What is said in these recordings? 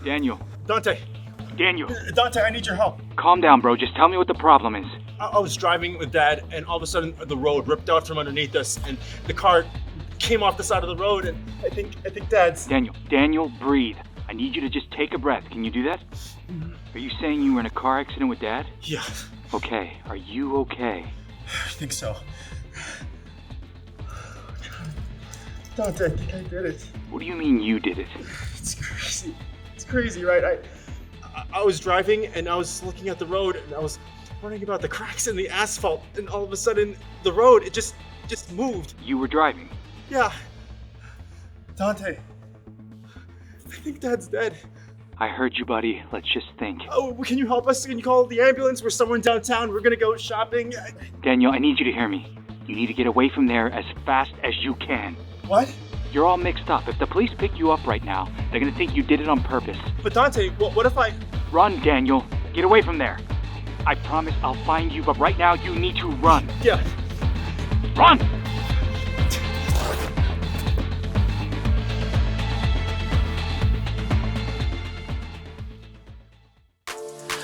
Daniel. Dante. Daniel. Dante, I need your help. Calm down, bro. Just tell me what the problem is. I was driving with Dad, and all of a sudden the road ripped out from underneath us, and the car came off the side of the road, and I think Dad's... Daniel, breathe. I need you to just take a breath. Can you do that? Are you saying you were in a car accident with Dad? Yeah. Okay. Are you okay? I think so. Dante, I think I did it. What do you mean you did it? It's crazy. It's crazy, right? I was driving, and I was looking at the road, and I was wondering about the cracks in the asphalt, and all of a sudden, the road, it just moved. You were driving? Yeah. Dante, I think Dad's dead. I heard you, buddy. Let's just think. Oh, can you help us? Can you call the ambulance? We're somewhere in downtown. We're gonna go shopping. Daniel, I need you to hear me. You need to get away from there as fast as you can. What? You're all mixed up. If the police pick you up right now, they're gonna think you did it on purpose. But Dante, what if I... Run, Daniel. Get away from there. I promise I'll find you, but right now you need to run. Yeah. Run!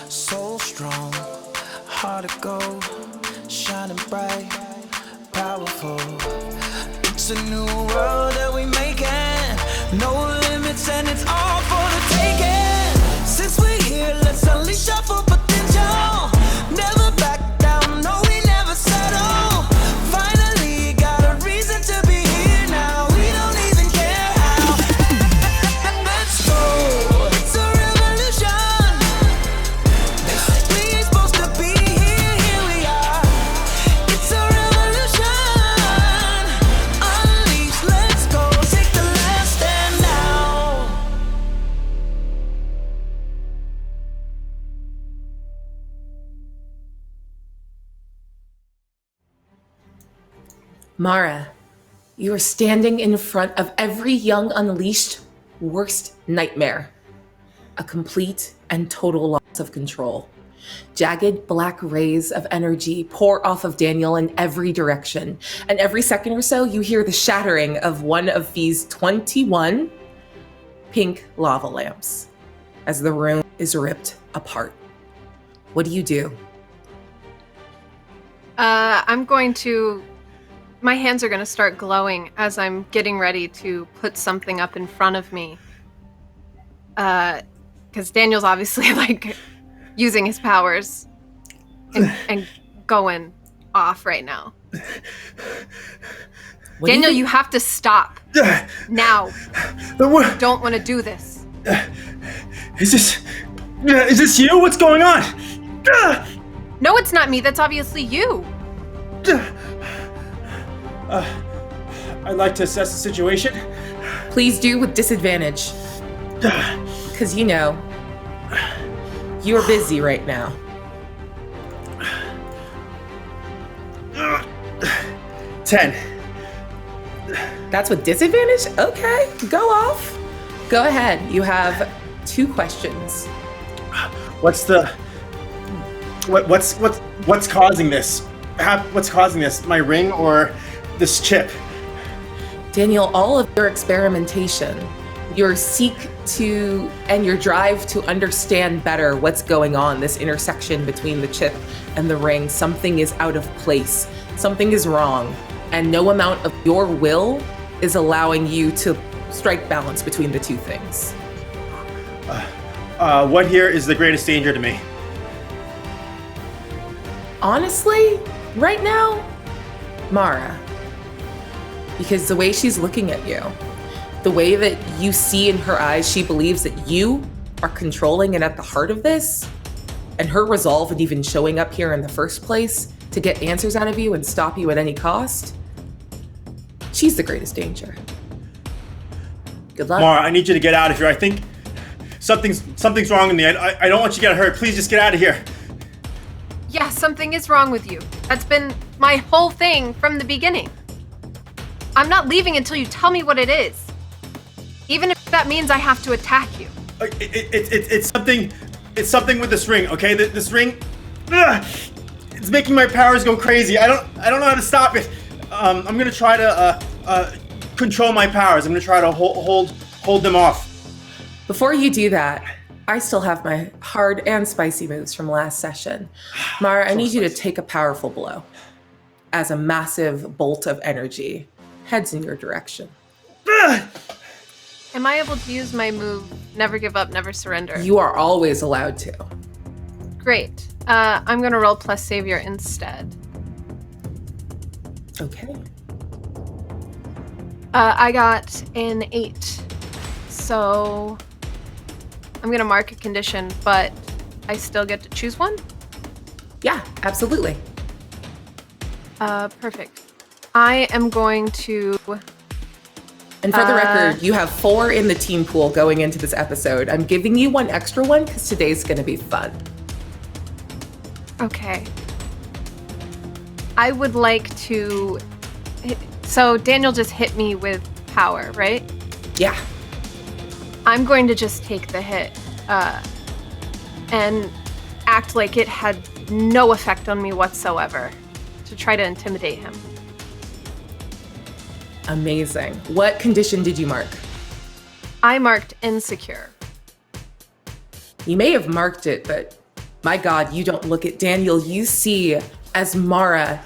So strong, hard to go, shining bright, powerful. It's a new world that we making, no limits and it's all for the taking. Since we're here, let's unleash our full potential. Never back down, no, we never settle. Finally, got a reason to be here now. We don't even care how. Let's go, it's a revolution. We ain't supposed to be here, here we are. It's a revolution. Unleash, let's go, take the last stand now. Mara, you are standing in front of every young Unleashed worst nightmare. A complete and total loss of control. Jagged black rays of energy pour off of Daniel in every direction, and every second or so you hear the shattering of one of these 21 pink lava lamps as the room is ripped apart. What do you do? My hands are going to start glowing as I'm getting ready to put something up in front of me. Because Daniel's obviously, using his powers and going off right now. Daniel, you have to stop. Now. I don't want to do this. Is this you? What's going on? No, it's not me. That's obviously you. I'd like to assess the situation. Please do with disadvantage. Because you're busy right now. 10. That's with disadvantage? Okay, go off. Go ahead. You have 2 questions. What's causing this? What's causing this? My ring or this chip? Daniel, all of your experimentation, your seek to and your drive to understand better what's going on, this intersection between the chip and the ring, something is out of place, something is wrong, and no amount of your will is allowing you to strike balance between the two things. What here is the greatest danger to me? Honestly, right now, Mara. Because the way she's looking at you, the way that you see in her eyes, she believes that you are controlling and at the heart of this, and her resolve in even showing up here in the first place to get answers out of you and stop you at any cost, she's the greatest danger. Good luck. Mara, I need you to get out of here. I think something's wrong with me. I don't want you to get hurt. Please just get out of here. Yeah, something is wrong with you. That's been my whole thing from the beginning. I'm not leaving until you tell me what it is. Even if that means I have to attack you. It's something with this ring, okay? This ring, it's making my powers go crazy. I don't know how to stop it. I'm gonna try to control my powers. I'm gonna try to hold them off. Before you do that, I still have my hard and spicy moves from last session. Mara, I need you to take a powerful blow as a massive bolt of energy heads in your direction. Am I able to use my move, Never Give Up, Never Surrender? You are always allowed to. Great. I'm going to roll plus Savior instead. Okay. I got an 8. So I'm going to mark a condition, but I still get to choose one? Yeah, absolutely. Perfect. I am going to... And for the record, you have 4 in the team pool going into this episode. I'm giving you one extra one because today's going to be fun. Okay. I would like to... So Daniel just hit me with power, right? Yeah. I'm going to just take the hit and act like it had no effect on me whatsoever to try to intimidate him. Amazing. What condition did you mark? I marked insecure. You may have marked it, but my God, you don't look at Daniel. You see as Mara,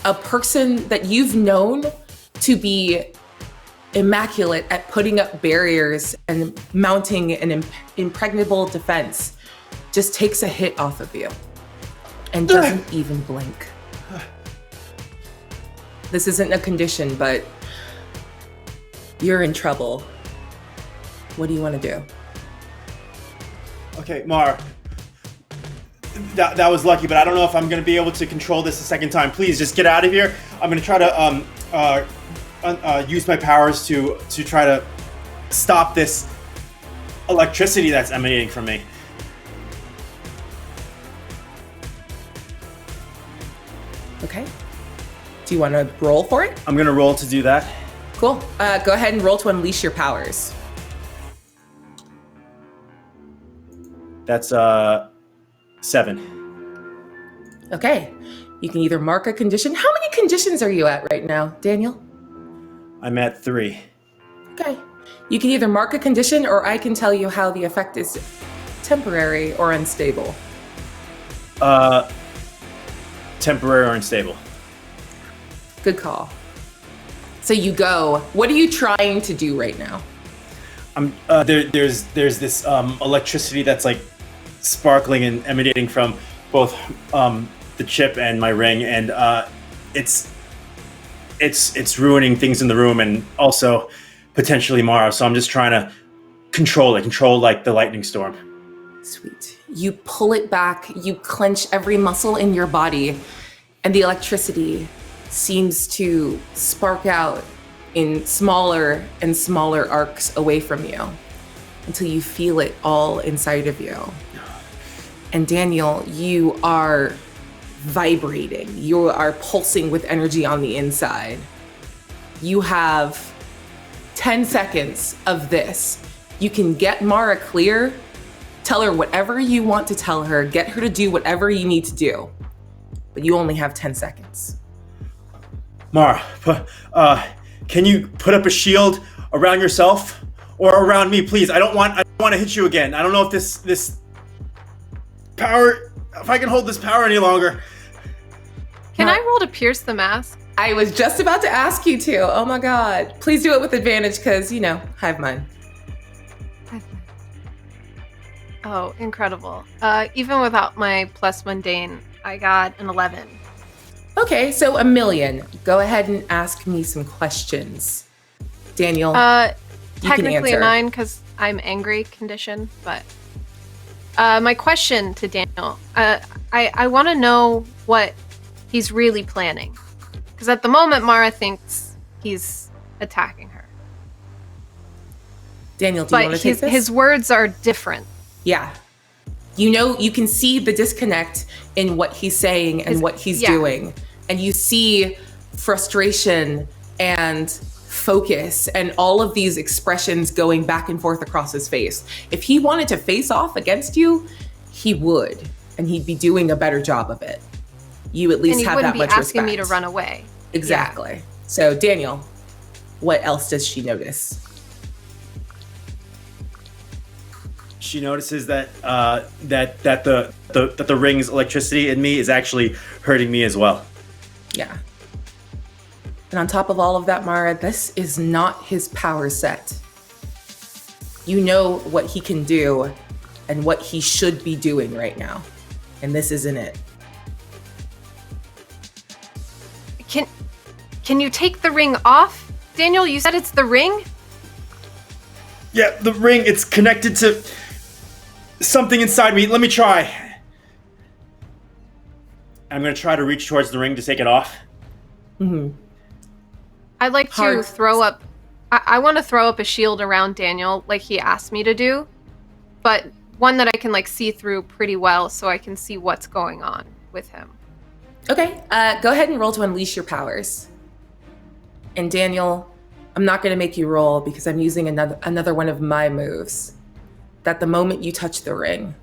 a person that you've known to be immaculate at putting up barriers and mounting an impregnable defense, just takes a hit off of you and doesn't even blink. This isn't a condition, but you're in trouble. What do you want to do? Okay, Mar. That was lucky, but I don't know if I'm going to be able to control this a second time. Please, just get out of here. I'm going to try to use my powers to try to stop this electricity that's emanating from me. Okay. Do you want to roll for it? I'm going to roll to do that. Cool. Go ahead and roll to unleash your powers. That's 7. Okay. You can either mark a condition. How many conditions are you at right now, Daniel? I'm at 3. Okay. You can either mark a condition or I can tell you how the effect is temporary or unstable. Temporary or unstable. Good call. So you go. What are you trying to do right now? There's this electricity that's like sparkling and emanating from both the chip and my ring, and it's ruining things in the room and also potentially Mara. So I'm just trying to control like the lightning storm. Sweet. You pull it back, you clench every muscle in your body, and the electricity seems to spark out in smaller and smaller arcs away from you until you feel it all inside of you. And Daniel, you are vibrating. You are pulsing with energy on the inside. You have 10 seconds of this. You can get Mara clear, tell her whatever you want to tell her, get her to do whatever you need to do. But you only have 10 seconds. Mara, can you put up a shield around yourself or around me, please? I don't want to hit you again. I don't know if this power, if I can hold this power any longer. Can I roll to pierce the mask? I was just about to ask you to. Oh my God. Please do it with advantage because, hive mind. Oh, incredible. Even without my plus mundane, I got an 11. Okay, so a million. Go ahead and ask me some questions. Daniel, you can technically answer. a 9 because I'm angry condition, but my question to Daniel, I want to know what he's really planning. Because at the moment, Mara thinks he's attacking her. Daniel, do you want to take this? His words are different. Yeah. You can see the disconnect in what he's saying and what he's doing. And you see frustration and focus and all of these expressions going back and forth across his face. If he wanted to face off against you, he would. And he'd be doing a better job of it. You at least have that much respect. And he wouldn't be asking me to run away. Exactly. Yeah. So, Daniel, what else does she notice? she notices that that the ring's electricity in me is actually hurting me as well. Yeah. And on top of all of that, Mara, this is not his power set. You know what he can do and what he should be doing right now. And this isn't it. Can you take the ring off? Daniel, you said it's the ring? Yeah, the ring, it's connected to something inside me. Let me try. I'm gonna try to reach towards the ring to take it off. Mm-hmm. I'd like to throw up... I want to throw up a shield around Daniel like he asked me to do, but one that I can see through pretty well so I can see what's going on with him. Okay, go ahead and roll to unleash your powers. And Daniel, I'm not going to make you roll because I'm using another one of my moves. That the moment you touch the ring,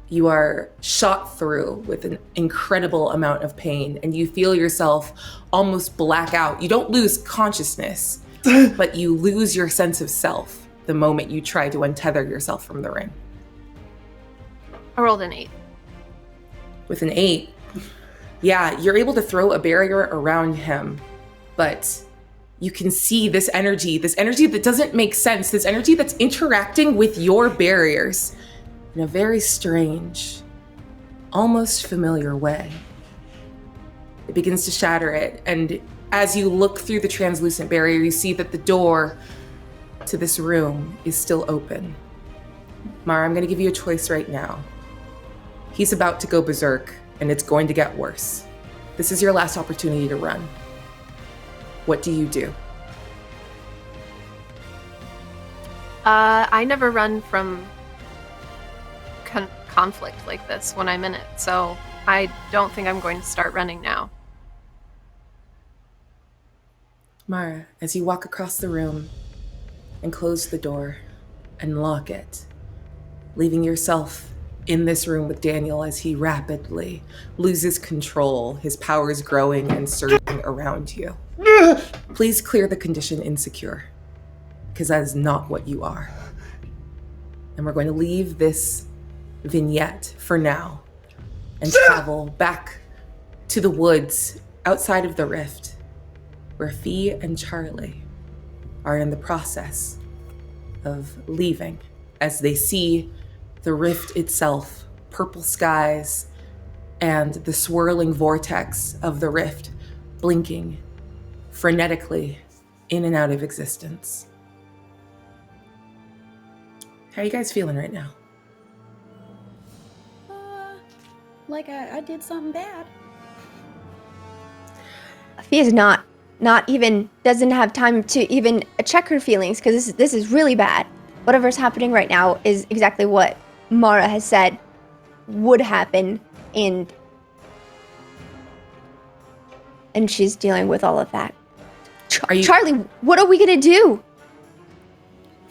you are shot through with an incredible amount of pain and you feel yourself almost black out. You don't lose consciousness, but you lose your sense of self the moment you try to untether yourself from the ring. I rolled an 8. With an 8, yeah, you're able to throw a barrier around him, but you can see this energy that doesn't make sense, this energy that's interacting with your barriers in a very strange, almost familiar way. It begins to shatter it, and as you look through the translucent barrier, you see that the door to this room is still open. Mara, I'm going to give you a choice right now. He's about to go berserk, and it's going to get worse. This is your last opportunity to run. What do you do? I never run from conflict like this when I'm in it, so I don't think I'm going to start running now. Mara, as you walk across the room and close the door and lock it, leaving yourself in this room with Daniel as he rapidly loses control, his powers growing and surging around you. Please clear the condition insecure, because that is not what you are. And we're going to leave this vignette for now and travel back to the woods outside of the rift, where Fee and Charlie are in the process of leaving as they see the rift itself, purple skies, and the swirling vortex of the rift blinking frenetically in and out of existence. How are you guys feeling right now? Like I did something bad. Fee is not even, doesn't have time to even check her feelings, because this is really bad. Whatever's happening right now is exactly what Mara has said would happen, and she's dealing with all of that. Charlie, what are we gonna do?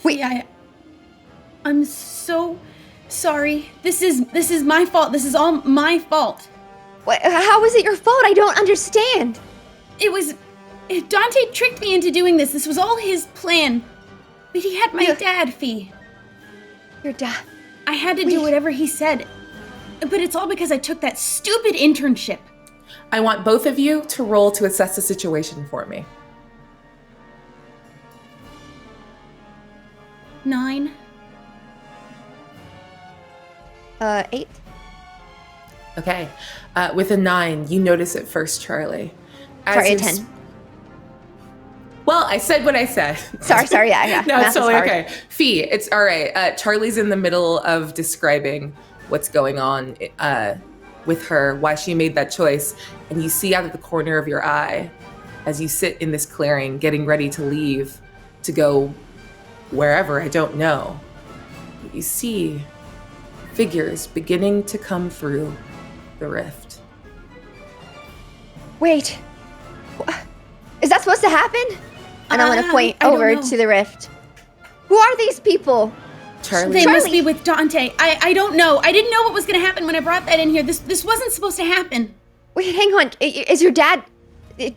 Wait, I'm so sorry. This is my fault. This is all my fault. How is it your fault? I don't understand. Dante tricked me into doing this. This was all his plan. But he had my dad, Fee. Your dad? I had to do whatever he said. But it's all because I took that stupid internship. I want both of you to roll to assess the situation for me. 9. 8. Okay. With a 9, you notice it first, Charlie. Sorry, a 10. Well, I said what I said. Sorry, yeah. No, it's totally okay. Fee, it's all right. Charlie's in the middle of describing what's going on with her, why she made that choice. And you see out of the corner of your eye, as you sit in this clearing, getting ready to leave, to go wherever, I don't know. But you see figures beginning to come through the rift. Wait. Is that supposed to happen? And I want to point I over to the rift. Who are these people? Charlie. They must be with Dante. I don't know. I didn't know what was going to happen when I brought that in here. This wasn't supposed to happen. Wait, hang on. Is your dad...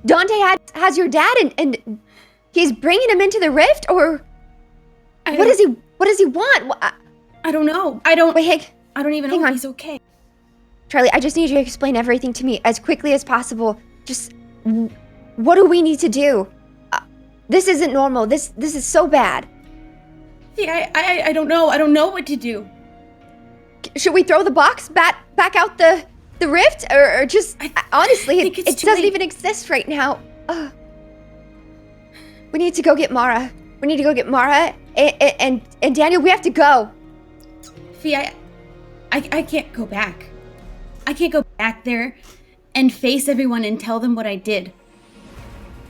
Dante has your dad and he's bringing him into the rift? Or... What does he want? I don't know. I don't even know hang if on. he's okay. Charlie, I just need you to explain everything to me as quickly as possible. Just, what do we need to do? This isn't normal. This is so bad. See, I don't know. I don't know what to do. Should we throw the box back out the rift? Or just, honestly, think it's it too doesn't late. even exist right now. We need to go get Mara. And Daniel, we have to go. Fee, I can't go back. I can't go back there and face everyone and tell them what I did.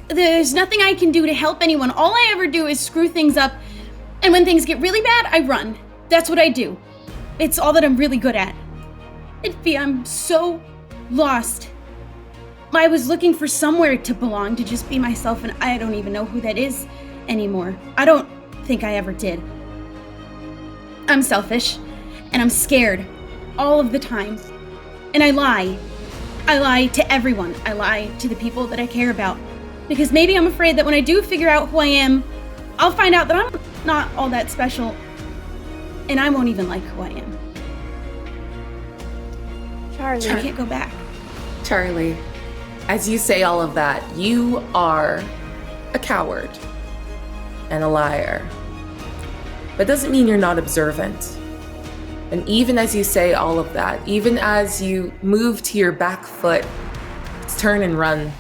There's nothing I can do to help anyone. All I ever do is screw things up, and when things get really bad, I run. That's what I do. It's all that I'm really good at. And Fee, I'm so lost. I was looking for somewhere to belong, to just be myself, and I don't even know who that is anymore. I don't think I ever did. I'm selfish, and I'm scared all of the time. And I lie. I lie to everyone. I lie to the people that I care about. Because maybe I'm afraid that when I do figure out who I am, I'll find out that I'm not all that special, and I won't even like who I am. Charlie. I can't go back. Charlie, as you say all of that, you are a coward and a liar. But doesn't mean you're not observant. And even as you say all of that, even as you move to your back foot, turn and run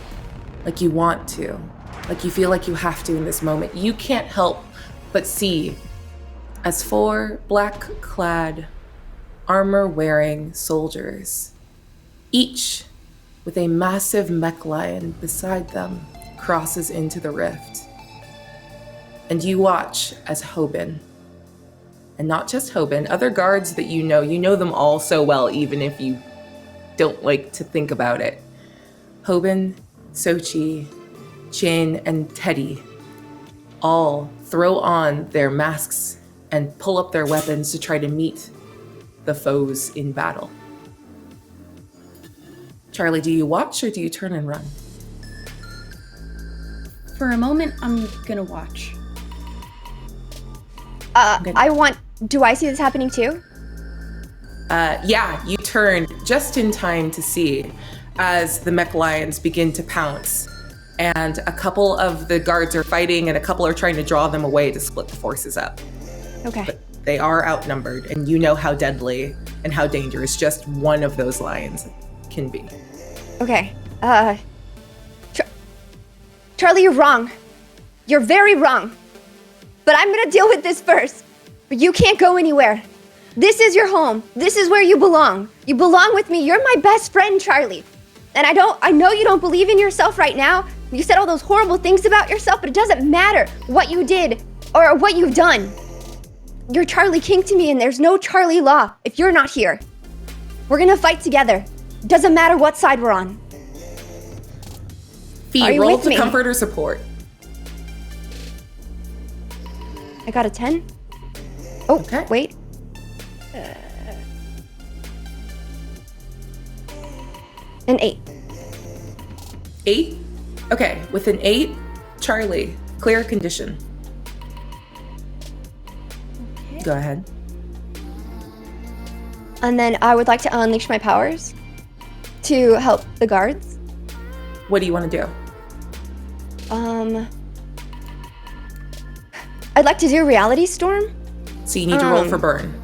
like you want to, like you feel like you have to in this moment, you can't help but see as 4 black-clad, armor-wearing soldiers, each with a massive mech lion beside them, crosses into the rift. And you watch as Hoban, and not just Hoban, other guards that you know them all so well, even if you don't like to think about it. Hoban, Sochi, Jane, and Teddy all throw on their masks and pull up their weapons to try to meet the foes in battle. Charlie, do you watch or do you turn and run? For a moment, I'm gonna watch. Do I see this happening too? Yeah, you turn just in time to see as the mech lions begin to pounce. And a couple of the guards are fighting and a couple are trying to draw them away to split the forces up. Okay. But they are outnumbered, and you know how deadly and how dangerous just one of those lions can be. Okay. Charlie, you're wrong. You're very wrong. But I'm gonna deal with this first. But you can't go anywhere. This is your home. This is where you belong. You belong with me. You're my best friend, Charlie. And I know you don't believe in yourself right now. You said all those horrible things about yourself, but it doesn't matter what you did or what you've done. You're Charlie King to me, and there's no Charlie Law if you're not here. We're gonna fight together. Doesn't matter what side we're on. Are Fee, you roll with to me? comfort or support. I got a 10. Oh, Okay. wait. An 8. 8? Okay, with an 8, Charlie, clear a condition. Okay. Go ahead. And then I would like to unleash my powers to help the guards. What do you want to do? I'd like to do Reality Storm. So you need to roll for burn.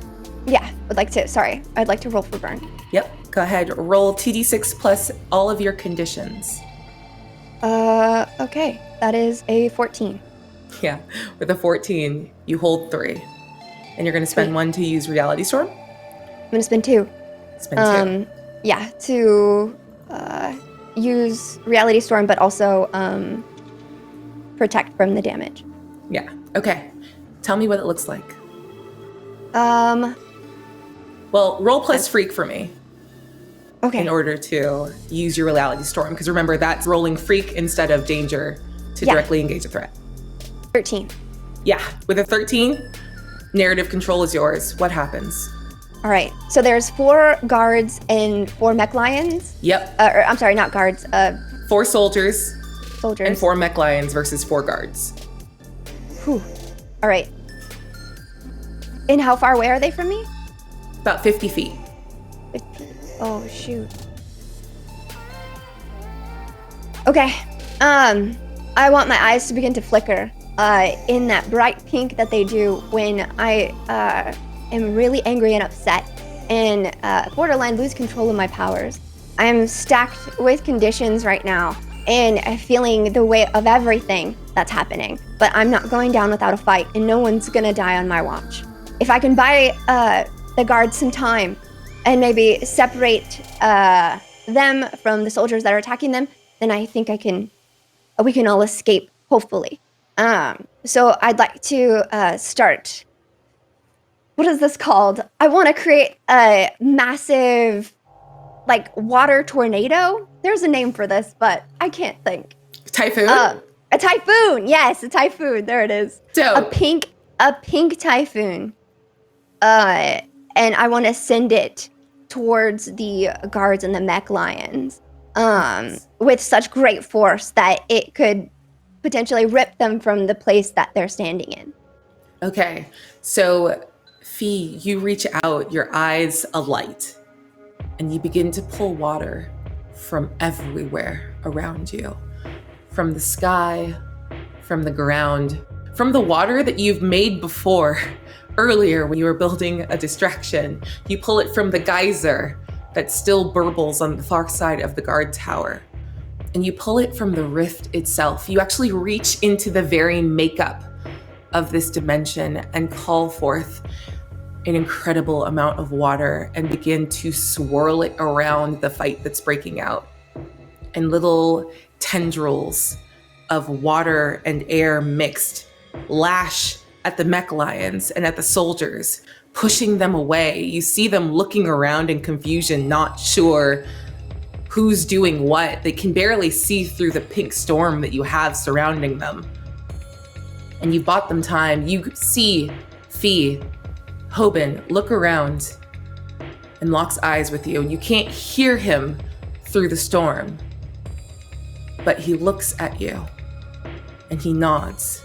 Yeah, I'd like to. Sorry, I'd like to roll for burn. Yep, go ahead. Roll 2d6 plus all of your conditions. Okay. That is a 14. Yeah, with a 14, you hold 3. And you're going to spend Sweet. 1 to use Reality Storm? I'm gonna spend 2. Spend 2. Yeah, to use Reality Storm, but also protect from the damage. Yeah, okay. Tell me what it looks like. Well, roll plus freak for me Okay. in order to use your Reality Storm. Because remember, that's rolling freak instead of danger to Yeah. directly engage a threat. 13. Yeah, with a 13, narrative control is yours. What happens? All right. So there's 4 guards and 4 mech lions. Yep, I'm sorry, not guards. 4 soldiers Soldiers. and 4 mech lions versus 4 guards. Whew. All right. And how far away are they from me? About 50 feet. 50. Oh, shoot. Okay. I want my eyes to begin to flicker in that bright pink that they do when I am really angry and upset and borderline lose control of my powers. I am stacked with conditions right now and feeling the weight of everything that's happening. But I'm not going down without a fight, and no one's gonna die on my watch. If I can buy the guards some time and maybe separate them from the soldiers that are attacking them, then I think we can all escape, hopefully. So I'd like to start. What is this called? I want to create a massive, like, water tornado. There's a name for this, but I can't think. Typhoon? A typhoon. Yes, a typhoon. There it is. Dope. A pink typhoon. And I want to send it towards the guards and the mech lions. With such great force that it could potentially rip them from the place that they're standing in. Okay, so Fee, you reach out, your eyes alight, and you begin to pull water from everywhere around you. From the sky, from the ground, from the water that you've made before, earlier when you were building a distraction. You pull it from the geyser that still burbles on the far side of the guard tower. And you pull it from the rift itself. You actually reach into the very makeup of this dimension and call forth an incredible amount of water and begin to swirl it around the fight that's breaking out. And little tendrils of water and air mixed lash at the mech lions and at the soldiers, pushing them away. You see them looking around in confusion, not sure who's doing what. They can barely see through the pink storm that you have surrounding them. And you bought them time. You see Fee, Hoban look around and locks eyes with you. You can't hear him through the storm, but he looks at you and he nods.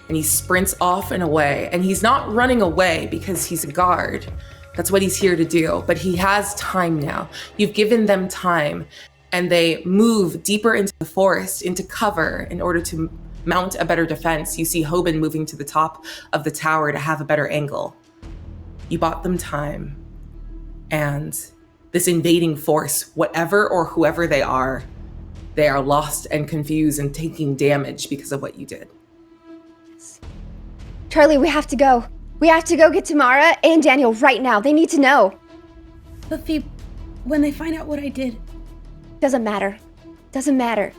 And he sprints off and away. And he's not running away because he's a guard. That's what he's here to do. But he has time now. You've given them time. And they move deeper into the forest, into cover, in order to mount a better defense. You see Hoban moving to the top of the tower to have a better angle. You bought them time. And this invading force, whatever or whoever they are lost and confused and taking damage because of what you did. Charlie, we have to go. We have to go get Tamara and Daniel right now. They need to know. But Phoebe, when they find out what I did... Doesn't matter. Doesn't matter.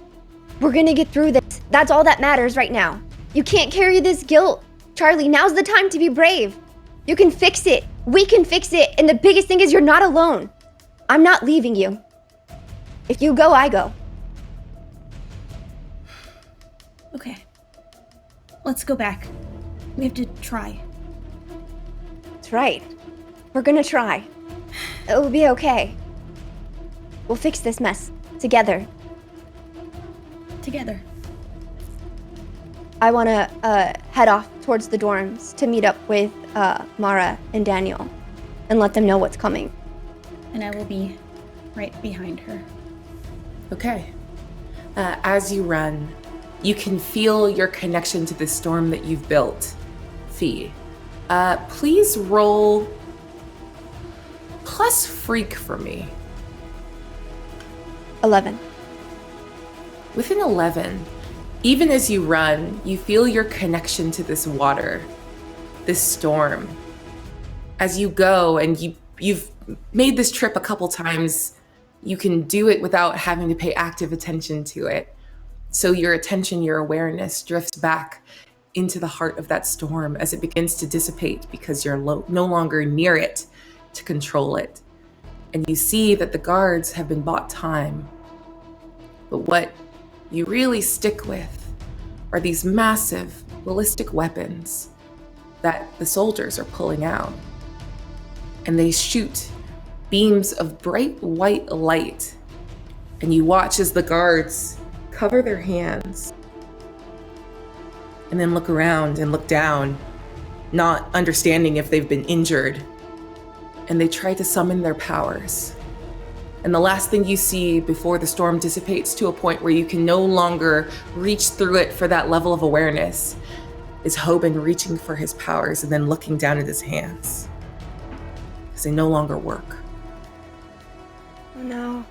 We're gonna get through this. That's all that matters right now. You can't carry this guilt. Charlie, now's the time to be brave. You can fix it. We can fix it. And the biggest thing is you're not alone. I'm not leaving you. If you go, I go. Okay. Let's go back. We have to try. That's right. We're gonna try. It will be okay. We'll fix this mess together. Together. I want to head off towards the dorms to meet up with Mara and Daniel and let them know what's coming. And I will be right behind her. Okay. As you run, you can feel your connection to the storm that you've built. Fee, please roll plus freak for me. 11. With an 11, even as you run, you feel your connection to this water, this storm. As you go, and you've made this trip a couple times, you can do it without having to pay active attention to it. So your attention, your awareness drifts back into the heart of that storm as it begins to dissipate because you're no longer near it to control it. And you see that the guards have been bought time. But what you really stick with are these massive ballistic weapons that the soldiers are pulling out. And they shoot beams of bright white light. And you watch as the guards cover their hands and then look around and look down not understanding if they've been injured. And they try to summon their powers. And the last thing you see before the storm dissipates to a point where you can no longer reach through it for that level of awareness is Hoban reaching for his powers and then looking down at his hands. Because they no longer work. Oh no.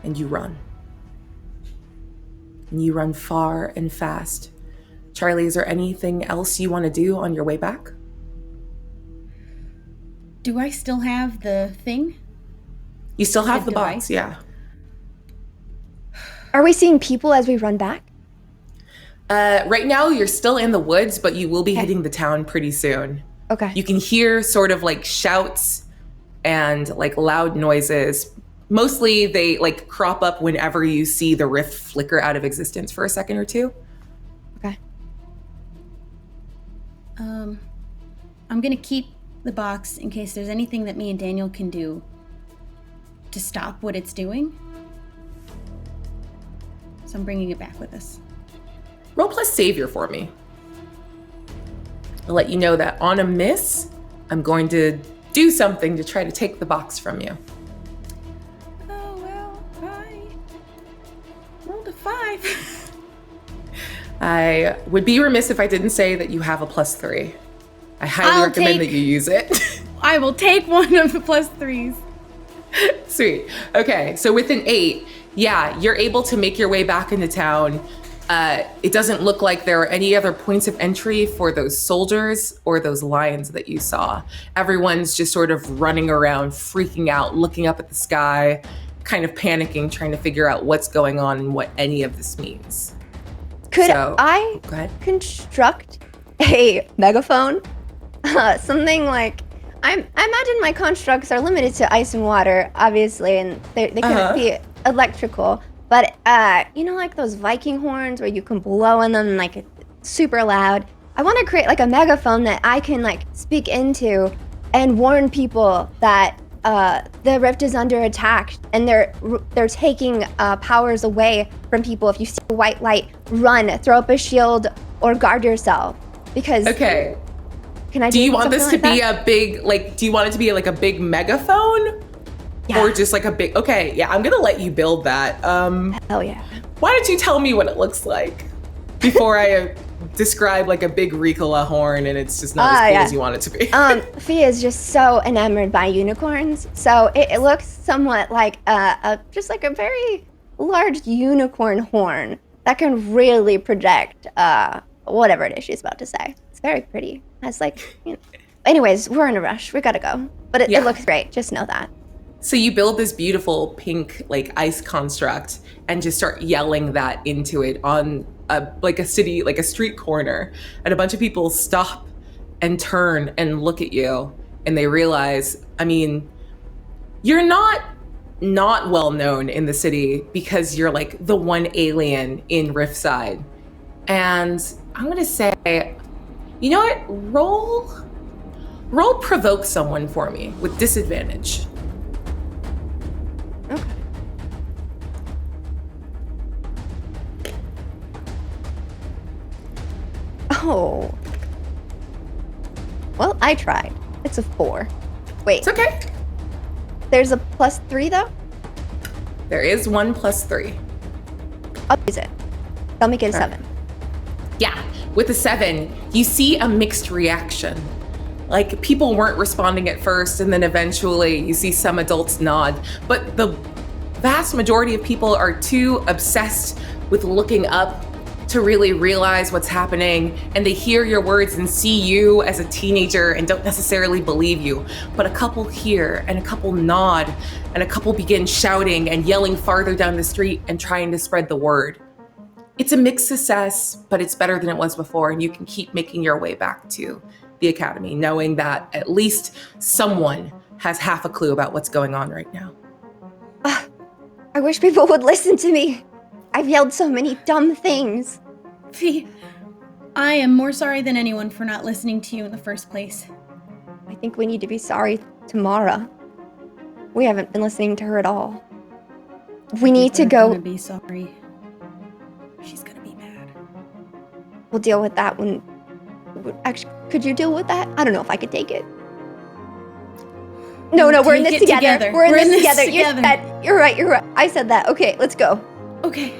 And you run. And you run far and fast. Charlie, is there anything else you want to do on your way back? Do I still have the thing? You still have the device? box, yeah. Are we seeing people as we run back? Right now, you're still in the woods, but you will be hitting the town pretty soon. Okay. You can hear sort of like shouts and like loud noises. Mostly they like crop up whenever you see the rift flicker out of existence for a second or two. Okay. I'm gonna keep the box in case there's anything that me and Daniel can do to stop what it's doing. So I'm bringing it back with us. Roll plus savior for me. I'll let you know that on a miss, I'm going to do something to try to take the box from you. Oh, well, I rolled a 5. I would be remiss if I didn't say that you have a +3. I highly recommend that you use it. I will take one of the +3s. Sweet. Okay, so with an 8, yeah, you're able to make your way back into town. It doesn't look like there are any other points of entry for those soldiers or those lions that you saw. Everyone's just sort of running around, freaking out, looking up at the sky, kind of panicking, trying to figure out what's going on and what any of this means. Could So, I go ahead. construct a megaphone? Something like, I imagine my constructs are limited to ice and water, obviously, and they can't be electrical. But, you know, like those Viking horns where you can blow in them and like it's super loud. I want to create like a megaphone that I can like speak into and warn people that the rift is under attack and they're taking powers away from people. If you see a white light, run, throw up a shield, or guard yourself. Because Okay. can I Do you want this to something like be that? a big, like, do you want it to be like a big megaphone? Yeah. Or just like a big, okay, yeah, I'm gonna let you build that. Hell yeah. Why don't you tell me what it looks like before I describe like a big Ricola horn and it's just not as cool as you want it to be? Fia is just so enamored by unicorns, so it looks somewhat like just like a very large unicorn horn that can really project whatever it is she's about to say. It's very pretty. It's like, you know. Anyways, we're in a rush. We gotta go, but it looks great. Just know that. So you build this beautiful pink like ice construct and just start yelling that into it on like a city, like a street corner, and a bunch of people stop and turn and look at you and they realize, I mean, you're not well known in the city because you're like the one alien in Riftside. And I'm gonna say, you know what? Roll provoke someone for me with disadvantage. Okay. Oh. Well, I tried. It's a 4. Wait, It's okay. there's a +3 though? There is 1 + 3. I'll use it. I'll make it a 7. Yeah, with a 7, you see a mixed reaction. Like people weren't responding at first, and then eventually you see some adults nod. But the vast majority of people are too obsessed with looking up to really realize what's happening, and they hear your words and see you as a teenager and don't necessarily believe you. But a couple hear, and a couple nod, and a couple begin shouting and yelling farther down the street and trying to spread the word. It's a mixed success, but it's better than it was before, and you can keep making your way back to the academy, knowing that at least someone has half a clue about what's going on right now. I wish people would listen to me. I've yelled so many dumb things. Fee, I am more sorry than anyone for not listening to you in the first place. I think we need to be sorry to Mara. We haven't been listening to her at all. We need to We're go. gonna be sorry. She's gonna be mad. We'll deal with that when. Actually, Could you deal with that? I don't know if I could take it. No, we're in this Take it together. We're in this together. together. You're right. I said that. Okay, let's go. Okay.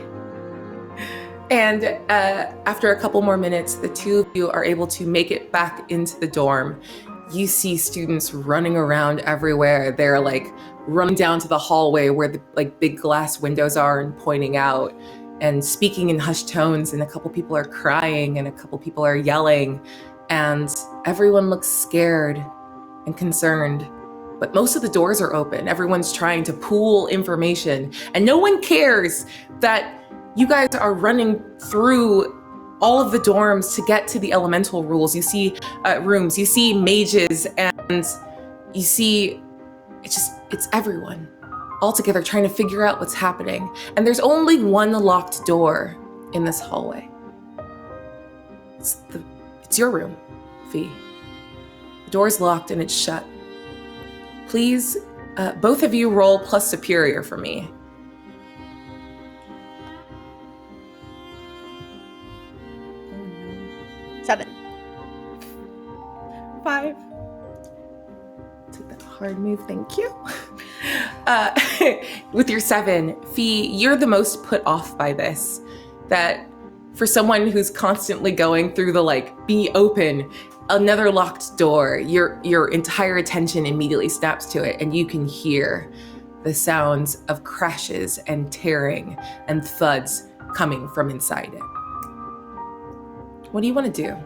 And after a couple more minutes, the two of you are able to make it back into the dorm. You see students running around everywhere. They're like running down to the hallway where the like big glass windows are and pointing out and speaking in hushed tones. And a couple people are crying and a couple people are yelling. And everyone looks scared and concerned. But most of the doors are open. Everyone's trying to pool information. And no one cares that you guys are running through all of the dorms to get to the elemental rules. You see rooms, you see mages, and you see it's everyone all together trying to figure out what's happening. And there's only one locked door in this hallway. It's your room, Fee. The door's locked and it's shut. Please, both of you roll plus superior for me. 7. 5. Take that hard move, thank you. With your 7, Fee, you're the most put off by this. That for someone who's constantly going through the like, be open, another locked door, your entire attention immediately snaps to it, and you can hear the sounds of crashes and tearing and thuds coming from inside it. What do you want to do?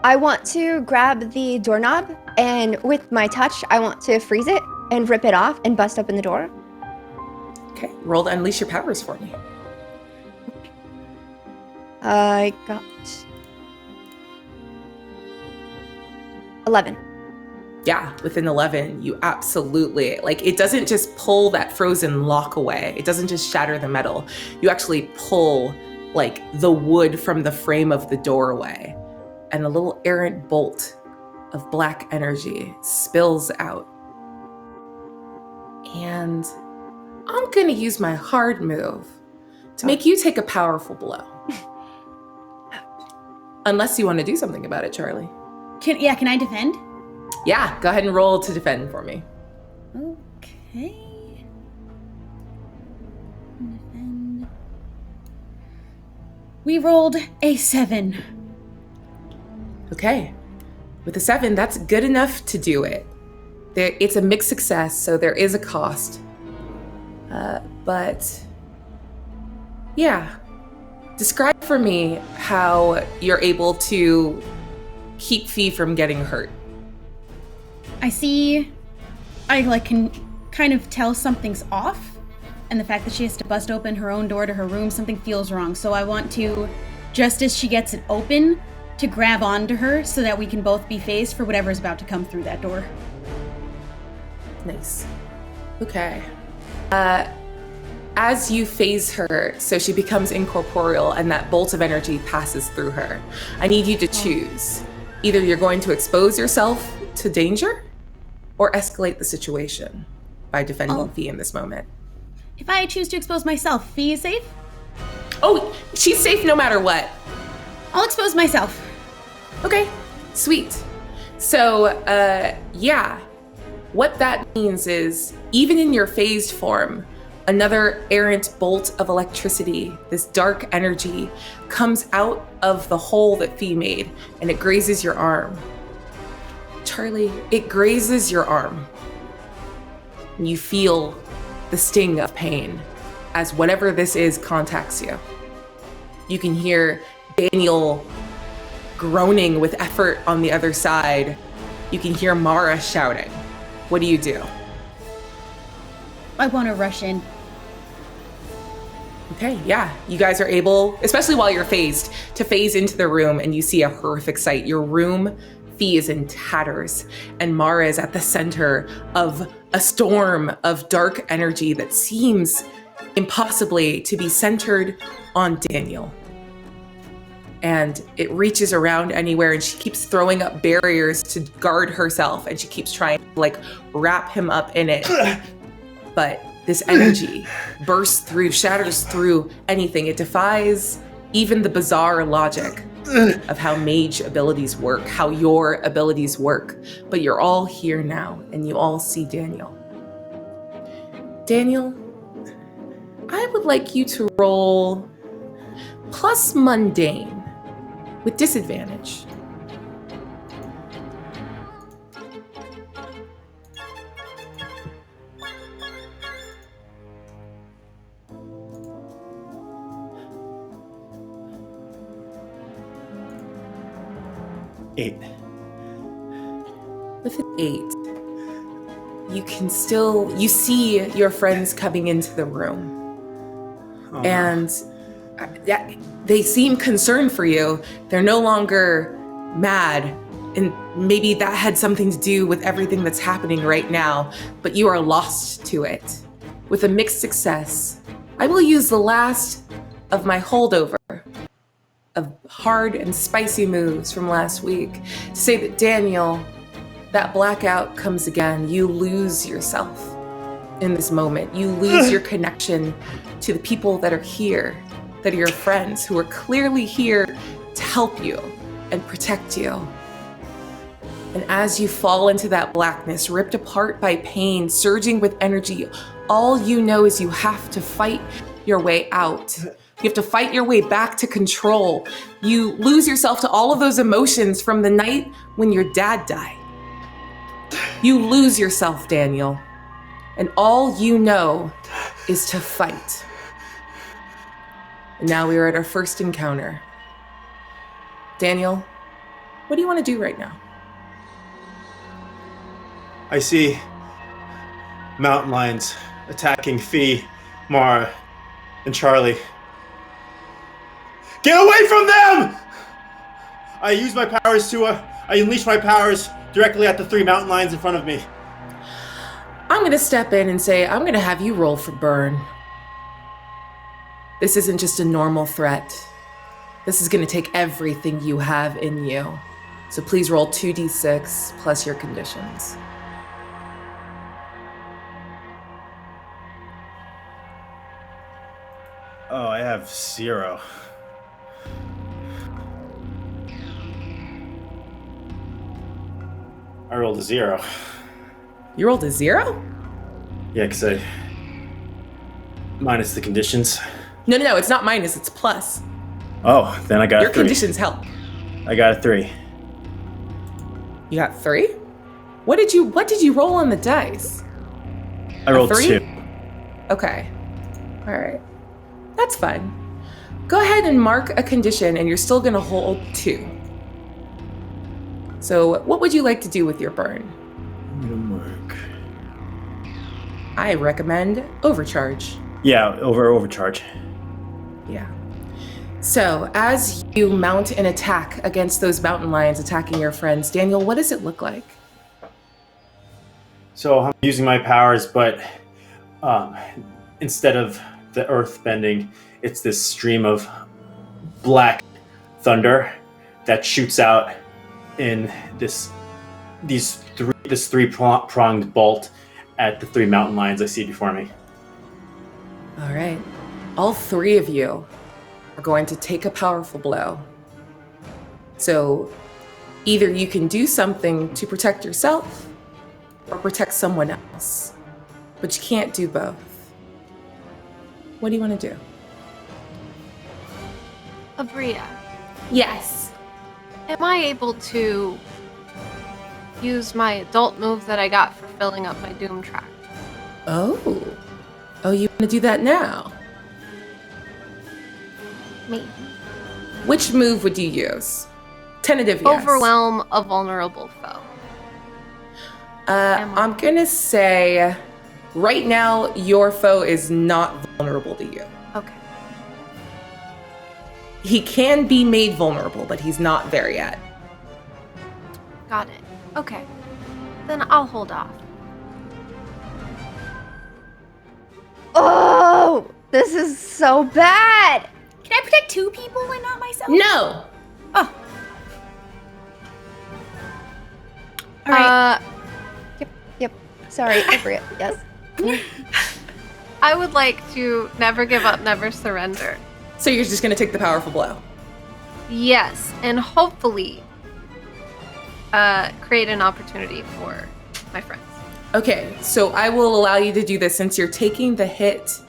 I want to grab the doorknob, and with my touch, I want to freeze it and rip it off and bust open the door. Okay, roll to unleash your powers for me. I got 11. Yeah, with an 11, you absolutely, like, it doesn't just pull that frozen lock away. It doesn't just shatter the metal. You actually pull, like, the wood from the frame of the doorway, and a little errant bolt of black energy spills out. And I'm gonna use my hard move to make you take a powerful blow. Unless you want to do something about it, Charlie. Can I defend? Yeah, go ahead and roll to defend for me. Okay. Defend. We rolled a 7. Okay. With a 7, that's good enough to do it. It's a mixed success, so there is a cost. But yeah. Describe for me how you're able to keep Fee from getting hurt. I can kind of tell something's off, and the fact that she has to bust open her own door to her room, something feels wrong. So I want to, just as she gets it open, to grab onto her so that we can both be phased for whatever's about to come through that door. Nice. Okay. As you phase her, so she becomes incorporeal and that bolt of energy passes through her, I need you to choose. Either you're going to expose yourself to danger or escalate the situation by defending Fee in this moment. If I choose to expose myself, Fee is safe? Oh, she's safe no matter what. I'll expose myself. Okay, sweet. So, yeah. What that means is, even in your phased form, another errant bolt of electricity, this dark energy, comes out of the hole that Fee made, and it grazes your arm. Charlie, it grazes your arm. And you feel the sting of pain as whatever this is contacts you. You can hear Daniel groaning with effort on the other side. You can hear Mara shouting. What do you do? I want to rush in. Okay, yeah. You guys are able, especially while you're phased, to phase into the room and you see a horrific sight. Your room, Fee, is in tatters, and Mara is at the center of a storm of dark energy that seems impossibly to be centered on Daniel. And it reaches around anywhere, and she keeps throwing up barriers to guard herself, and she keeps trying to like wrap him up in it. But this energy bursts through, shatters through anything. It defies even the bizarre logic of how mage abilities work, how your abilities work. But you're all here now, and you all see Daniel. Daniel, I would like you to roll plus mundane with disadvantage. Eight. With an 8, you see your friends coming into the room. Oh, And they seem concerned for you. They're no longer mad. And maybe that had something to do with everything that's happening right now, but you are lost to it. With a mixed success, I will use the last of my holdover of hard and spicy moves from last week to say that Daniel, that blackout comes again. You lose yourself in this moment. You lose your connection to the people that are here, that are your friends, who are clearly here to help you and protect you. And as you fall into that blackness, ripped apart by pain, surging with energy, all you know is you have to fight your way out. You have to fight your way back to control. You lose yourself to all of those emotions from the night when your dad died. You lose yourself, Daniel. And all you know is to fight. And now we are at our first encounter. Daniel, what do you want to do right now? I see mountain lions attacking Fee, Mara, and Charlie. Get away from them! I use my powers I unleash my powers directly at the 3 mountain lions in front of me. I'm going to step in and say, I'm going to have you roll for burn. This isn't just a normal threat. This is going to take everything you have in you. So please roll 2d6 plus your conditions. Oh, I have 0. I rolled a 0. You rolled a 0? Yeah, because I minus the conditions. No, it's not minus, it's plus. Oh, then I got Your a 3. conditions help. I got a 3. You got 3? What did you roll on the dice? I rolled 3? 2. Okay. All right. That's fine. Go ahead and mark a condition, and you're still going to hold 2. So what would you like to do with your burn? I'm gonna mark. I recommend overcharge. Yeah, overcharge. Yeah. So as you mount an attack against those mountain lions attacking your friends, Daniel, what does it look like? So I'm using my powers, but instead of the earth bending, it's this stream of black thunder that shoots out in this three-pronged bolt at the 3 mountain lions I see before me. All right. All 3 of you are going to take a powerful blow. So either you can do something to protect yourself or protect someone else, but you can't do both. What do you want to do? Aabria, Yes. am I able to use my adult move that I got for filling up my doom track? Oh, you want to do that now? Maybe. Which move would you use? Tentative, yes. Overwhelm a vulnerable foe. I'm gonna say right now your foe is not vulnerable to you. Okay. He can be made vulnerable, but he's not there yet. Got it. Okay. Then I'll hold off. Oh, this is so bad. Can I protect 2 people and not myself? No! Oh. All right. Yep. Sorry, Aabria. Yes. I would like to never give up, never surrender. So you're just gonna take the powerful blow? Yes, and hopefully create an opportunity for my friends. Okay, so I will allow you to do this since you're taking the hit.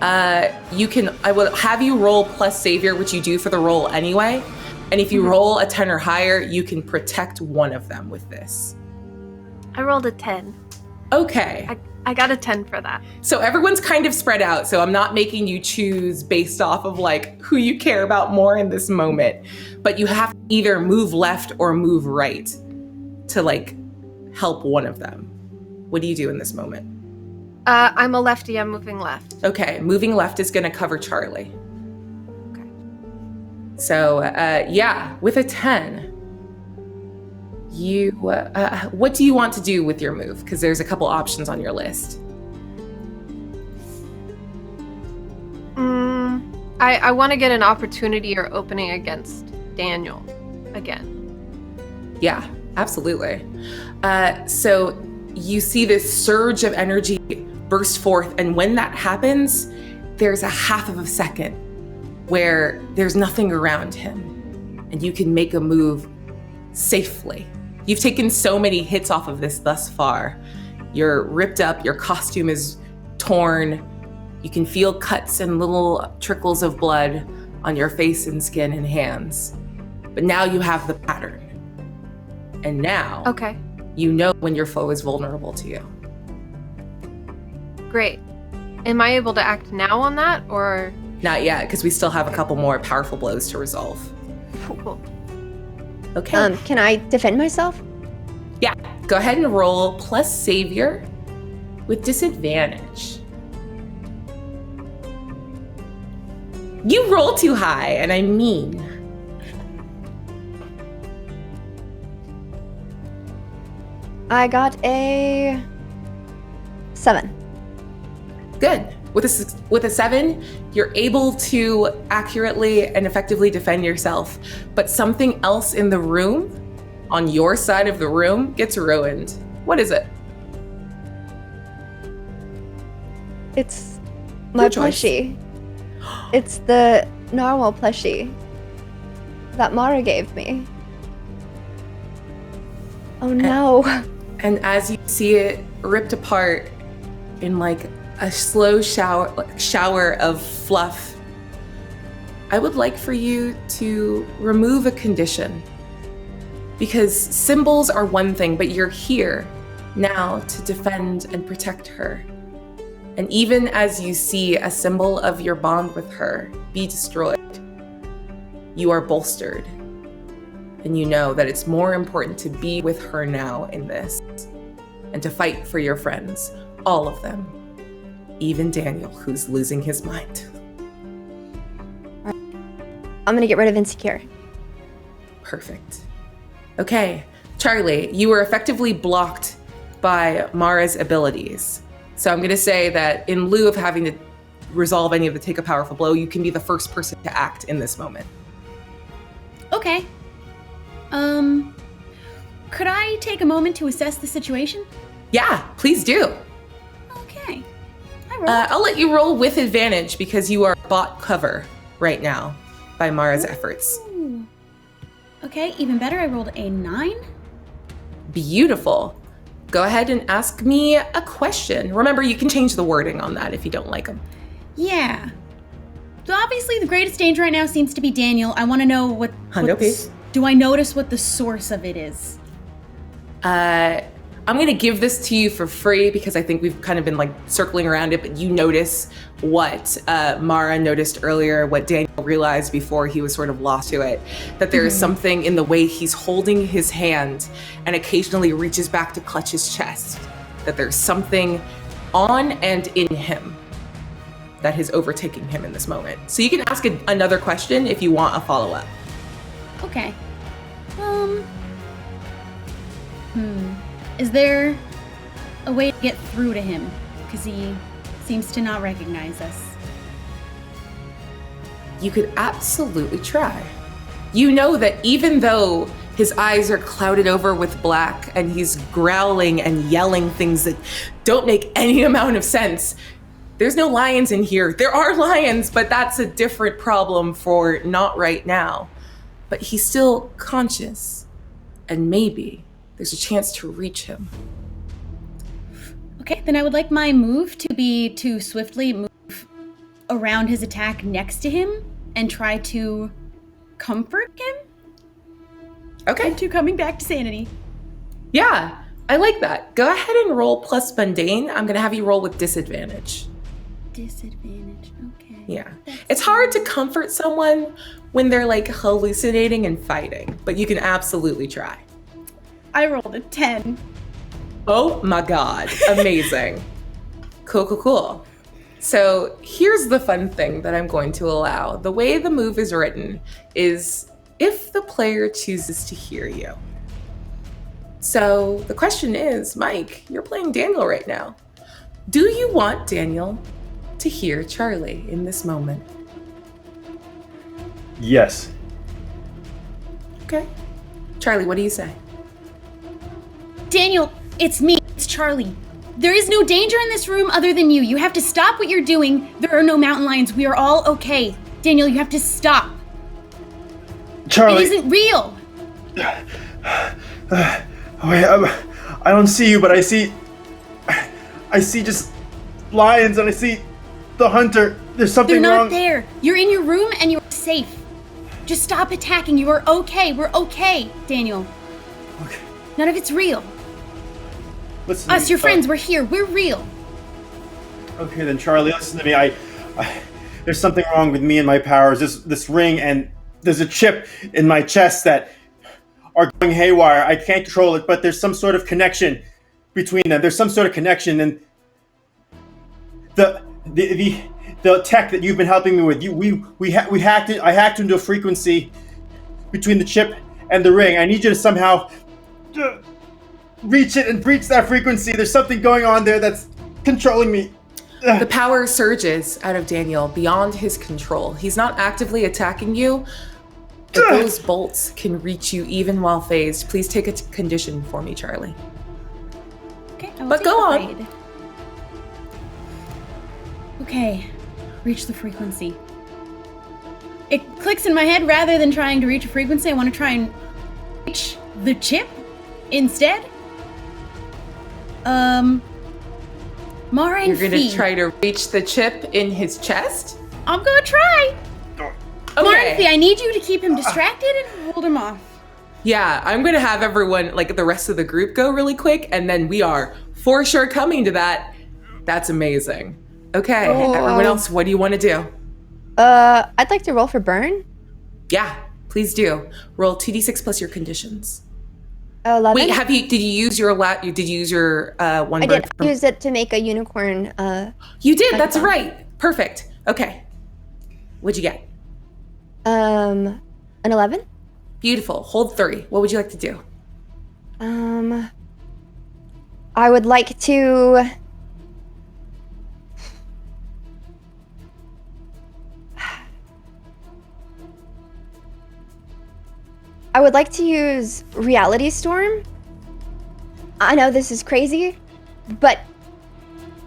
I will have you roll plus savior, which you do for the roll anyway. And if you roll a 10 or higher, you can protect one of them with this. I rolled a 10. Okay. I got a 10 for that. So everyone's kind of spread out. So I'm not making you choose based off of like who you care about more in this moment. But you have to either move left or move right to like help one of them. What do you do in this moment? I'm a lefty. I'm moving left. Okay, moving left is going to cover Charlie. Okay. So, with a 10, you, what do you want to do with your move? Because there's a couple options on your list. I want to get an opportunity or opening against Daniel again. Yeah, absolutely. So you see this surge of energy burst forth, and when that happens, there's a half of a second where there's nothing around him, and you can make a move safely. You've taken so many hits off of this thus far. You're ripped up, your costume is torn, you can feel cuts and little trickles of blood on your face and skin and hands. But now you have the pattern. And now you know when your foe is vulnerable to you. Great. Am I able to act now on that, or? Not yet, because we still have a couple more powerful blows to resolve. Cool. Okay. Can I defend myself? Yeah, go ahead and roll plus savior with disadvantage. You roll too high, and I mean. I got a 7. Good. With a 7, you're able to accurately and effectively defend yourself, but something else in the room, on your side of the room, gets ruined. What is it? It's my plushie. It's the normal plushie that Mara gave me. Oh no. And as you see it ripped apart in like a slow shower of fluff, I would like for you to remove a condition. Because symbols are one thing, but you're here now to defend and protect her. And even as you see a symbol of your bond with her be destroyed, you are bolstered. And you know that it's more important to be with her now in this and to fight for your friends, all of them, even Daniel, who's losing his mind. I'm gonna get rid of insecure. Perfect. Okay, Charlie, you were effectively blocked by Mara's abilities. So I'm gonna say that in lieu of having to resolve any of the take a powerful blow, you can be the first person to act in this moment. Okay. Could I take a moment to assess the situation? Yeah, please do. Okay. I roll. I'll let you roll with advantage because you are bought cover right now by Mara's efforts. Ooh. Okay, even better, I rolled a 9. Beautiful. Go ahead and ask me a question. Remember, you can change the wording on that if you don't like them. Yeah. So obviously the greatest danger right now seems to be Daniel. I want to know what do I notice what the source of it is? I'm going to give this to you for free because I think we've kind of been like circling around it, but you notice what Mara noticed earlier, what Daniel realized before he was sort of lost to it, that there is something in the way he's holding his hand and occasionally reaches back to clutch his chest, that there's something on and in him that is overtaking him in this moment. So you can ask another question if you want a follow-up. Okay. Is there a way to get through to him? Because he seems to not recognize us. You could absolutely try. You know that even though his eyes are clouded over with black and he's growling and yelling things that don't make any amount of sense, there's no lions in here. There are lions, but that's a different problem for not right now. but he's still conscious, and maybe there's a chance to reach him. Okay, then I would like my move to be to swiftly move around his attack next to him and try to comfort him. Okay. Into coming back to sanity. Yeah, I like that. Go ahead and roll plus mundane. I'm going to have you roll with disadvantage. Disadvantage, okay. Yeah. It's hard to comfort someone when they're like hallucinating and fighting, but you can absolutely try. I rolled a 10. Oh my God. Amazing. Cool. So here's the fun thing that I'm going to allow. The way the move is written is if the player chooses to hear you. So the question is, Mike, you're playing Daniel right now. Do you want Daniel to hear Charlie in this moment? Yes. Okay. Charlie, what do you say? Daniel, it's me. It's Charlie. There is no danger in this room other than you. You have to stop what you're doing. There are no mountain lions. We are all okay. Daniel, you have to stop. Charlie. It isn't real. I don't see you, but I see just lions, and I see the hunter. There's something They're wrong. not there. You're in your room and you're safe. Just stop attacking. You are okay. We're okay, Daniel. Okay. None of it's real. Listen to Us, me, your friends, we're here. We're real. Okay, then Charlie, listen to me. I there's something wrong with me and my powers. This ring, and there's a chip in my chest that are going haywire. I can't control it, but there's some sort of connection between them. There's some sort of connection, and the tech that you've been helping me with, I hacked into a frequency between the chip and the ring. I need you to somehow reach it and breach that frequency. There's something going on there that's controlling me. The power surges out of Daniel beyond his control. He's not actively attacking you, but those bolts can reach you even while phased. Please take a condition for me, Charlie. Okay, I will But take go the on. raid. Okay, reach the frequency. It clicks in my head rather than trying to reach a frequency. I want to try and reach the chip instead. Mara and You're going to Fee. try to reach the chip in his chest? I'm gonna try. Mara and Fee, Okay. I need you to keep him distracted and hold him off. Yeah, I'm going to have everyone, like the rest of the group, go really quick, and then we are for sure coming to that. That's amazing. Okay, everyone else, what do you want to do? I'd like to roll for burn. Yeah, please do. Roll 2d6 plus your conditions. 11. Wait, did you use your one I bird did from- use it to make a unicorn. You did, that's Python. right. Perfect. Okay. What'd you get? An 11. Beautiful. Hold 3. What would you like to do? I would like to. I would like to use Reality Storm. I know this is crazy, but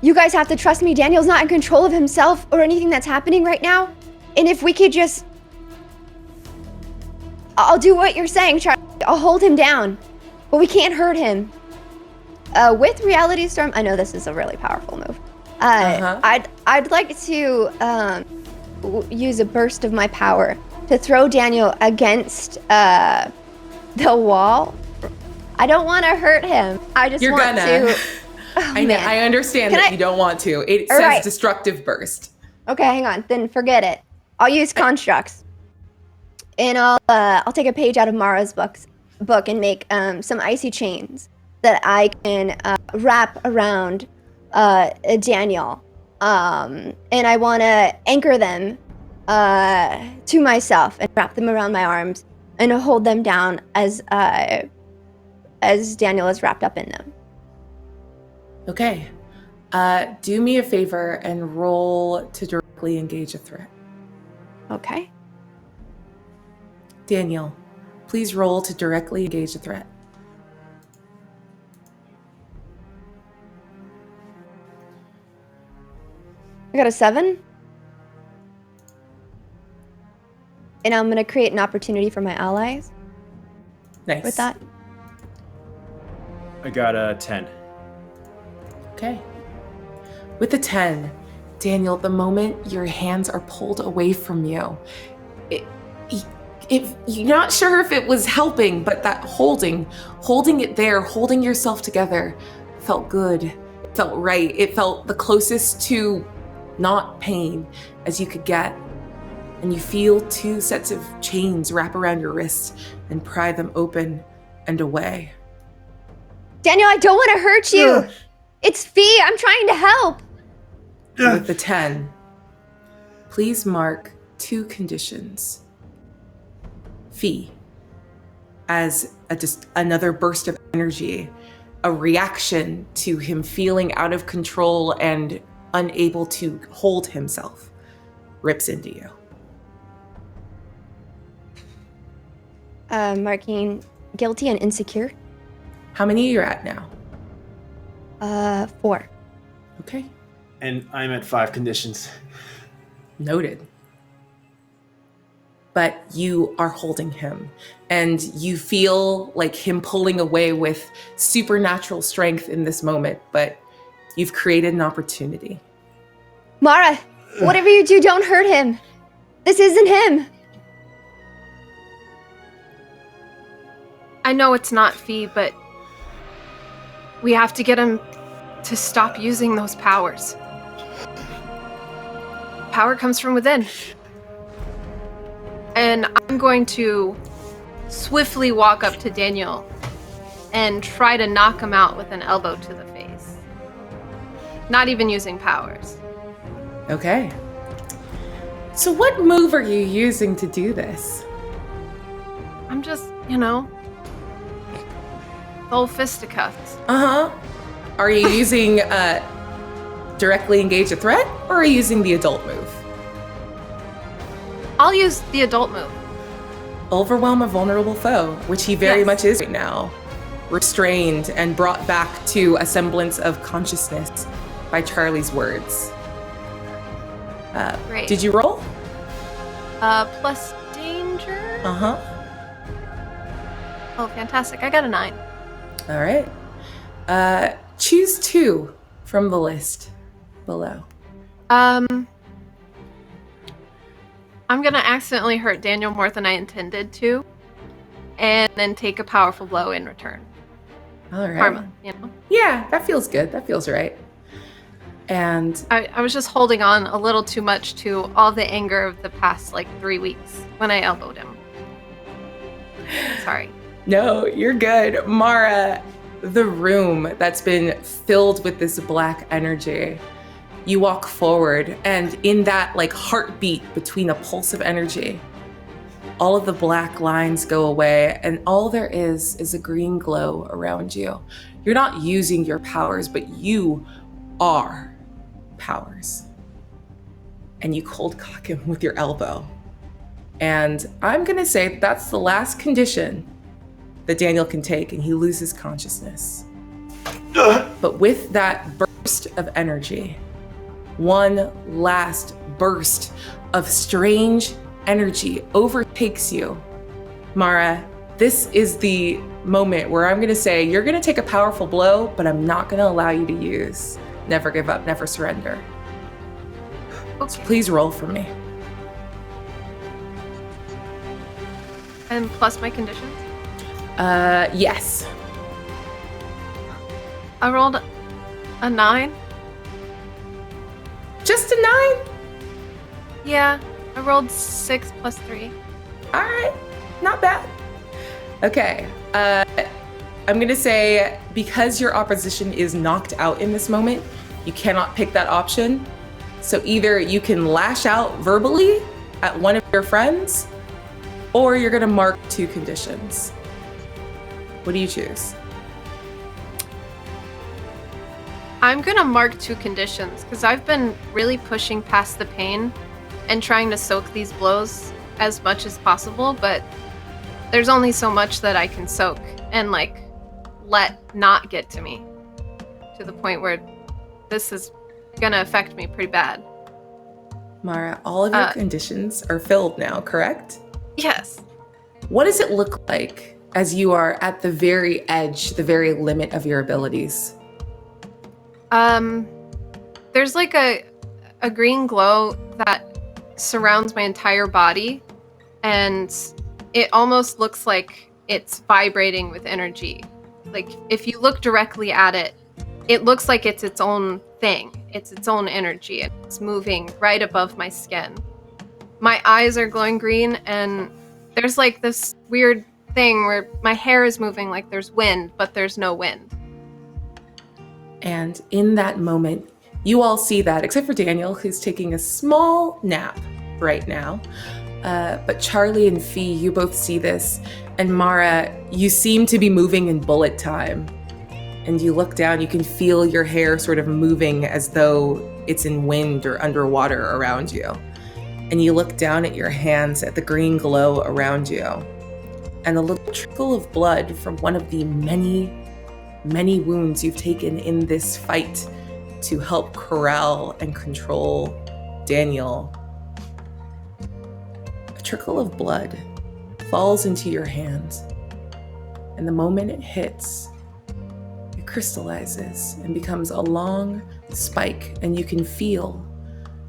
you guys have to trust me. Daniel's not in control of himself or anything that's happening right now. And if we could just... I'll do what you're saying, Charlie. I'll hold him down, but we can't hurt him. With Reality Storm, I know this is a really powerful move. I'd like to use a burst of my power to throw Daniel against the wall. I don't want to hurt him. I just You're want gonna. to. I know. man. I understand Can that I- you don't want to. It All says right. destructive burst. Okay, hang on. Then forget it. I'll use constructs, and I'll take a page out of Mara's book and make some icy chains that I can wrap around Daniel, and I want to anchor them to myself and wrap them around my arms and hold them down as Daniel is wrapped up in them. Okay. Do me a favor and roll to directly engage a threat. Okay. Daniel, please roll to directly engage a threat. I got a 7. and I'm gonna create an opportunity for my allies Nice. with that. I got a 10. Okay. With the 10, Daniel, the moment your hands are pulled away from you, you're not sure if it was helping, but that holding it there, holding yourself together, felt good. It felt right. It felt the closest to not pain as you could get. And you feel 2 sets of chains wrap around your wrists and pry them open and away. Daniel, I don't want to hurt you. It's Fee. I'm trying to help. With the 10, please mark 2 conditions. Fee, as just another burst of energy, a reaction to him feeling out of control and unable to hold himself, rips into you. Marking guilty and insecure. How many are you at now? 4. Okay, And I'm at 5 conditions. noted. But you are holding him, and you feel like him pulling away with supernatural strength in this moment, but you've created an opportunity. Mara, whatever you do, don't hurt him. This isn't him. I know it's not Fee, but we have to get him to stop using those powers. Power comes from within. And I'm going to swiftly walk up to Daniel and try to knock him out with an elbow to the face. Not even using powers. Okay. So what move are you using to do this? I'm just, full fisticuffs. Uh-huh. Are you using directly engage a threat, or are you using the adult move? I'll use the adult move. Overwhelm a vulnerable foe, which he very Yes. much is right now. Restrained and brought back to a semblance of consciousness by Charlie's words. Great. Did you roll? Plus danger? Uh-huh. Oh, fantastic. I got a 9. All right. Choose 2 from the list below. I'm gonna accidentally hurt Daniel more than I intended to, and then take a powerful blow in return. All right. Karma, Yeah, that feels good. That feels right. And I was just holding on a little too much to all the anger of the past, 3 weeks when I elbowed him. Sorry. no, you're good. Mara, the room that's been filled with this black energy, you walk forward, and in that heartbeat between a pulse of energy, all of the black lines go away, and all there is a green glow around you. You're not using your powers, but you are powers. And you cold cock him with your elbow. And I'm gonna say that's the last condition that Daniel can take, and he loses consciousness. But with that burst of energy, one last burst of strange energy overtakes you. Mara, this is the moment where I'm gonna say, you're gonna take a powerful blow, but I'm not gonna allow you to use never give up, never surrender. Okay. Please roll for me. And plus my conditions? Yes. I rolled a 9. Just a 9? Yeah, I rolled 6 plus 3. All right, not bad. Okay, I'm gonna say because your opposition is knocked out in this moment, you cannot pick that option. So either you can lash out verbally at one of your friends, or you're gonna mark 2 conditions. What do you choose? I'm gonna mark 2 conditions because I've been really pushing past the pain and trying to soak these blows as much as possible, but there's only so much that I can soak and let not get to me to the point where this is gonna affect me pretty bad. Mara, all of your conditions are filled now, correct? Yes. What does it look like as you are at the very edge, the very limit of your abilities? There's like a green glow that surrounds my entire body, and it almost looks like it's vibrating with energy. Like, if you look directly at it, it looks like it's its own thing. It's its own energy, and it's moving right above my skin. My eyes are glowing green, and there's like this weird thing where my hair is moving like there's wind, but there's no wind. And in that moment, you all see that, except for Daniel, who's taking a small nap right now. But Charlie and Fee, you both see this. And Mara, you seem to be moving in bullet time. And you look down, you can feel your hair sort of moving as though it's in wind or underwater around you. And you look down at your hands, at the green glow around you. And a little trickle of blood from one of the many, many wounds you've taken in this fight to help corral and control Daniel. A trickle of blood falls into your hands. And the moment it hits, it crystallizes and becomes a long spike, and you can feel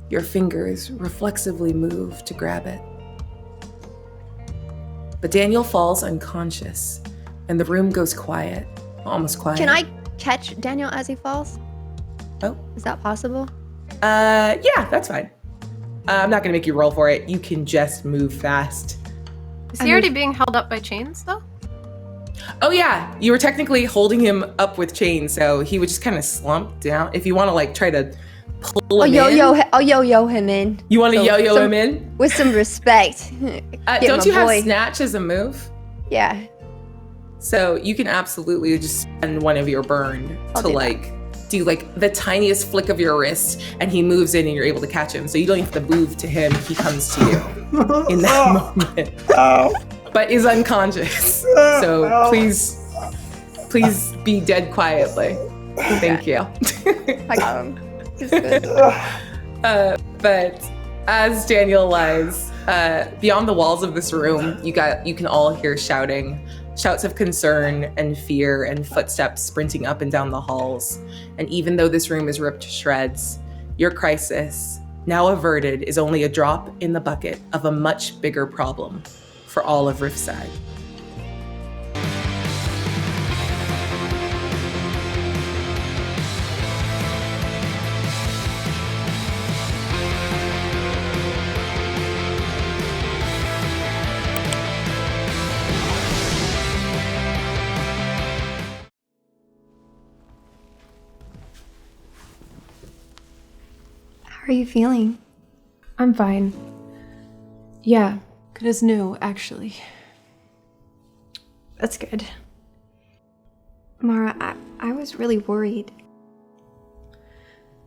your fingers reflexively move to grab it. But Daniel falls unconscious, and the room goes quiet, almost quiet. Can I catch Daniel as he falls? Oh. Is that possible? Yeah, that's fine. I'm not gonna make you roll for it. You can just move fast. Is he already being held up by chains, though? Oh yeah, you were technically holding him up with chains, so he would just kind of slump down. If you want to like try to pull him in. I'll yo-yo him in. You want to yo-yo him in? With some respect. Don't you have snatch as a move? Yeah. So you can absolutely just spend one of your burn to like do like the tiniest flick of your wrist, and he moves in and you're able to catch him. So you don't have to move to him, he comes to you in that moment. But is unconscious. So please be dead quietly. Thank you. I got him. He's good. But as Daniel lies beyond the walls of this room, you can all hear shouts of concern and fear and footsteps sprinting up and down the halls. And even though this room is ripped to shreds, your crisis, now averted, is only a drop in the bucket of a much bigger problem for all of Riffside. How are you feeling? I'm fine. Yeah, good as new, actually. That's good. Mara, I was really worried.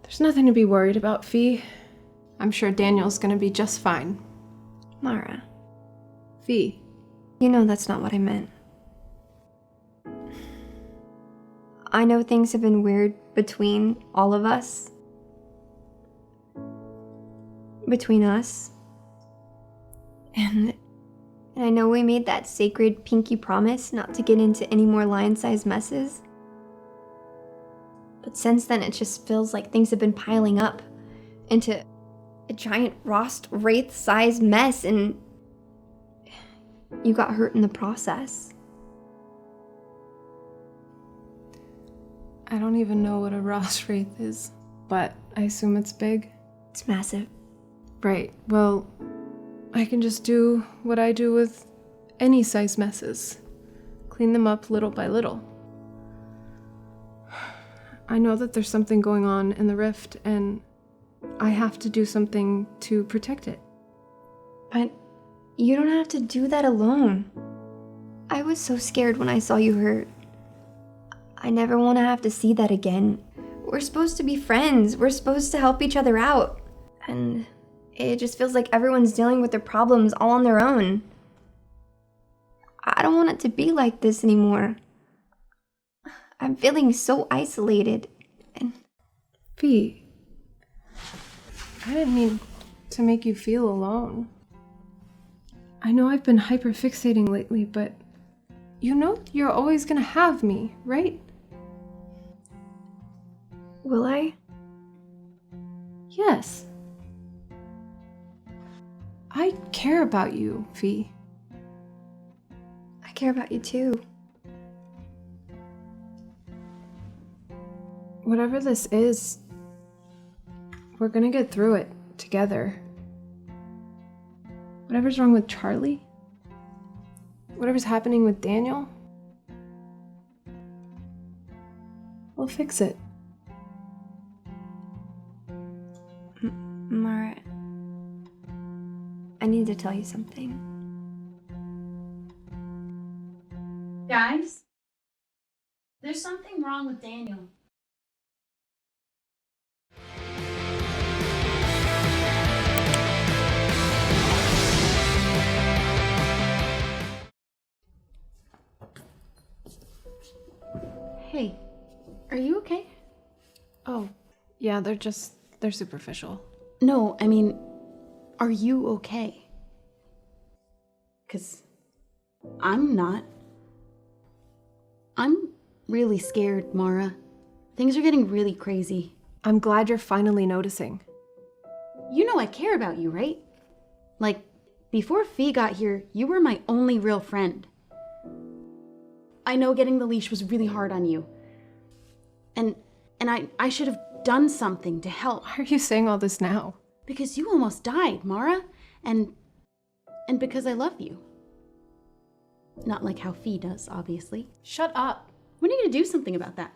There's nothing to be worried about, Fee. I'm sure Daniel's gonna be just fine. Mara. Fee. You know that's not what I meant. I know things have been weird between all of us. Between us. And I know we made that sacred pinky promise not to get into any more lion-sized messes. But since then, it just feels like things have been piling up into a giant Rost Wraith-sized mess, and you got hurt in the process. I don't even know what a Rost Wraith is, but I assume it's big. It's massive. Right, well, I can just do what I do with any size messes. Clean them up little by little. I know that there's something going on in the rift, and I have to do something to protect it. But you don't have to do that alone. I was so scared when I saw you hurt. I never want to have to see that again. We're supposed to be friends. We're supposed to help each other out. And it just feels like everyone's dealing with their problems all on their own. I don't want it to be like this anymore. I'm feeling so isolated. And Fee, I didn't mean to make you feel alone. I know I've been hyperfixating lately, but you know you're always gonna have me, right? Will I? Yes. I care about you, Fee. I care about you too. Whatever this is, we're gonna get through it together. Whatever's wrong with Charlie, whatever's happening with Daniel, we'll fix it. Mara, I need to tell you something. Guys, there's something wrong with Daniel. Hey, are you okay? Oh, yeah, they're superficial. No, I mean, are you okay? 'Cause I'm not. I'm really scared, Mara. Things are getting really crazy. I'm glad you're finally noticing. You know I care about you, right? Like, before Fee got here, you were my only real friend. I know getting the leash was really hard on you. And I should have done something to help. Why are you saying all this now? Because you almost died, Mara. And because I love you. Not like how Fee does, obviously. Shut up. When are you gonna do something about that?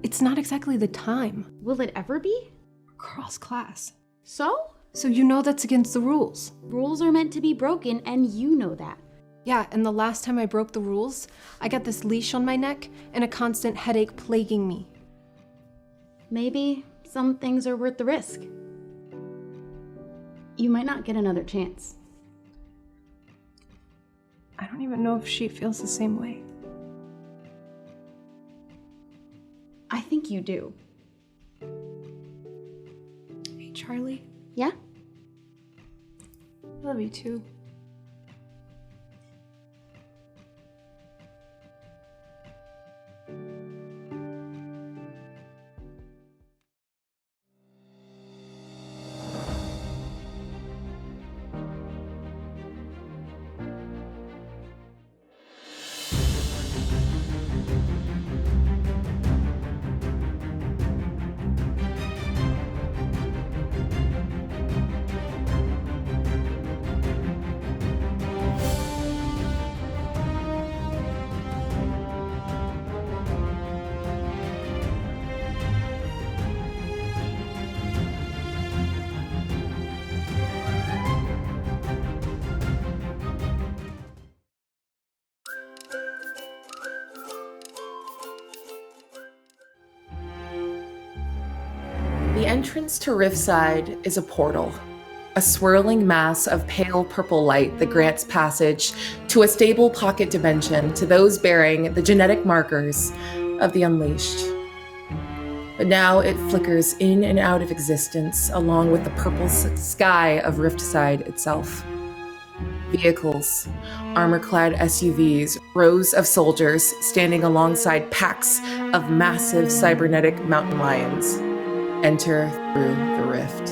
It's not exactly the time. Will it ever be? Cross class. So? So you know that's against the rules. Rules are meant to be broken, and you know that. Yeah, and the last time I broke the rules, I got this leash on my neck and a constant headache plaguing me. Maybe some things are worth the risk. You might not get another chance. I don't even know if she feels the same way. I think you do. Hey, Charlie. Yeah? I love you too. The entrance to Riftside is a portal, a swirling mass of pale purple light that grants passage to a stable pocket dimension to those bearing the genetic markers of the Unleashed. But now it flickers in and out of existence along with the purple sky of Riftside itself. Vehicles, armor-clad SUVs, rows of soldiers standing alongside packs of massive cybernetic mountain lions enter through the rift.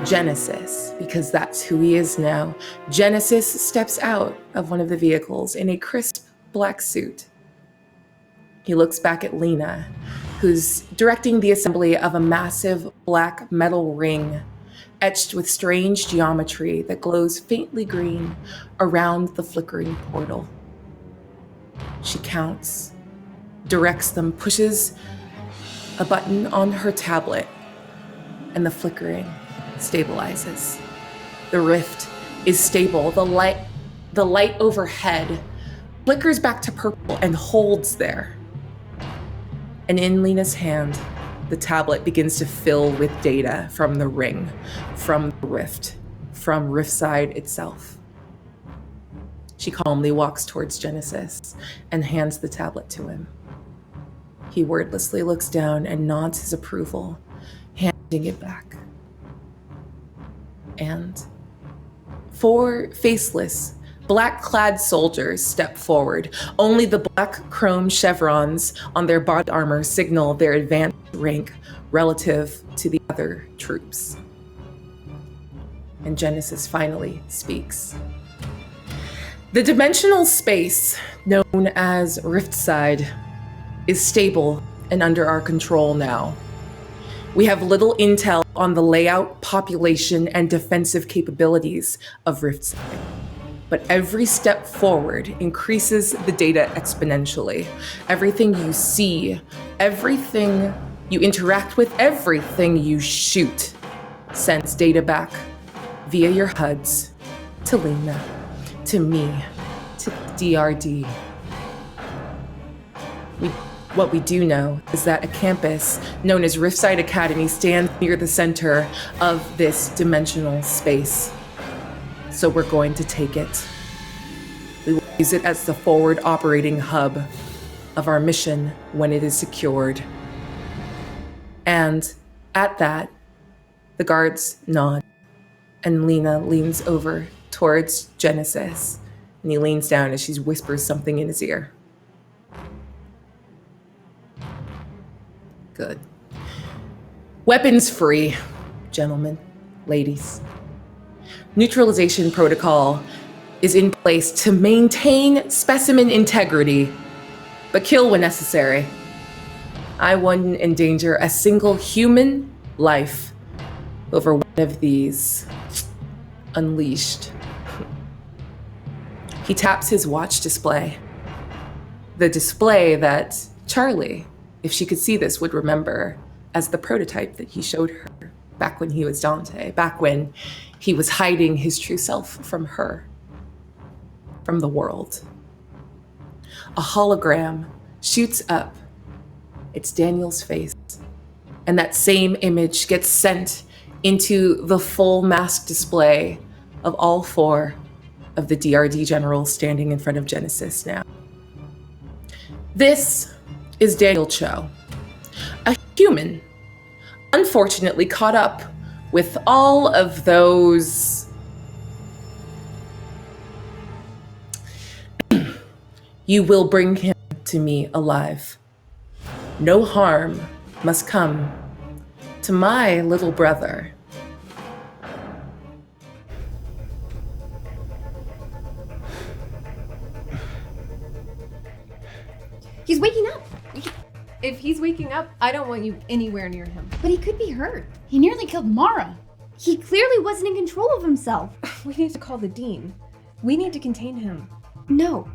Genesis, because that's who he is now, Genesis steps out of one of the vehicles in a crisp black suit. He looks back at Lina, who's directing the assembly of a massive black metal ring etched with strange geometry that glows faintly green around the flickering portal. She counts, directs them, pushes a button on her tablet, and the flickering stabilizes. The rift is stable. The light overhead flickers back to purple and holds there. And in Lina's hand, the tablet begins to fill with data from the ring, from the rift, from Riftside itself. She calmly walks towards Genesis and hands the tablet to him. He wordlessly looks down and nods his approval, handing it back. And 4 faceless, black-clad soldiers step forward. Only the black chrome chevrons on their body armor signal their advanced rank relative to the other troops. And Genesis finally speaks. The dimensional space, known as Riftside, is stable and under our control now. We have little intel on the layout, population, and defensive capabilities of Riftside. But every step forward increases the data exponentially. Everything you see, everything you interact with, everything you shoot sends data back via your HUDs to Lina, to me, to DRD. What we do know is that a campus known as Riftside Academy stands near the center of this dimensional space. So we're going to take it. We will use it as the forward operating hub of our mission when it is secured. And at that, the guards nod, and Lina leans over towards Genesis, and he leans down as she whispers something in his ear. Good. Weapons free, gentlemen, ladies. Neutralization protocol is in place to maintain specimen integrity, but kill when necessary. I wouldn't endanger a single human life over one of these unleashed. He taps his watch display. The display that Charlie, if she could see this, would remember as the prototype that he showed her back when he was Dante, back when he was hiding his true self from her, from the world. A hologram shoots up. It's Daniel's face. And that same image gets sent into the full mask display of all 4 of the DRD generals standing in front of Genesis now. This is Daniel Cho, a human, unfortunately caught up with all of those you will bring him to me alive. No harm must come to my little brother. He's waking up. If he's waking up, I don't want you anywhere near him. But he could be hurt. He nearly killed Mara. He clearly wasn't in control of himself. We need to call the dean. We need to contain him. No,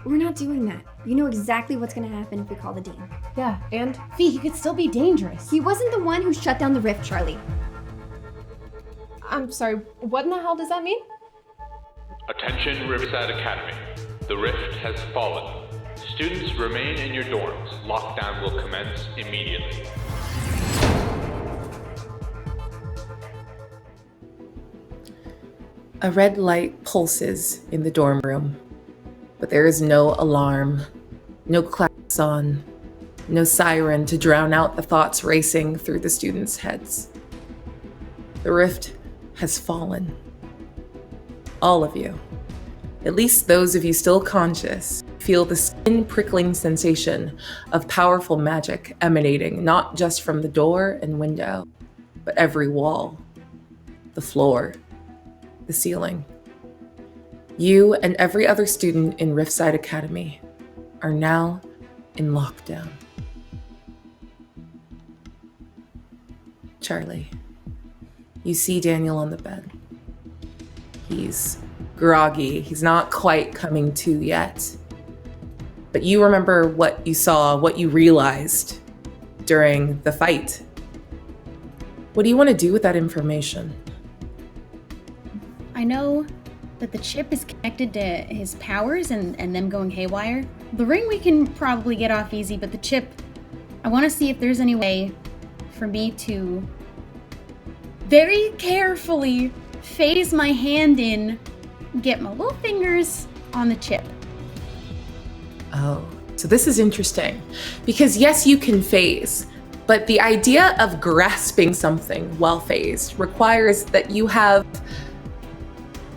we're not doing that. You know exactly what's gonna happen if we call the dean. Yeah, and Fee, he could still be dangerous. He wasn't the one who shut down the rift, Charlie. I'm sorry, what in the hell does that mean? Attention Riverside Academy. The rift has fallen. Students remain in your dorms. Lockdown will commence immediately. A red light pulses in the dorm room, but there is no alarm, no klaxon, no siren to drown out the thoughts racing through the students' heads. The rift has fallen. All of you, at least those of you still conscious, feel the skin-prickling sensation of powerful magic emanating not just from the door and window, but every wall, the floor, the ceiling. You and every other student in Riftside Academy are now in lockdown. Charlie, you see Daniel on the bed. He's groggy. He's not quite coming to yet. But you remember what you saw, what you realized during the fight. What do you want to do with that information? I know that the chip is connected to his powers and them going haywire. The ring we can probably get off easy, but the chip, I want to see if there's any way for me to very carefully phase my hand in, get my little fingers on the chip. Oh, so this is interesting. Because yes, you can phase, but the idea of grasping something while phased requires that you have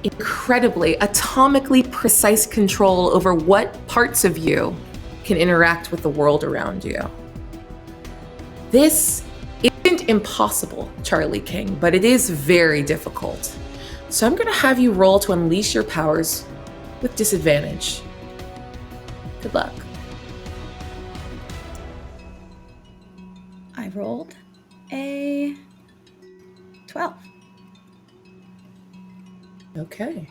incredibly, atomically precise control over what parts of you can interact with the world around you. This isn't impossible, Charlie King, but it is very difficult. So I'm going to have you roll to unleash your powers with disadvantage. Good luck. I rolled a 12. Okay.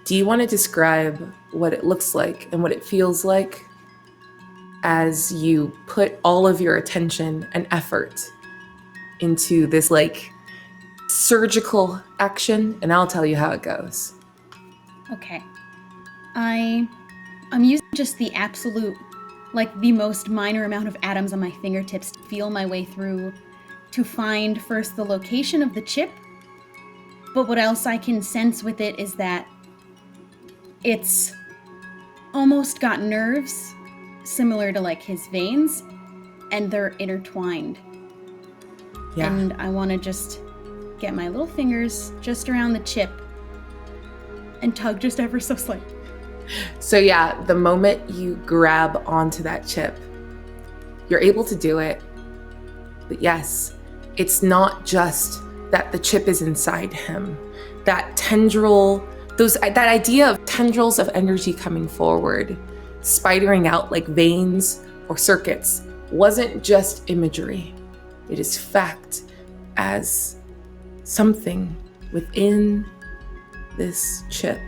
Do you want to describe what it looks like and what it feels like as you put all of your attention and effort into this like surgical action? And I'll tell you how it goes. Okay. I'm using just the absolute, like the most minor amount of atoms on my fingertips to feel my way through to find first the location of the chip. But what else I can sense with it is that it's almost got nerves similar to like his veins, and they're intertwined. Yeah. And I want to just get my little fingers just around the chip and tug just ever so slightly. So yeah, the moment you grab onto that chip, you're able to do it. But yes, it's not just that the chip is inside him. That tendril, that idea of tendrils of energy coming forward, spidering out like veins or circuits, wasn't just imagery. It is fact, as something within this chip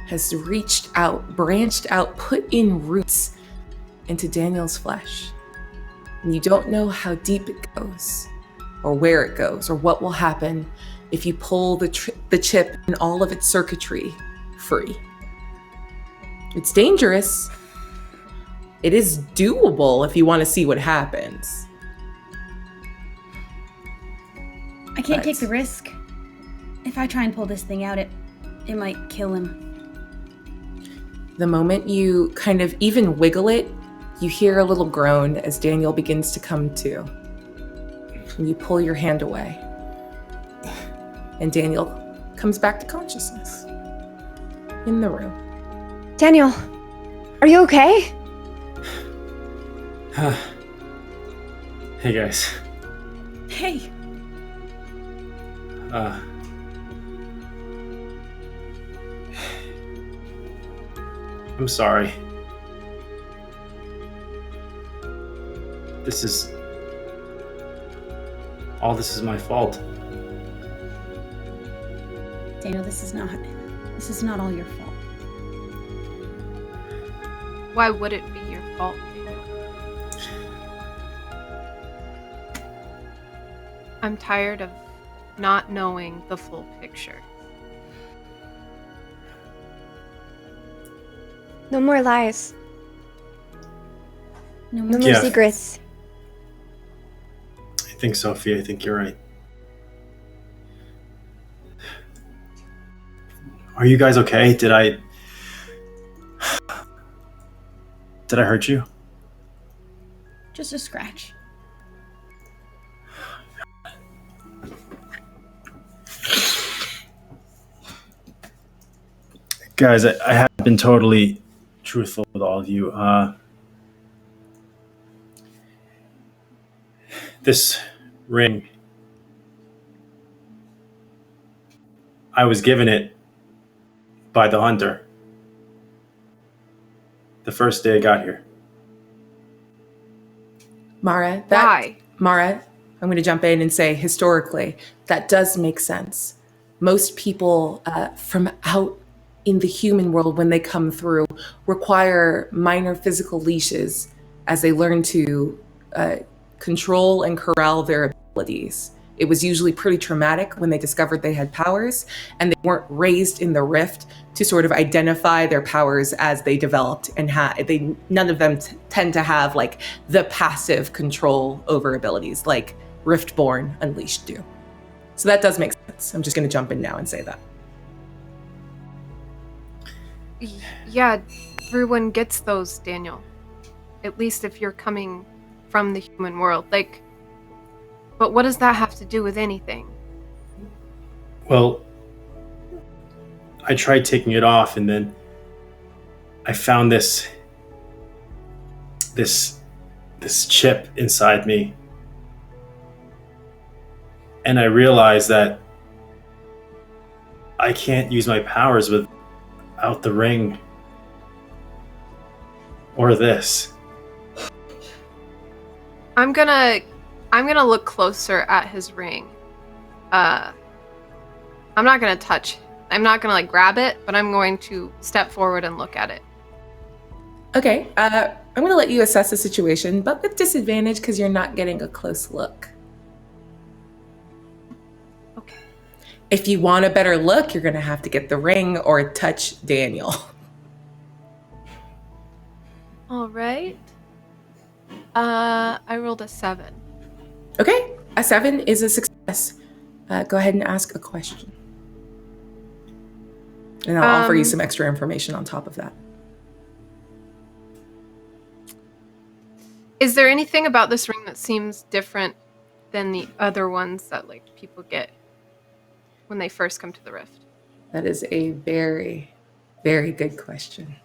has reached out, branched out, put in roots into Daniel's flesh. And you don't know how deep it goes, or where it goes, or what will happen if you pull the chip and all of its circuitry free. It's dangerous. It is doable if you want to see what happens. I can't take the risk. If I try and pull this thing out, it might kill him. The moment you kind of even wiggle it, you hear a little groan as Daniel begins to come to. And you pull your hand away. And Daniel comes back to consciousness in the room. Daniel, are you okay? Hey guys. Hey. I'm sorry. All this is my fault. Daniel, this is not all your fault. Why would it be your fault, Daniel? I'm tired of not knowing the full picture. No more lies. No No more. more secrets. I think, Sophie, I think you're right. Are you guys okay? Did I hurt you? Just a scratch. Guys, I have been totally truthful with all of you. This ring, I was given it by the hunter the first day I got here. Mara, Why? Mara, I'm going to jump in and say historically, that does make sense. Most people from out in the human world, when they come through, require minor physical leashes as they learn to control and corral their abilities. It was usually pretty traumatic when they discovered they had powers, and they weren't raised in the rift to sort of identify their powers as they developed, and none of them tend to have like the passive control over abilities like Riftborn Unleashed do. So that does make sense. I'm just going to jump in now and say that. Yeah, everyone gets those, Daniel. At least if you're coming from the human world. But what does that have to do with anything? Well, I tried taking it off, and then I found this chip inside me. And I realized that I can't use my powers without the ring or this. I'm gonna look closer at his ring. I'm not gonna like grab it, but I'm going to step forward and look at it. Okay, I'm gonna let you assess the situation, but with disadvantage because you're not getting a close look. Okay. If you want a better look, you're gonna have to get the ring or touch Daniel. All right. I rolled a 7. Okay, a 7 is a success. Go ahead and ask a question. And I'll offer you some extra information on top of that. Is there anything about this ring that seems different than the other ones that like people get when they first come to the Rift? That is a very, very good question.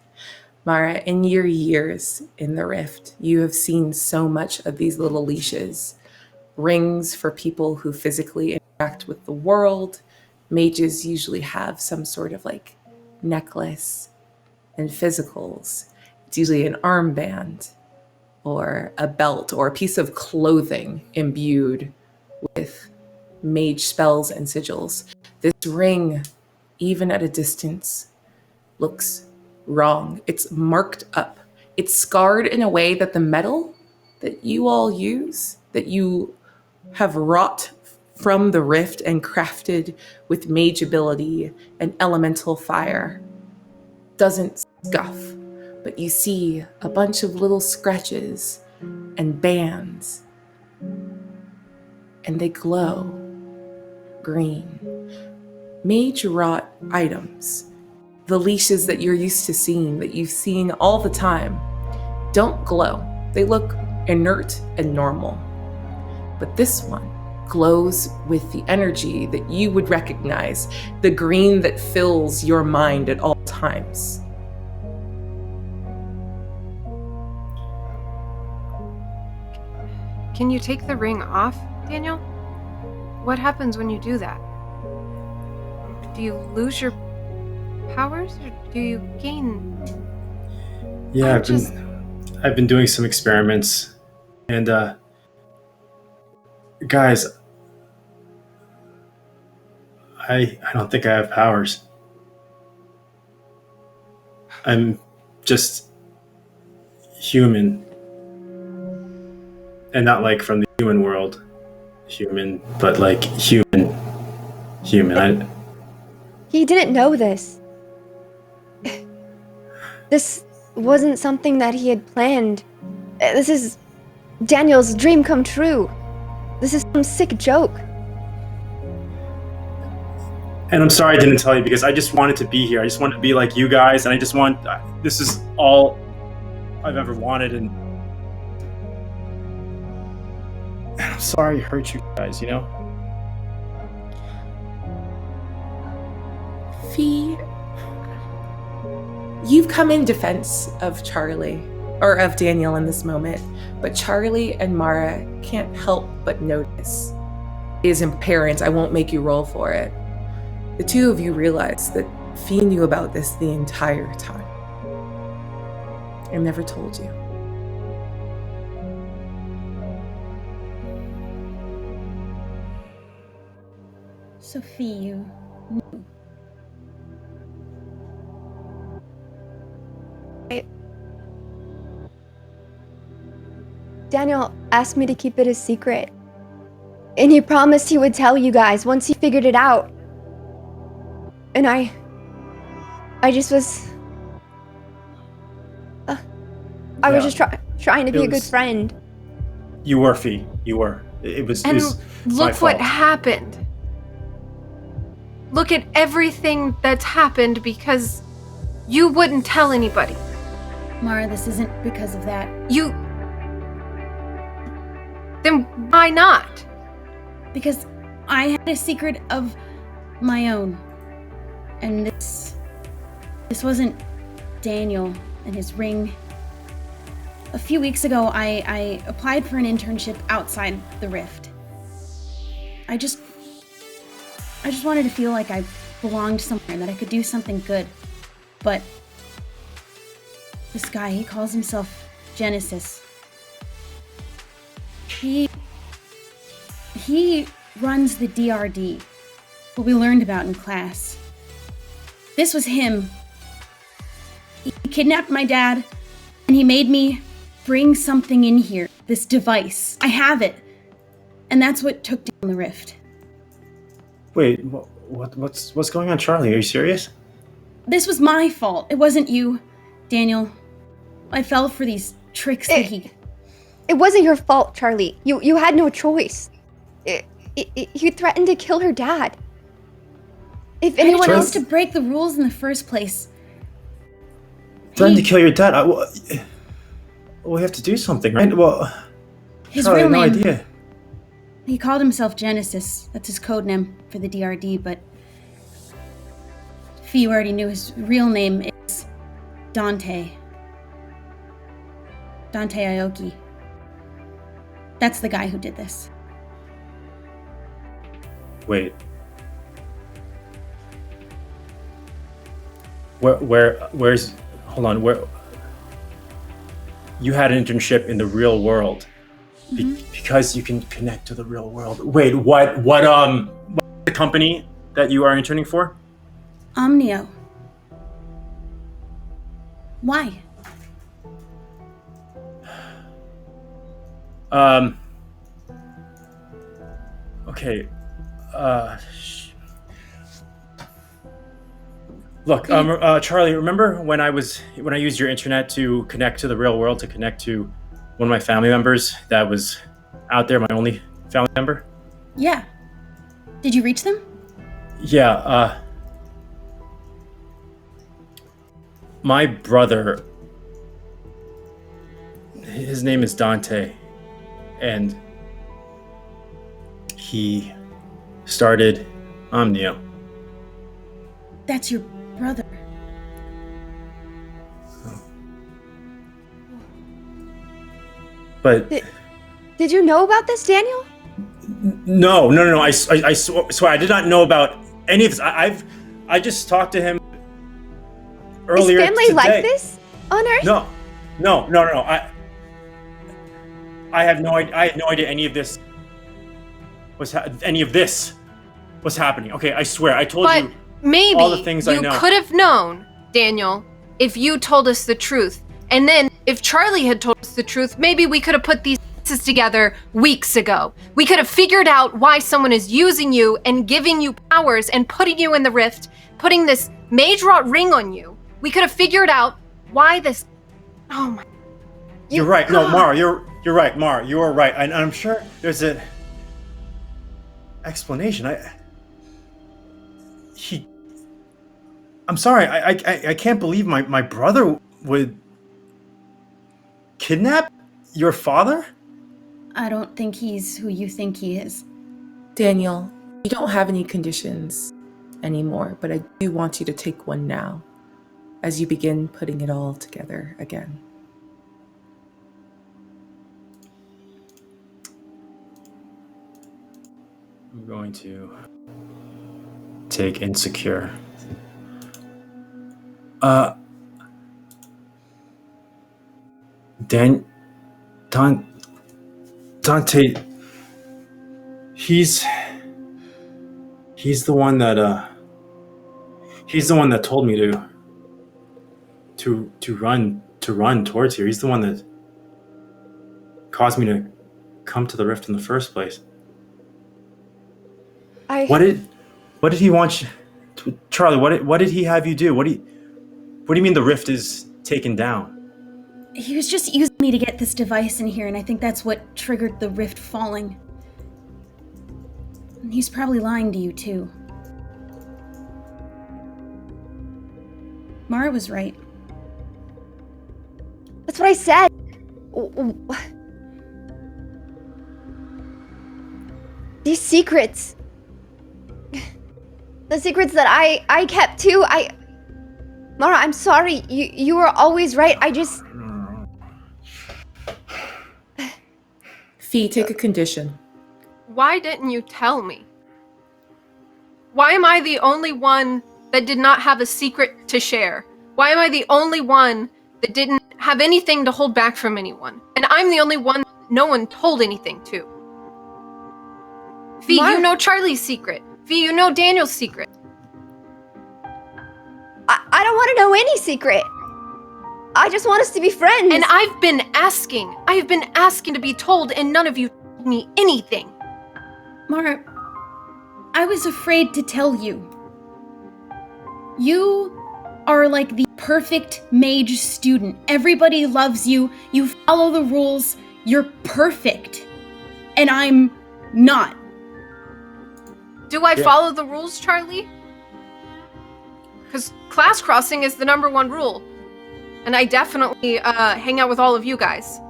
Mara, in your years in the Rift, you have seen so much of these little leashes. Rings for people who physically interact with the world. Mages usually have some sort of like necklace, and physicals, it's usually an armband or a belt or a piece of clothing imbued with mage spells and sigils. This ring, even at a distance, looks wrong. It's marked up. It's scarred in a way that the metal that you all use, that you have wrought from the Rift and crafted with mage ability and elemental fire, doesn't scuff. But you see a bunch of little scratches and bands, and they glow green. Mage wrought items, the leashes that you're used to seeing, that you've seen all the time, don't glow. They look inert and normal. But this one glows with the energy that you would recognize, the green that fills your mind at all times. Can you take the ring off, Daniel? What happens when you do that? Do you lose your powers or do you gain? Yeah, I've been doing some experiments, and guys, I don't think I have powers. I'm just human. And not like from the human world, human, but like human. He didn't know this. This wasn't something that he had planned. This is Daniel's dream come true. This is some sick joke. And I'm sorry I didn't tell you because I just wanted to be here. I just wanted to be like you guys, and this is all I've ever wanted, and I'm sorry I hurt you guys, you know? Fee, you've come in defense of Charlie, or of Daniel in this moment, but Charlie and Mara can't help but notice. It is apparent, I won't make you roll for it. The two of you realize that Fee knew about this the entire time. I never told you. Sophie, you knew. Daniel asked me to keep it a secret. And he promised he would tell you guys once he figured it out. And I just was... I was just trying to be a good friend. You were, Fee. You were. It was my look fault. what happened. Look at everything that's happened because you wouldn't tell anybody. Mara, this isn't because of that. Then why not? Because I had a secret of my own. And this wasn't Daniel and his ring. A few weeks ago, I applied for an internship outside the Rift. I just wanted to feel like I belonged somewhere, that I could do something good. But this guy, he calls himself Genesis. He runs the DRD, what we learned about in class. This was him. He kidnapped my dad, and he made me bring something in here, this device. I have it. And that's what took down the Rift. Wait, what's going on, Charlie? Are you serious? This was my fault. It wasn't you, Daniel. I fell for these tricks that he... It wasn't your fault, Charlie. You had no choice. You threatened to kill her dad. If anyone else... to break the rules in the first place. Threatened to kill your dad? We have to do something, right? Well, his Charlie, real I had name... no idea. He called himself Genesis. That's his code name for the DRD, but... if you already knew, his real name is Dante. Dante Aoki. That's the guy who did this. Wait. Where's... Hold on, where... You had an internship in the real world. Because you can connect to the real world. Wait, what's the company that you are interning for? Omnio. Why? Okay. Look, Charlie, remember when I used your internet to connect to the real world, to connect to one of my family members that was out there, my only family member? Yeah. Did you reach them? Yeah, my brother, his name is Dante, and he started Omnio. That's your brother. But Did you know about this, Daniel? No. I swear I did not know about any of this. I just talked to him earlier. Is family today. like this on Earth? No. I have no idea any of this was happening. Okay, I swear I told you maybe all the things I know. You could have known, Daniel, if you told us the truth. And then if Charlie had told us the truth, maybe we could have put these pieces together weeks ago. We could have figured out why someone is using you and giving you powers and putting you in the Rift, putting this mage-wrought ring on you. We could have figured out why this... Oh my... You're right. No, Mara, you're right. Mara, you are right. And I'm sure there's an explanation. I'm sorry. I can't believe my brother would kidnap your father? I don't think he's who you think he is. Daniel, you don't have any conditions anymore, but I do want you to take one now as you begin putting it all together again. I'm going to take Insecure. Dante, he's the one that told me to run towards here. He's the one that caused me to come to the Rift in the first place. What did he want you to, Charlie? What did he have you do? What do you mean the Rift is taken down? He was just using me to get this device in here, and I think that's what triggered the Rift falling. And he's probably lying to you, too. Mara was right. That's what I said. These secrets. the secrets that I kept too. Mara, I'm sorry. You were always right. I just... Fee, take a condition. Why didn't you tell me? Why am I the only one that did not have a secret to share? Why am I the only one that didn't have anything to hold back from anyone? And I'm the only one no one told anything to. Fee, you know Charlie's secret. Fee, you know Daniel's secret. I don't want to know any secret. I just want us to be friends. And I've been asking. I have been asking to be told, and none of you told me anything. Mara, I was afraid to tell you. You are like the perfect mage student. Everybody loves you. You follow the rules. You're perfect. And I'm not. Do I follow the rules, Charlie? Because class crossing is the #1 rule. And I definitely hang out with all of you guys.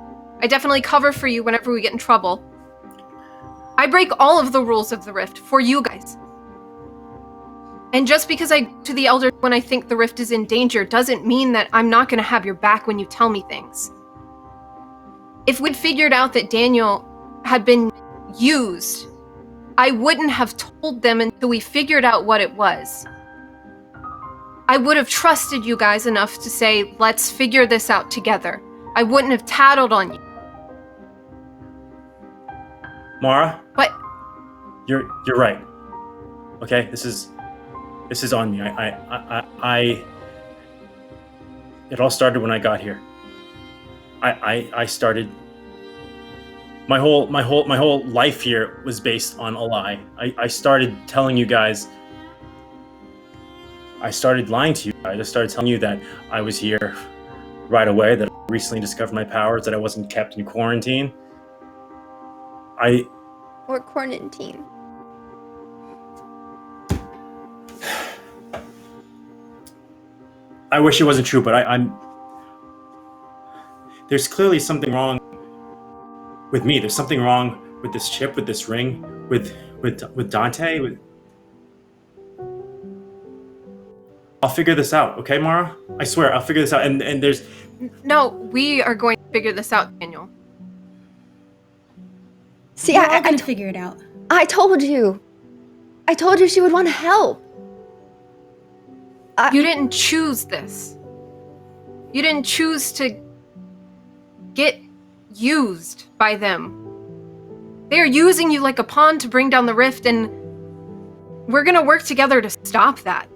I definitely cover for you whenever we get in trouble. I break all of the rules of the Rift for you guys. And just because I go to the Elder when I think the Rift is in danger doesn't mean that I'm not going to have your back when you tell me things. If we'd figured out that Daniel had been used, I wouldn't have told them until we figured out what it was. I would have trusted you guys enough to say, let's figure this out together. I wouldn't have tattled on you. Mara? But You're right. Okay, this is on me. It all started when I got here. I started my whole life here was based on a lie. I started telling you guys. I started lying to you guys. I started telling you that I was here right away, that I recently discovered my powers, that I wasn't kept in quarantine. Or quarantine. I wish it wasn't true, but I'm. There's clearly something wrong with me. There's something wrong with this chip, with this ring, with Dante. I'll figure this out, okay, Mara? I swear, I'll figure this out. And there's... No, we are going to figure this out, Daniel. See, We're all gonna figure it out. I told you. I told you she would want to help. You didn't choose this. You didn't choose to get used by them. They're using you like a pawn to bring down the Rift, and we're gonna work together to stop that.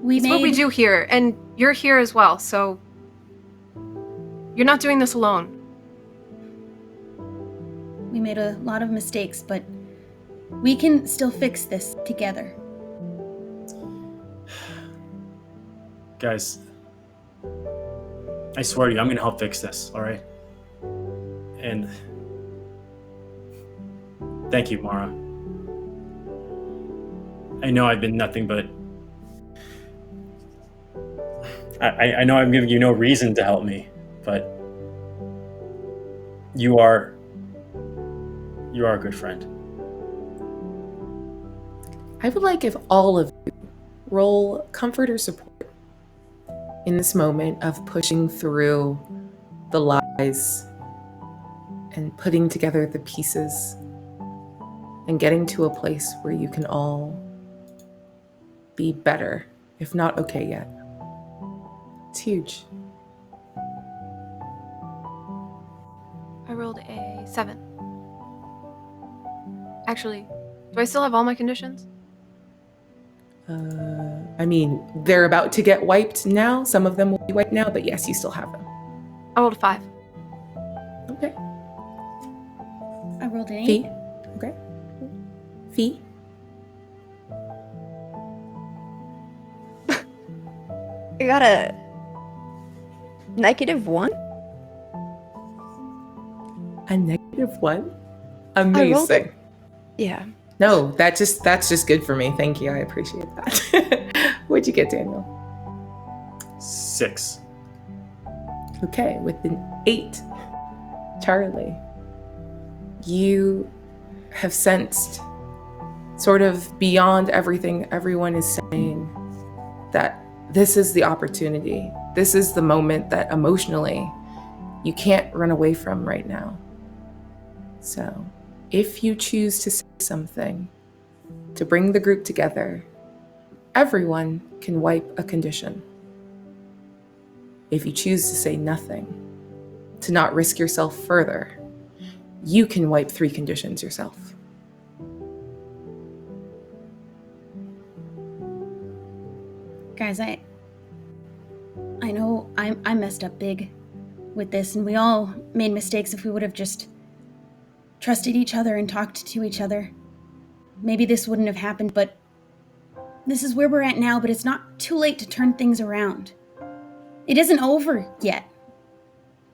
It's what we do here, and you're here as well, so you're not doing this alone. We made a lot of mistakes, but we can still fix this together. Guys, I swear to you, I'm gonna help fix this, alright? And thank you, Mara. I know I've been nothing but... I know I'm giving you no reason to help me, but you are a good friend. I would like if all of you roll comfort or support in this moment of pushing through the lies and putting together the pieces and getting to a place where you can all be better, if not okay yet. It's huge. I rolled a 7. Actually, do I still have all my conditions? I mean, they're about to get wiped now. Some of them will be wiped now, but yes, you still have them. I rolled a 5. Okay. I rolled an 8. Fee? Okay. Fee? I got a -1. A -1? Amazing. Yeah. No, that's just good for me. Thank you. I appreciate that. What'd you get, Daniel? 6. Okay, with an 8, Charlie, you have sensed sort of beyond everything everyone is saying, that this is the opportunity. This is the moment that emotionally you can't run away from right now. So if you choose to say something to bring the group together, everyone can wipe a condition. If you choose to say nothing, to not risk yourself further, you can wipe 3 conditions yourself. Guys, I know I messed up big with this, and we all made mistakes. If we would have just trusted each other and talked to each other, maybe this wouldn't have happened, but this is where we're at now, but it's not too late to turn things around. It isn't over yet.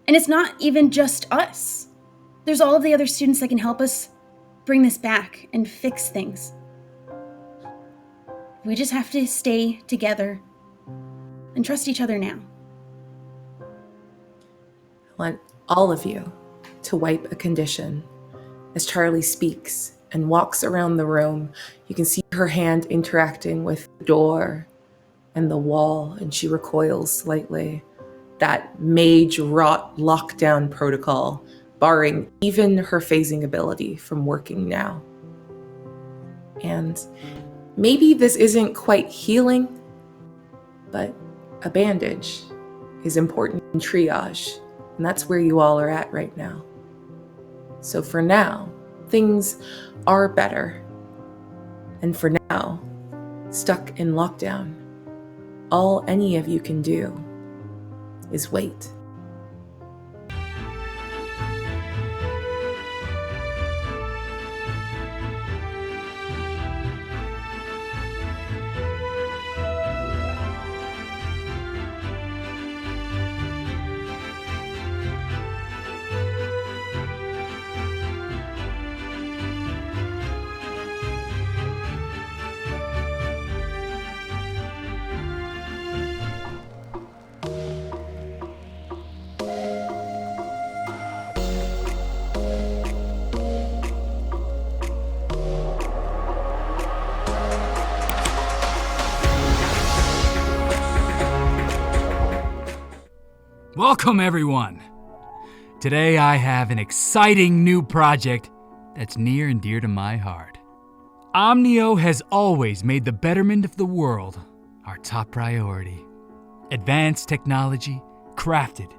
And it's not even just us. There's all of the other students that can help us bring this back and fix things. We just have to stay together and trust each other now. I want all of you to wipe a condition. As Charlie speaks and walks around the room, you can see her hand interacting with the door and the wall, and she recoils slightly. That mage wrought lockdown protocol, barring even her phasing ability from working now. And maybe this isn't quite healing, but a bandage is important in triage, and that's where you all are at right now. So for now, things are better. And for now, stuck in lockdown, all any of you can do is wait. Welcome, everyone. Today I have an exciting new project that's near and dear to my heart. Omnio has always made the betterment of the world our top priority. Advanced technology crafted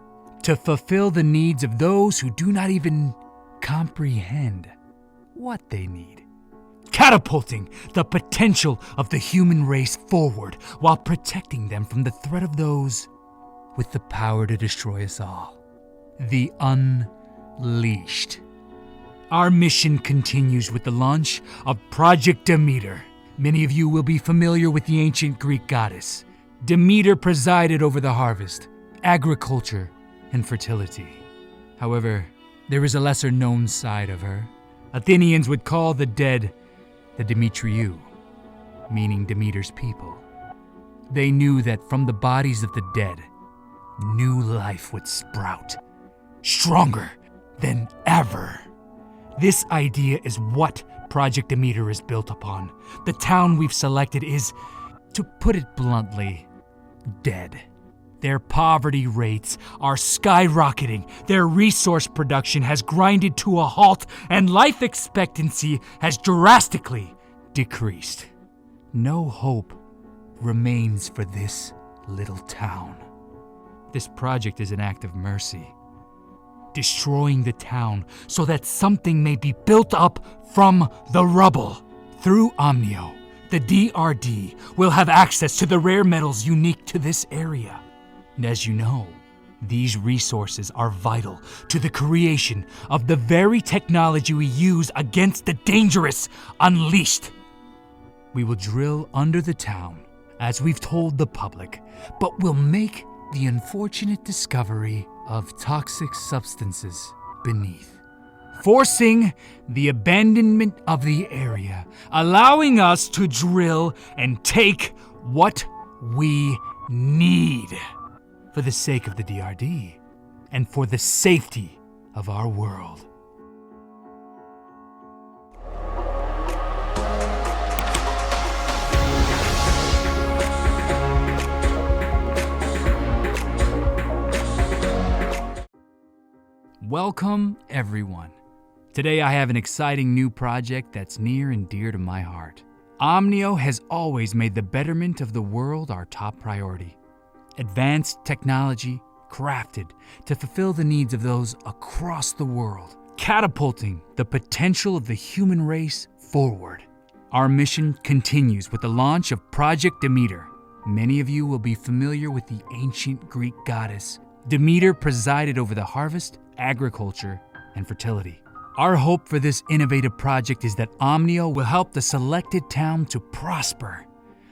to fulfill the needs of those who do not even comprehend what they need. Catapulting the potential of the human race forward while protecting them from the threat of those with the power to destroy us all. The Unleashed. Our mission continues with the launch of Project Demeter. Many of you will be familiar with the ancient Greek goddess. Demeter presided over the harvest, agriculture, and fertility. However, there is a lesser-known side of her. Athenians would call the dead the Demetriou, meaning Demeter's people. They knew that from the bodies of the dead, new life would sprout, stronger than ever. This idea is what Project Demeter is built upon. The town we've selected is, to put it bluntly, dead. Their poverty rates are skyrocketing, their resource production has grinded to a halt, and life expectancy has drastically decreased. No hope remains for this little town. This project is an act of mercy, destroying the town so that something may be built up from the rubble. Through Omnio, the DRD will have access to the rare metals unique to this area. And as you know, these resources are vital to the creation of the very technology we use against the dangerous Unleashed. We will drill under the town, as we've told the public, but we'll make the unfortunate discovery of toxic substances beneath, forcing the abandonment of the area, allowing us to drill and take what we need for the sake of the DRD and for the safety of our world. Welcome, everyone. Today I have an exciting new project that's near and dear to my heart. Omnio has always made the betterment of the world our top priority. Advanced technology crafted to fulfill the needs of those across the world, catapulting the potential of the human race forward. Our mission continues with the launch of Project Demeter. Many of you will be familiar with the ancient Greek goddess. Demeter presided over the harvest, agriculture, and fertility. Our hope for this innovative project is that Omnio will help the selected town to prosper,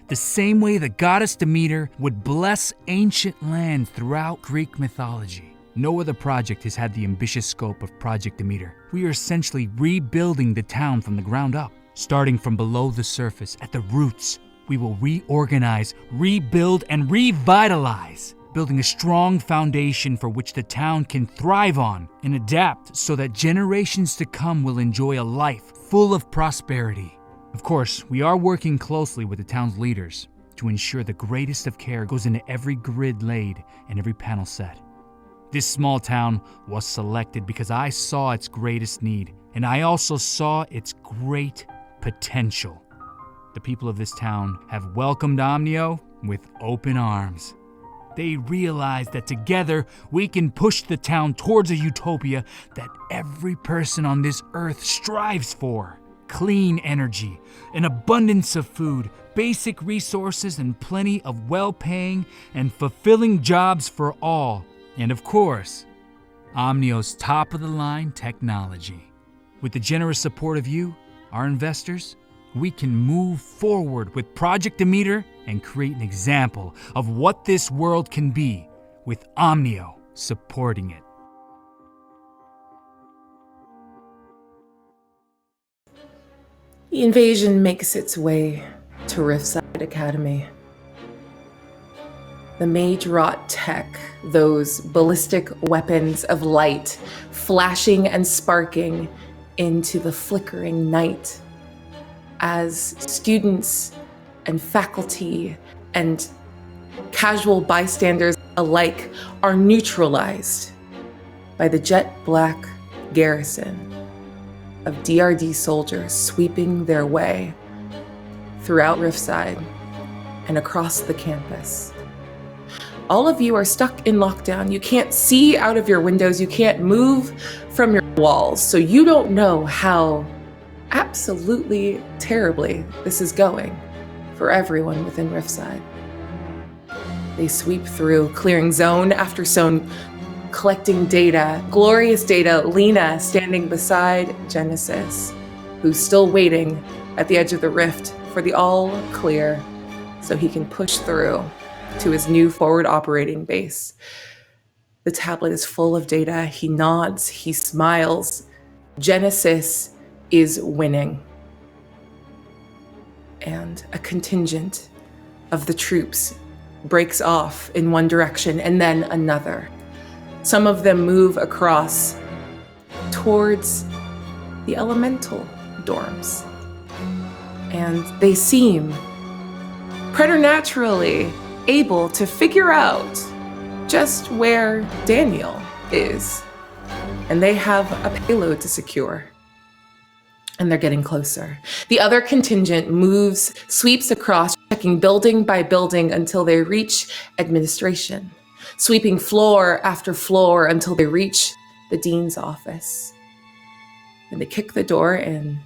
the same way the goddess Demeter would bless ancient lands throughout Greek mythology. No other project has had the ambitious scope of Project Demeter. We are essentially rebuilding the town from the ground up, starting from below the surface at the roots. We will reorganize, rebuild, and revitalize, building a strong foundation for which the town can thrive on and adapt so that generations to come will enjoy a life full of prosperity. Of course, we are working closely with the town's leaders to ensure the greatest of care goes into every grid laid and every panel set. This small town was selected because I saw its greatest need, and I also saw its great potential. The people of this town have welcomed Omnio with open arms. They realize that together we can push the town towards a utopia that every person on this earth strives for. Clean energy, an abundance of food, basic resources, and plenty of well-paying and fulfilling jobs for all. And of course, Omnio's top-of-the-line technology. With the generous support of you, our investors, we can move forward with Project Demeter and create an example of what this world can be with Omnio supporting it. The invasion makes its way to Riftside Academy. The mage-wrought tech, those ballistic weapons of light, flashing and sparking into the flickering night as students and faculty and casual bystanders alike are neutralized by the jet black garrison of DRD soldiers sweeping their way throughout Riftside and across the campus. All of you are stuck in lockdown. You can't see out of your windows. You can't move from your walls. So you don't know how absolutely terribly this is going for everyone within Riftside. They sweep through, clearing zone after zone, collecting data, glorious data. Lina standing beside Genesis, who's still waiting at the edge of the rift for the all clear so he can push through to his new forward operating base. The tablet is full of data. He nods, he smiles. Genesis is winning. And a contingent of the troops breaks off in one direction and then another. Some of them move across towards the elemental dorms. And they seem preternaturally able to figure out just where Daniel is. And they have a payload to secure. And they're getting closer. The other contingent moves, sweeps across, checking building by building until they reach administration, sweeping floor after floor until they reach the dean's office. And they kick the door in,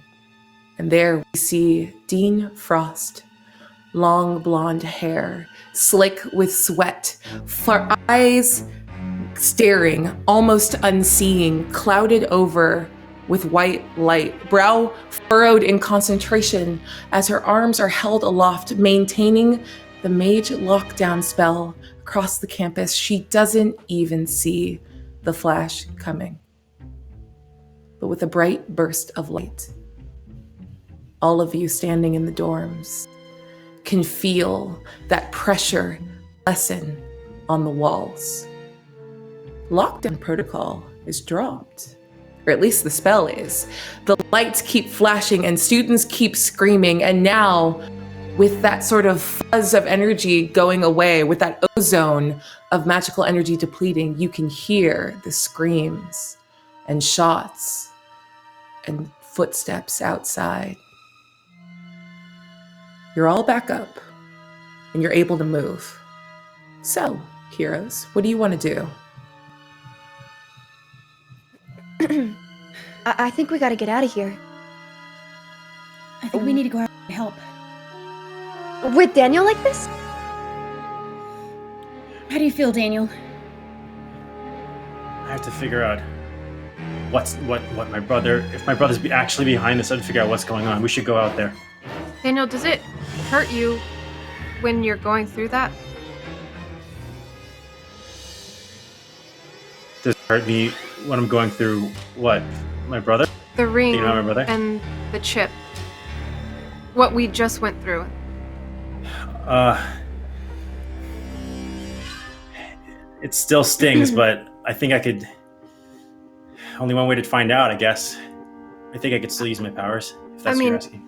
and there we see Dean Frost, long blonde hair, slick with sweat, eyes staring, almost unseeing, clouded over with white light, brow furrowed in concentration as her arms are held aloft, maintaining the mage lockdown spell across the campus. She doesn't even see the flash coming. But with a bright burst of light, all of you standing in the dorms can feel that pressure lessen on the walls. Lockdown protocol is dropped. Or at least the spell is. The lights keep flashing and students keep screaming. And now, with that sort of fuzz of energy going away, with that ozone of magical energy depleting, you can hear the screams and shots and footsteps outside. You're all back up and you're able to move. So, heroes, what do you want to do? I think we gotta get out of here. I think we need to go out and help. With Daniel like this? How do you feel, Daniel? I have to figure out what my brother. If my brother's actually behind this, I have to figure out what's going on. We should go out there. Daniel, does it hurt you when you're going through that? Does it hurt me when I'm going through what? My brother? The ring You know my brother? and the chip. What we just went through. It still stings, but I think I could. Only one way to find out, I guess. I think I could still use my powers, if that's what you're asking.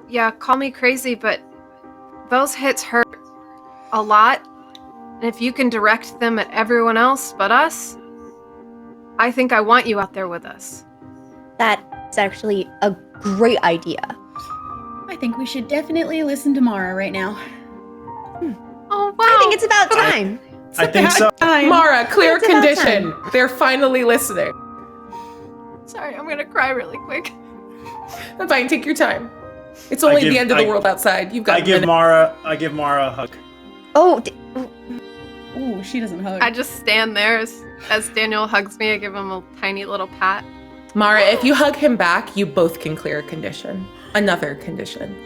Yeah, call me crazy, but those hits hurt a lot. And if you can direct them at everyone else but us, I think I want you out there with us. That's actually a great idea. I think we should definitely listen to Mara right now. Oh, wow. I think it's about time. I think so. Mara, clear It's about condition. They're finally listening. Sorry, I'm gonna cry really quick. That's fine, take your time. It's only the end of the world outside. You've got I give Mara a hug. Oh, Ooh, she doesn't hug. I just stand there as Daniel hugs me. I give him a tiny little pat. Mara, if you hug him back, you both can clear a condition. Another condition.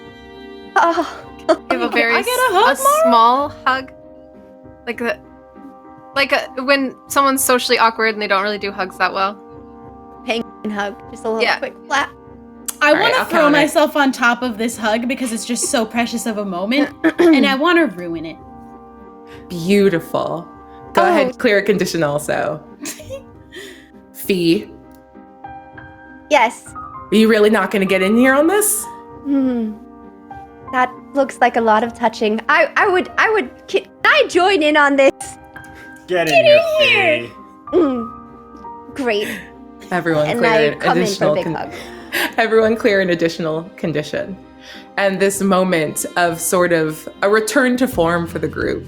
oh. Give a very I get a hug, Mara? small hug, when someone's socially awkward and they don't really do hugs that well. Penguin hug. Just a little Yeah. quick flap. I All right, want I'll to throw count it. myself on top of this hug because it's just so precious of a moment, and I want to ruin it. Beautiful. Go ahead, clear a condition also. Fee, Yes. are you really not going to get in here on this? That looks like a lot of touching. I would. Can I join in on this? Get in here, Fee. Great. Everyone And clear I an come in for additional a big hug. Everyone clear an additional condition. And this moment of sort of a return to form for the group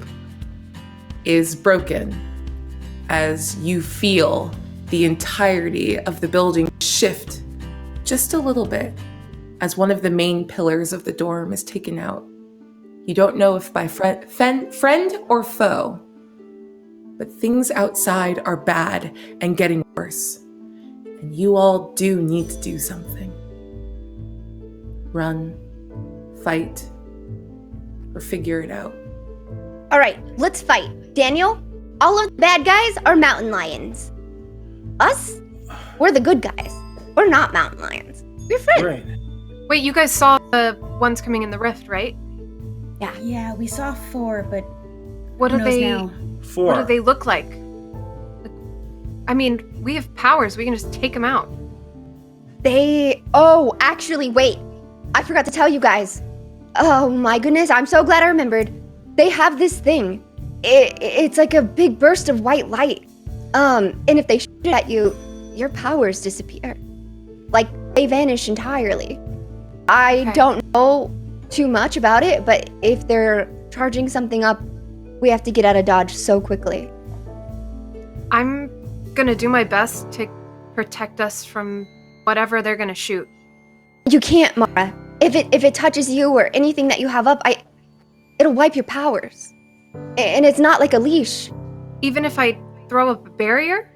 is broken as you feel the entirety of the building shift just a little bit as one of the main pillars of the dorm is taken out. You don't know if by friend or foe, but things outside are bad and getting worse. And you all do need to do something. Run, fight, or figure it out. All right, let's fight. Daniel, all of the bad guys are mountain lions. Us, we're the good guys. We're not mountain lions. We're friends. Right. Wait, you guys saw the ones coming in the rift, right? Yeah, we saw 4, but What who do knows they? now? 4. What do they look like? I mean, we have powers. We can just take them out. Oh, actually, wait. I forgot to tell you guys. Oh my goodness, I'm so glad I remembered. They have this thing. It's like a big burst of white light. And if they shoot it at you, your powers disappear. Like, they vanish entirely. I don't know too much about it, but if they're charging something up, we have to get out of Dodge so quickly. I'm gonna do my best to protect us from whatever they're gonna shoot. You can't, Mara. If it touches you or anything that you have up, it'll wipe your powers. And it's not like a leash. Even if I throw up a barrier?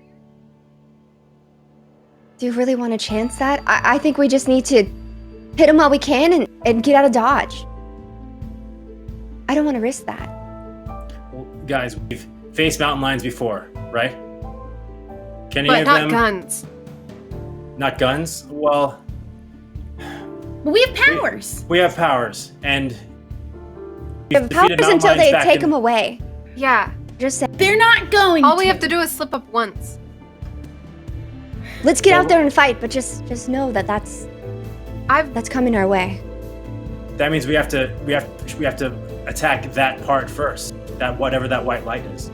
Do you really want to chance that? I think we just need to hit them while we can and get out of Dodge. I don't want to risk that. Well, guys, we've faced mountain lions before, right? Can any But of not them? guns. Not guns? Well, But we have powers. we have powers, and We have powers until they take them away. Yeah. Just say, They're not going All to. we have to do is slip up once. let's get out there and fight, but just know that that's coming our way. That means we have to attack that part first. That whatever that white light is.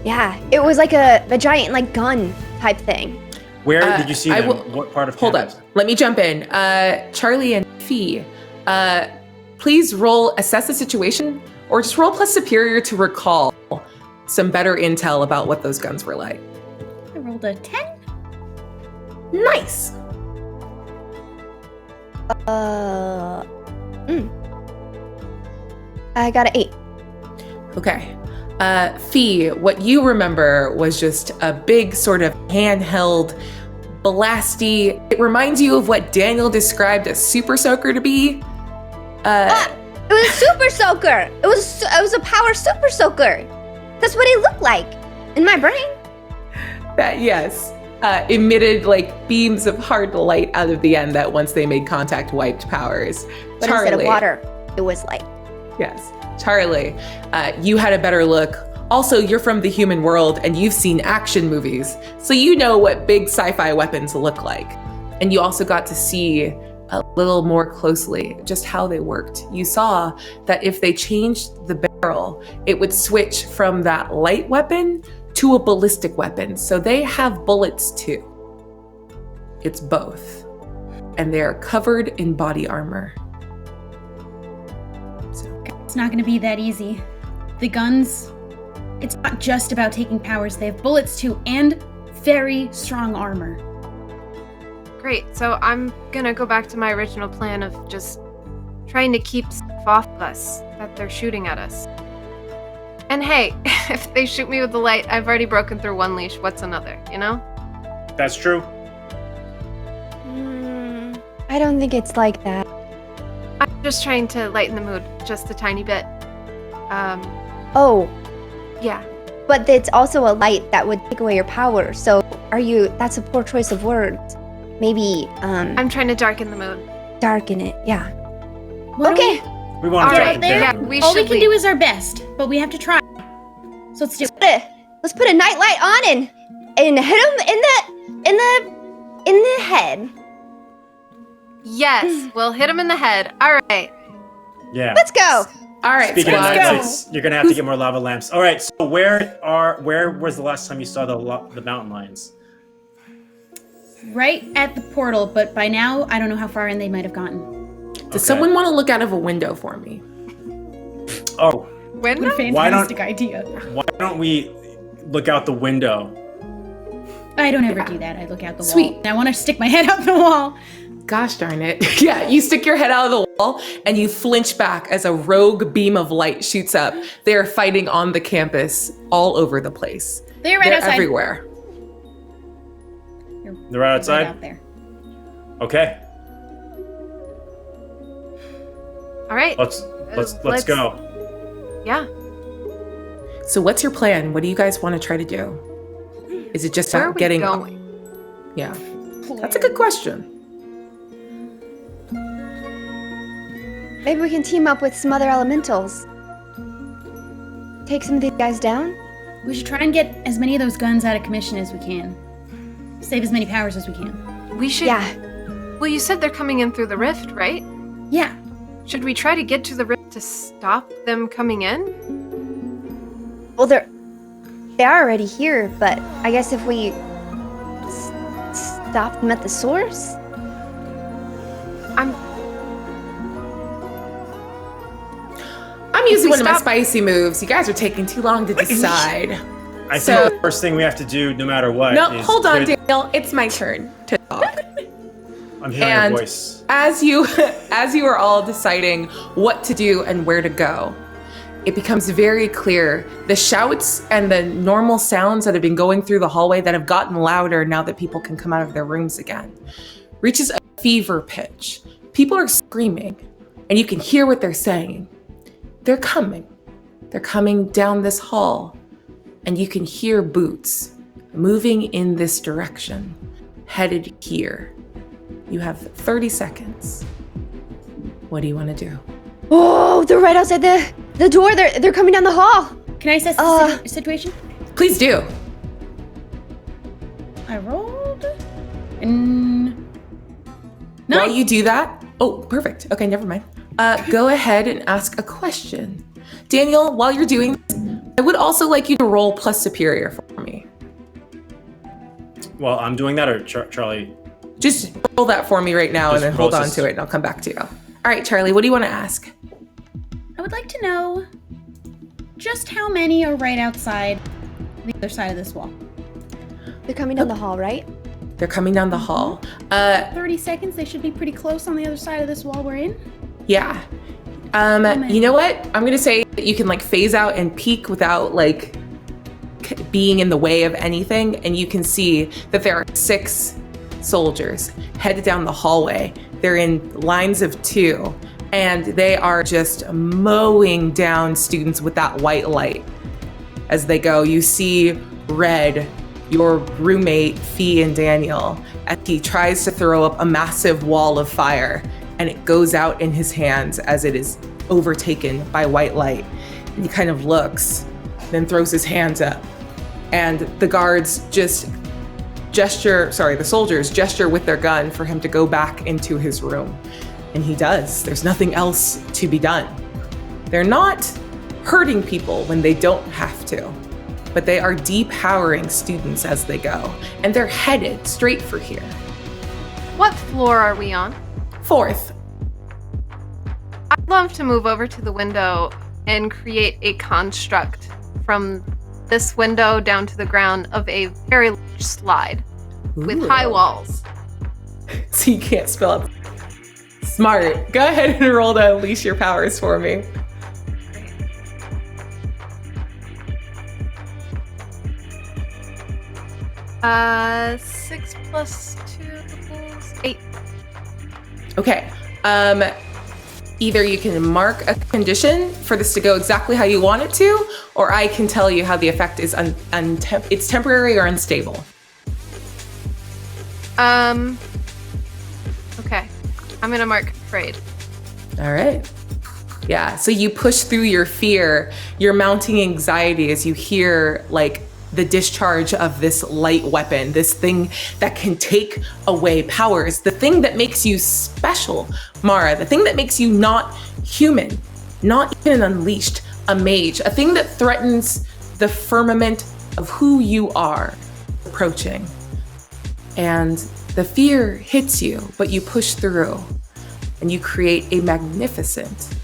Yeah, it was like a giant like gun type thing. Where did you see them? will- What part of Hold up. campus? Let me jump in. Charlie and Fee, please roll assess the situation or just roll plus superior to recall some better intel about what those guns were like. I rolled a 10. Nice. I got an 8. Okay. Fee, what you remember was just a big sort of handheld, blasty. It reminds you of what Daniel described a super soaker to be. It was a super soaker. It was a power super soaker. That's what he looked like in my brain. That, yes, emitted like beams of hard light out of the end that once they made contact wiped powers. But instead of water, it was light. Yes. Charlie, you had a better look. Also, you're from the human world and you've seen action movies, so you know what big sci-fi weapons look like. And you also got to see a little more closely just how they worked. You saw that if they changed the barrel, it would switch from that light weapon to a ballistic weapon. So they have bullets too. It's both. And they're covered in body armor. It's not going to be that easy. The guns, it's not just about taking powers. They have bullets too, and very strong armor. Great, so I'm gonna go back to my original plan of just trying to keep stuff off us that they're shooting at us. And hey, if they shoot me with the light, I've already broken through one leash. What's another, you know? That's true. I don't think it's like that. I'm just trying to lighten the mood just a tiny bit. Oh, Yeah. but it's also a light that would take away your power. So that's a poor choice of words. Maybe, I'm trying to darken the mood. darken it. Yeah. What do Okay. We want to All talk right, to there. Dan. Yeah, we All we should can leave. do is our best, but we have to try. So let's do it. Let's put a night light on and hit him in the head. Yes, we'll hit him in the head. All right. Yeah. Let's go. All right, Speaking of squad. night lights, you're gonna have to get more lava lamps. All right. So where was the last time you saw the mountain lions? Right at the portal, but by now, I don't know how far in they might have gotten. Does someone want to look out of a window for me? Oh, When? What a fantastic idea. why don't we look out the window? I don't ever do that. I look out the Sweet. wall. And I want to stick my head out the wall. Gosh darn it. Yeah, you stick your head out of the wall and you flinch back as a rogue beam of light shoots up. They are fighting on the campus all over the place. They're right outside. Everywhere. They're right outside? Right out there. Okay. All right. Let's go. Yeah. So what's your plan? What do you guys want to try to do? Is it just Where are about we getting going? Yeah. That's a good question. Maybe we can team up with some other elementals. Take some of these guys down. We should try and get as many of those guns out of commission as we can. Save as many powers as we can. We should. Yeah. Well, you said they're coming in through the rift, right? Yeah. Should we try to get to the rift to stop them coming in? Well, they are already here, but I guess if we stop them at the source. I'm using we one of my stop- spicy moves. You guys are taking too long to decide. I So- think the first thing we have to do, no matter what, No, is hold on, put- Daniel. It's my turn to talk. I'm hearing And your voice. as you are all deciding what to do and where to go, it becomes very clear the shouts and the normal sounds that have been going through the hallway that have gotten louder now that people can come out of their rooms again reaches a fever pitch. People are screaming, and you can hear what they're saying. They're coming. They're coming down this hall, and you can hear boots moving in this direction, headed here. You have 30 seconds. What do you want to do? Oh, they're right outside the door. They're coming down the hall. Can I assess the situation? Please do. I rolled. And. No. While you do that, oh, perfect. Okay, never mind. Go ahead and ask a question. Daniel, while you're doing this, I would also like you to roll plus superior for me. Well, I'm doing that, or Charlie? Just roll that for me right now, Just and then hold on process. to it, and I'll come back to you. All right, Charlie, what do you want to ask? I would like to know just how many are right outside the other side of this wall. They're coming down the hall, right? They're coming down the hall. 30 seconds, they should be pretty close on the other side of this wall we're in. Yeah. You know what? I'm gonna say that you can like phase out and peek without like being in the way of anything, and you can see that there are 6 soldiers headed down the hallway. They're in lines of 2, and they are just mowing down students with that white light as they go. You see Red, your roommate, Fee, and Daniel, as he tries to throw up a massive wall of fire, and it goes out in his hands as it is overtaken by white light. And he kind of looks, then throws his hands up, and the guards the soldiers gesture with their gun for him to go back into his room. And he does. There's nothing else to be done. They're not hurting people when they don't have to, but they are depowering students as they go, and they're headed straight for here. What floor are we on? 4th. I'd love to move over to the window and create a construct from this window down to the ground of a very large slide with Ooh. high walls. So you can't spell it. Smart. Go ahead and roll to unleash your powers for me. Uh, 6 plus 2 equals 8. Okay. Either you can mark a condition for this to go exactly how you want it to, or I can tell you how the effect is it's temporary or unstable. Okay. I'm gonna mark afraid. All right. Yeah, so you push through your fear, your mounting anxiety as you hear like the discharge of this light weapon, this thing that can take away powers, the thing that makes you special, Mara, the thing that makes you not human, not even unleashed, a mage, a thing that threatens the firmament of who you are approaching. And the fear hits you, but you push through and you create a magnificent,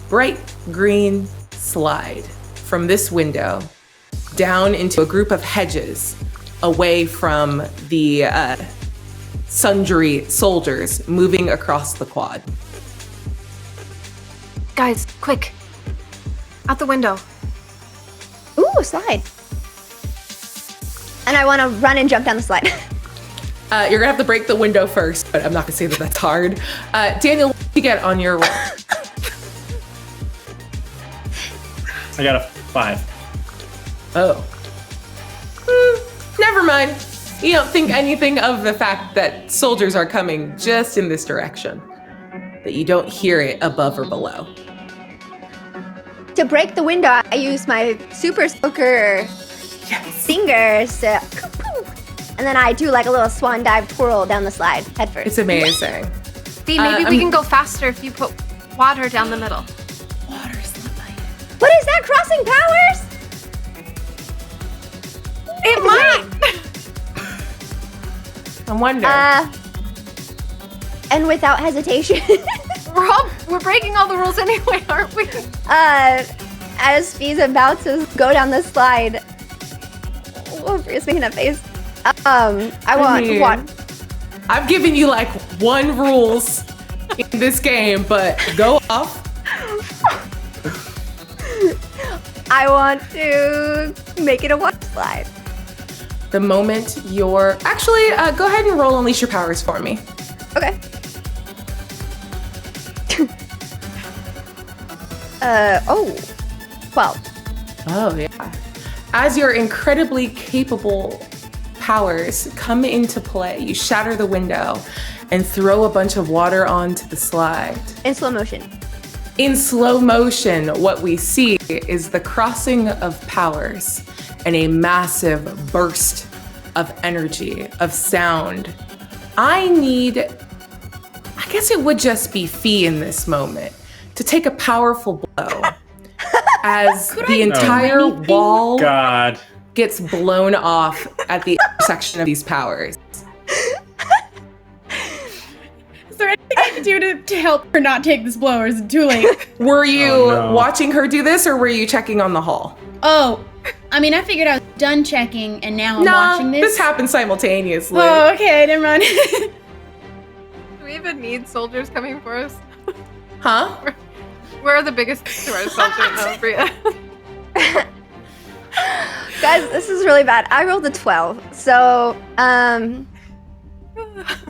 bright green slide from this window down into a group of hedges away from the sundry soldiers moving across the quad. Guys, quick. Out the window. Ooh, slide. And I want to run and jump down the slide. You're gonna have to break the window first, but I'm not gonna say that that's hard. Daniel, what did you get on your roll? I got a 5. Oh. Never mind. You don't think anything of the fact that soldiers are coming just in this direction, that you don't hear it above or below. To break the window, I use my super soaker fingers to, and then I do like a little swan dive twirl down the slide head first. It's amazing. See, maybe we can go faster if you put water down the middle. What is that, crossing powers? It might! I wonder. And without hesitation. We're breaking all the rules anyway, aren't we? As Fee's about to go down the slide. Oh, Bria's making that face. I mean, want. I've given you like 1 rules in this game, but go off. I want to make it a water slide. The moment you're... Actually, go ahead and roll Unleash Your Powers for me. Okay. 12. Oh, yeah. As your incredibly capable powers come into play, you shatter the window and throw a bunch of water onto the slide. In slow motion. In slow motion, what we see is the crossing of powers and a massive burst of energy, of sound. I guess it would just be Fee in this moment to take a powerful blow as the entire wall God. gets blown off at the intersection of these powers. Is there anything I can do to help her not take this blow, or is it too late? Were you watching her do this, or were you checking on the hall? Oh, I mean, I figured I was done checking, and now I'm watching this. This happened simultaneously. Oh, okay, never mind. Do we even need soldiers coming for us? Huh? Where are the biggest to our soldiers in Aabria? Guys, this is really bad. I rolled a 12. So,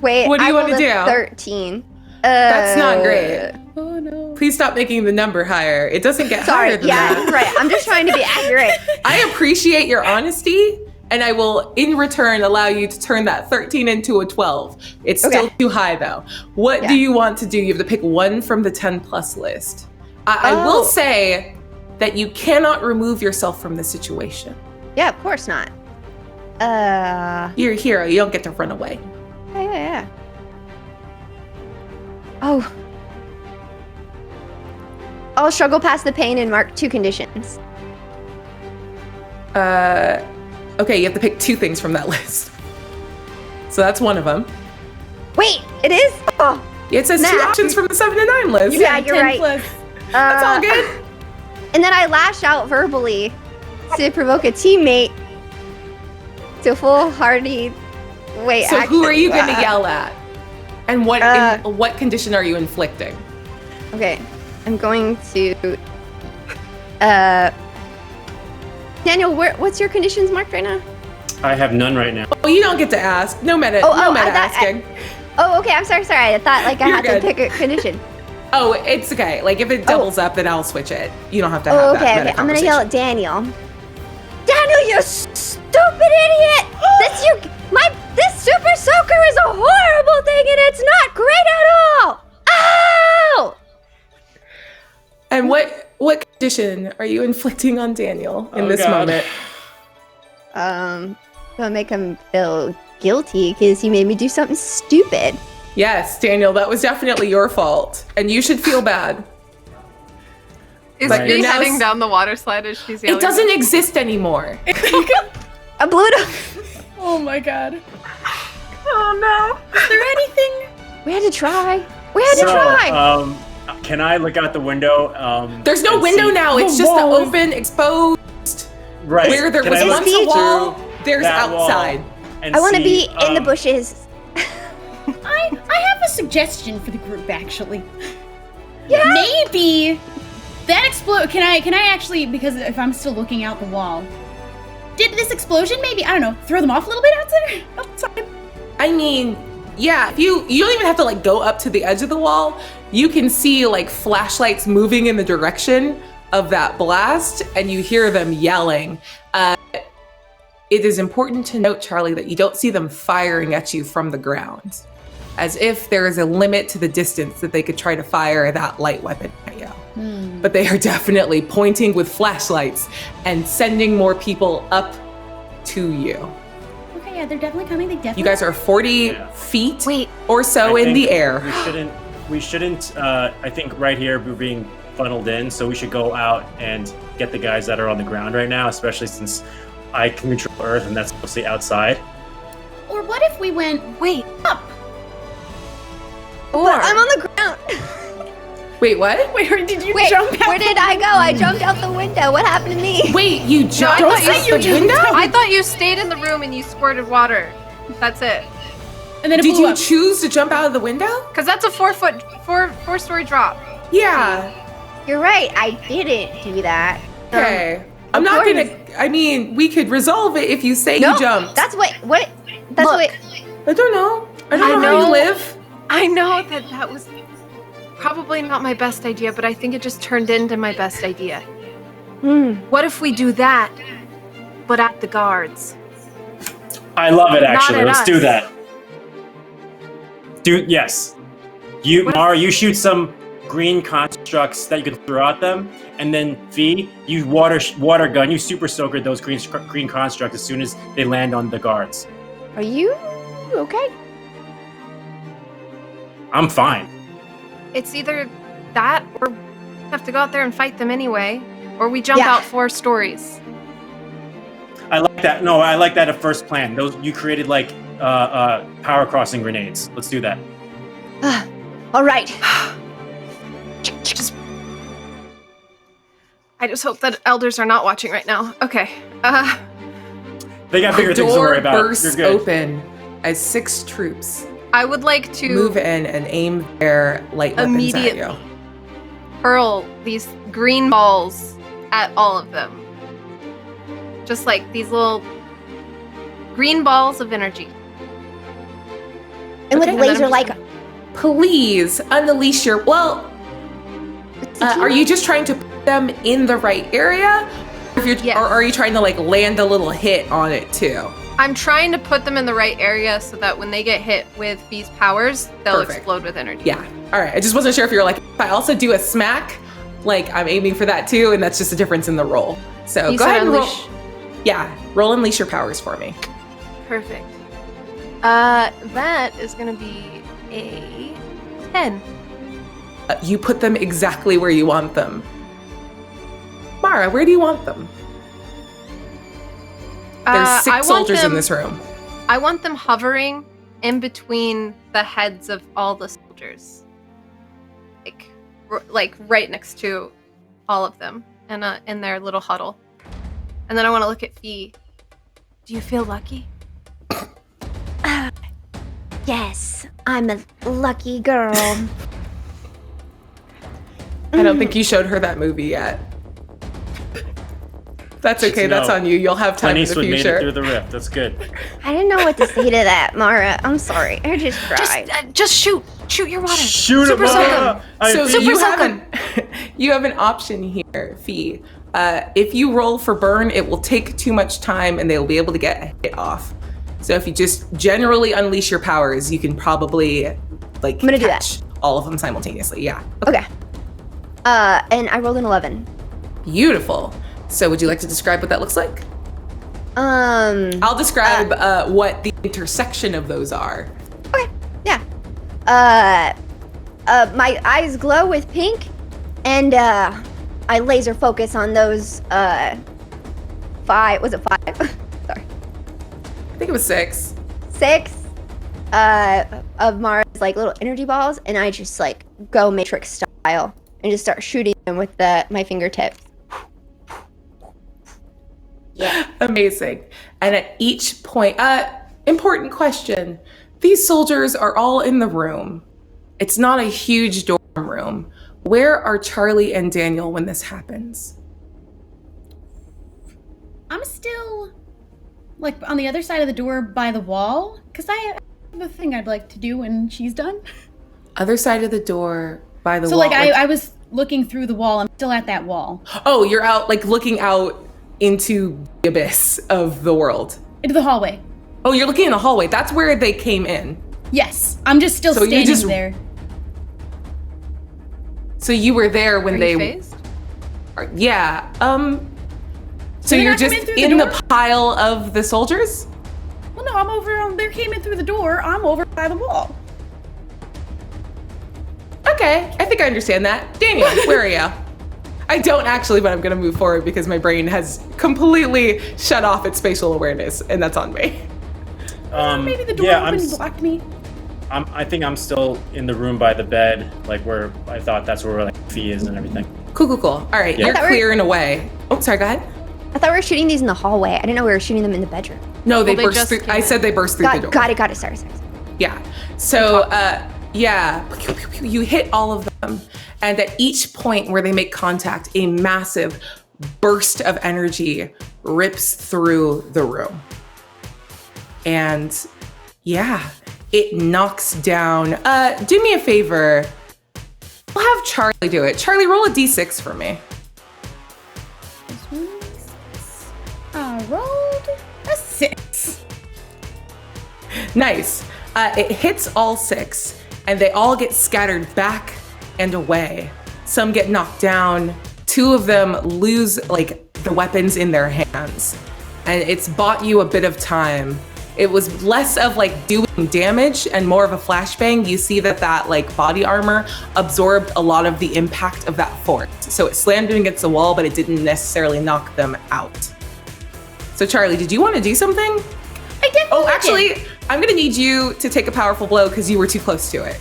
wait, What do you I want rolled to a do? 13. That's not great. Oh no. Please stop making the number higher. It doesn't get Sorry, higher than yeah, that. you're right. I'm just trying to be accurate. I appreciate your honesty, and I will, in return, allow you to turn that 13 into a 12. It's still too high, though. What do you want to do? You have to pick one from the 10 plus list. I will say that you cannot remove yourself from the situation. Yeah, of course not. You're a hero. You don't get to run away. Yeah. Oh. I'll struggle past the pain and mark 2 conditions. Okay, you have to pick 2 things from that list. So that's one of them. Wait, it is? Oh. It says 2 options from the 7 to 9 list. Yeah, you're 10 right. plus. That's all good. And then I lash out verbally to provoke a teammate to a foolhardy. Wait, So who are you going to actually, yell at? And what condition are you inflicting? Okay, I'm going to. Daniel, what's your conditions marked right now? I have none right now. Oh, you don't get to ask. No meta asking. Okay, I'm sorry. I thought I You're had good. to pick a condition. Oh, it's okay. Like if it doubles up, then I'll switch it. You don't have to have Oh, that okay. meta I'm gonna yell at conversation. Daniel. Daniel, you stupid idiot! This super soaker is a horrible thing, and it's not great at all. Ow! And what condition are you inflicting on Daniel in this God. moment? Gonna make him feel guilty because he made me do something stupid. Yes, Daniel, that was definitely your fault, and you should feel bad. Is Right. she You're now heading down the water slide as she's yelling? It doesn't exist anymore. I blew it up. Oh my god. Oh no. Is there anything? We had to try. We had to try. Can I look out the window? There's no and window see- now. It's just the open, exposed. Right. Where there Can was I look once a wall, through there's that wall outside. and I want to see, be in the bushes. I have a suggestion for the group, actually. Yeah. Maybe that explode. Can I actually? Because if I'm still looking out the wall, did this explosion maybe, I don't know, throw them off a little bit outside? I mean, yeah, if you don't even have to like go up to the edge of the wall. You can see like flashlights moving in the direction of that blast, and you hear them yelling. It is important to note, Charlie, that you don't see them firing at you from the ground, as if there is a limit to the distance that they could try to fire that light weapon at you. But they are definitely pointing with flashlights and sending more people up to you. Okay, yeah, they're definitely coming. They definitely. You guys are 40 feet or so I in think the air. We shouldn't. I think right here we're being funneled in, so we should go out and get the guys that are on the ground right now, especially since I can control Earth and that's mostly outside. Or what if we went up? But I'm on the ground. Wait, what? Wait, did you Wait, jump out? where did I go? I jumped out the window. What happened to me? Wait, you jumped Don't out say the you window? I thought you stayed in the room and you squirted water. That's it. And then it Did blew you up. choose to jump out of the window? Because that's a four-story drop. Yeah. You're right. I didn't do that. Okay. I'm of not course. gonna. I mean, we could resolve it if you say No, you jumped. that's what. That's Look. what. I don't know. I don't I know how know. you live. I know that was probably not my best idea, but I think it just turned into my best idea. What if we do that, but at the guards? I love it. Actually, at let's us. do that. Yes. Mara, you shoot some green constructs that you can throw at them, and then V, you water gun, you super soaker those green constructs as soon as they land on the guards. Are you okay? I'm fine. It's either that or we have to go out there and fight them anyway, or we jump Yeah. out 4 stories. I like that. No, I like that at first plan. Those you created like power crossing grenades. Let's do that. All right. I just hope that elders are not watching right now. Okay. They got bigger things to worry about. Door bursts You're good. open as 6 troops I would like to move in and aim their light weapons Immediately. at you. hurl these green balls at all of them. Just like these little green balls of energy. And with Okay. laser like. Please unleash your. Well, are you just trying to put them in the right area? Yes. Or are you trying to like land a little hit on it too? I'm trying to put them in the right area so that when they get hit with these powers, they'll Perfect. explode with energy. Yeah. All right. I just wasn't sure if you were like, if I also do a smack, like I'm aiming for that too, and that's just a difference in the roll. So You go said ahead and roll. unleash. Yeah, roll unleash your powers for me. Perfect. That is gonna be a 10. You put them exactly where you want them. Mara, where do you want them? There's I 6 want soldiers in them- this room. I want them hovering in between the heads of all the soldiers. Like right next to all of them in their little huddle. And then I want to look at Fee. Do you feel lucky? Yes, I'm a lucky girl. I don't think you showed her that movie yet. That's okay. That's No. on you. You'll have time Clint in the Eastwood made it future. through the rift. That's good. I didn't know what to say to that, Mara. I'm sorry. I just cried. Just shoot your water. Shoot Super him! soaker. So Super you soaker. have an option here, Fee. If you roll for burn, it will take too much time and they will be able to get a hit off. So if you just generally unleash your powers, you can probably like I'm gonna do catch all of them simultaneously. Yeah. Okay. And I rolled an 11. Beautiful. So would you like to describe what that looks like? I'll describe what the intersection of those are. Okay. Yeah. My eyes glow with pink, and I laser focus on those 5. Was it 5? Sorry. I think it was 6. 6 of Mara's like little energy balls, and I just like go Matrix style and just start shooting them with my fingertips. Yeah. Amazing. And at each point, important question. These soldiers are all in the room. It's not a huge dorm room. Where are Charlie and Daniel when this happens? I'm still like on the other side of the door by the wall because I have a thing I'd like to do when she's done. Other side of the door by the So wall. like I was looking through the wall. I'm still at that wall. Oh, you're out like looking out into the abyss of the world. Into the hallway. Oh, you're looking in the hallway. That's where they came in. Yes. I'm just still So you standing just- there. So you were there when Are they you phased? Yeah. So they're you're not just coming through the in the door? pile of the soldiers? Well, no, I'm over. They came in through the door. I'm over by the wall. Okay, I think I understand that. Daniel, where are you? I don't actually, but I'm gonna move forward because my brain has completely shut off its spatial awareness, and that's on me. Maybe the door yeah, opened and blocked me. I think I'm still in the room by the bed, like where I thought that's where like Fee is and everything. Cool. All right, Yeah. you're I thought we were- clearing away. Oh, sorry, go ahead. I thought we were shooting these in the hallway. I didn't know we were shooting them in the bedroom. No, they Well, they burst just through. came I in. said they burst through the door. Got it. Sorry. Yeah. So, yeah, you hit all of them, and at each point where they make contact, a massive burst of energy rips through the room. And yeah, it knocks down. Do me a favor. We'll have Charlie do it. Charlie, roll a d6 for me. I rolled a 6. Nice. It hits all 6, and they all get scattered back and away. Some get knocked down. 2 of them lose like the weapons in their hands, and it's bought you a bit of time. It was less of like doing damage and more of a flashbang. You see that like body armor absorbed a lot of the impact of that fort. So it slammed against the wall, but it didn't necessarily knock them out. So Charlie, did you want to do something? I did. Oh, actually, I'm gonna need you to take a powerful blow because you were too close to it.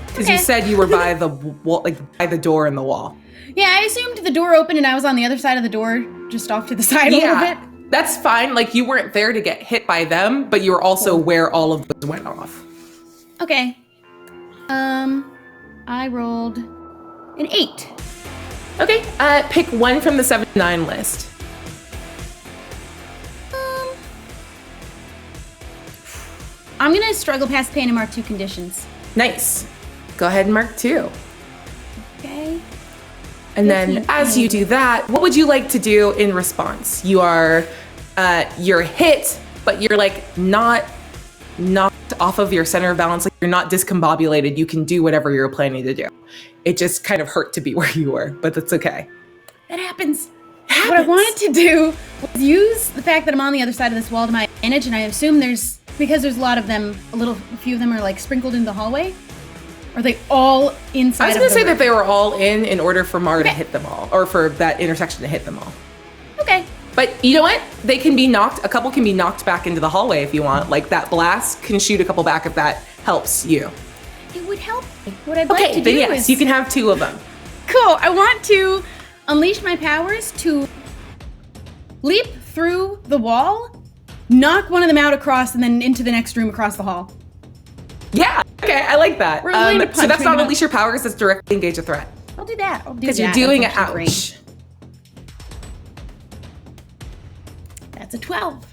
Because you said you were by the wall, like by the door in the wall. Yeah, I assumed the door opened and I was on the other side of the door, just off to the side a little bit. That's fine. Like you weren't there to get hit by them, but you were also where all of those went off. Okay. I rolled an 8. Okay. Pick one from the 7 to 9 list. I'm gonna struggle past pain and mark 2 conditions. Nice. Go ahead and mark 2. Okay. And then as you do that, what would you like to do in response? You're hit, but you're like not knocked off of your center of balance. Like you're not discombobulated. You can do whatever you're planning to do. It just kind of hurt to be where you were, but that's okay. That happens. What I wanted to do was use the fact that I'm on the other side of this wall to my advantage, and I assume because there's a lot of them, a few of them are like sprinkled in the hallway. Are they all inside? I was going to say that they were all in order for Mara to hit them all, or for that intersection to hit them all. Okay. But you know what? They can be knocked, a couple can be knocked back into the hallway if you want. Like that blast can shoot a couple back if that helps you. It would help me. What I'd like to do is... you can have 2 of them. Cool. I want to unleash my powers to leap through the wall, knock one of them out across, and then into the next room across the hall. Yeah, okay, I like that. We're going to punch, so that's not unleash your powers, that's directly engage a threat. I'll do that. Because you're doing it, ouch. That's a 12.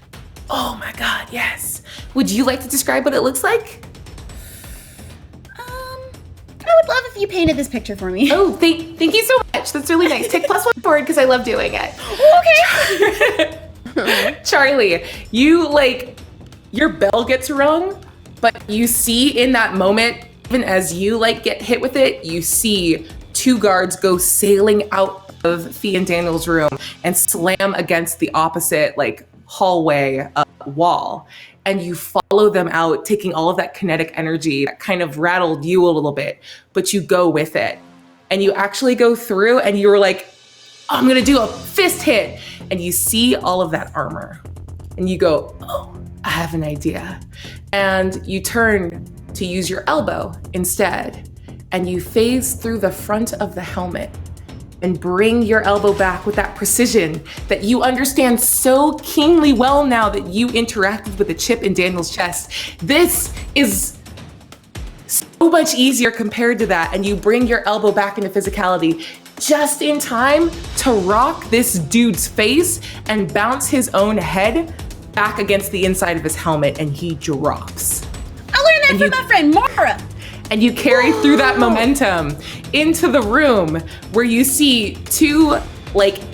Oh my god, yes. Would you like to describe what it looks like? I would love if you painted this picture for me. Oh, thank you so much. That's really nice. Take +1 forward because I love doing it. Okay. Charlie, your bell gets rung, but you see in that moment, even as you get hit with it, you see 2 guards go sailing out of Fee and Daniel's room and slam against the opposite hallway wall. And you follow them out, taking all of that kinetic energy that kind of rattled you a little bit, but you go with it. And you actually go through and you're like, oh, I'm gonna do a fist hit. And you see all of that armor. And you go, oh, I have an idea. And you turn to use your elbow instead. And you phase through the front of the helmet and bring your elbow back with that precision that you understand so keenly well now that you interacted with the chip in Daniel's chest. This is so much easier compared to that, and you bring your elbow back into physicality just in time to rock this dude's face and bounce his own head back against the inside of his helmet, and he drops. I learned that from my friend Mara. And you carry through that momentum into the room where you see 2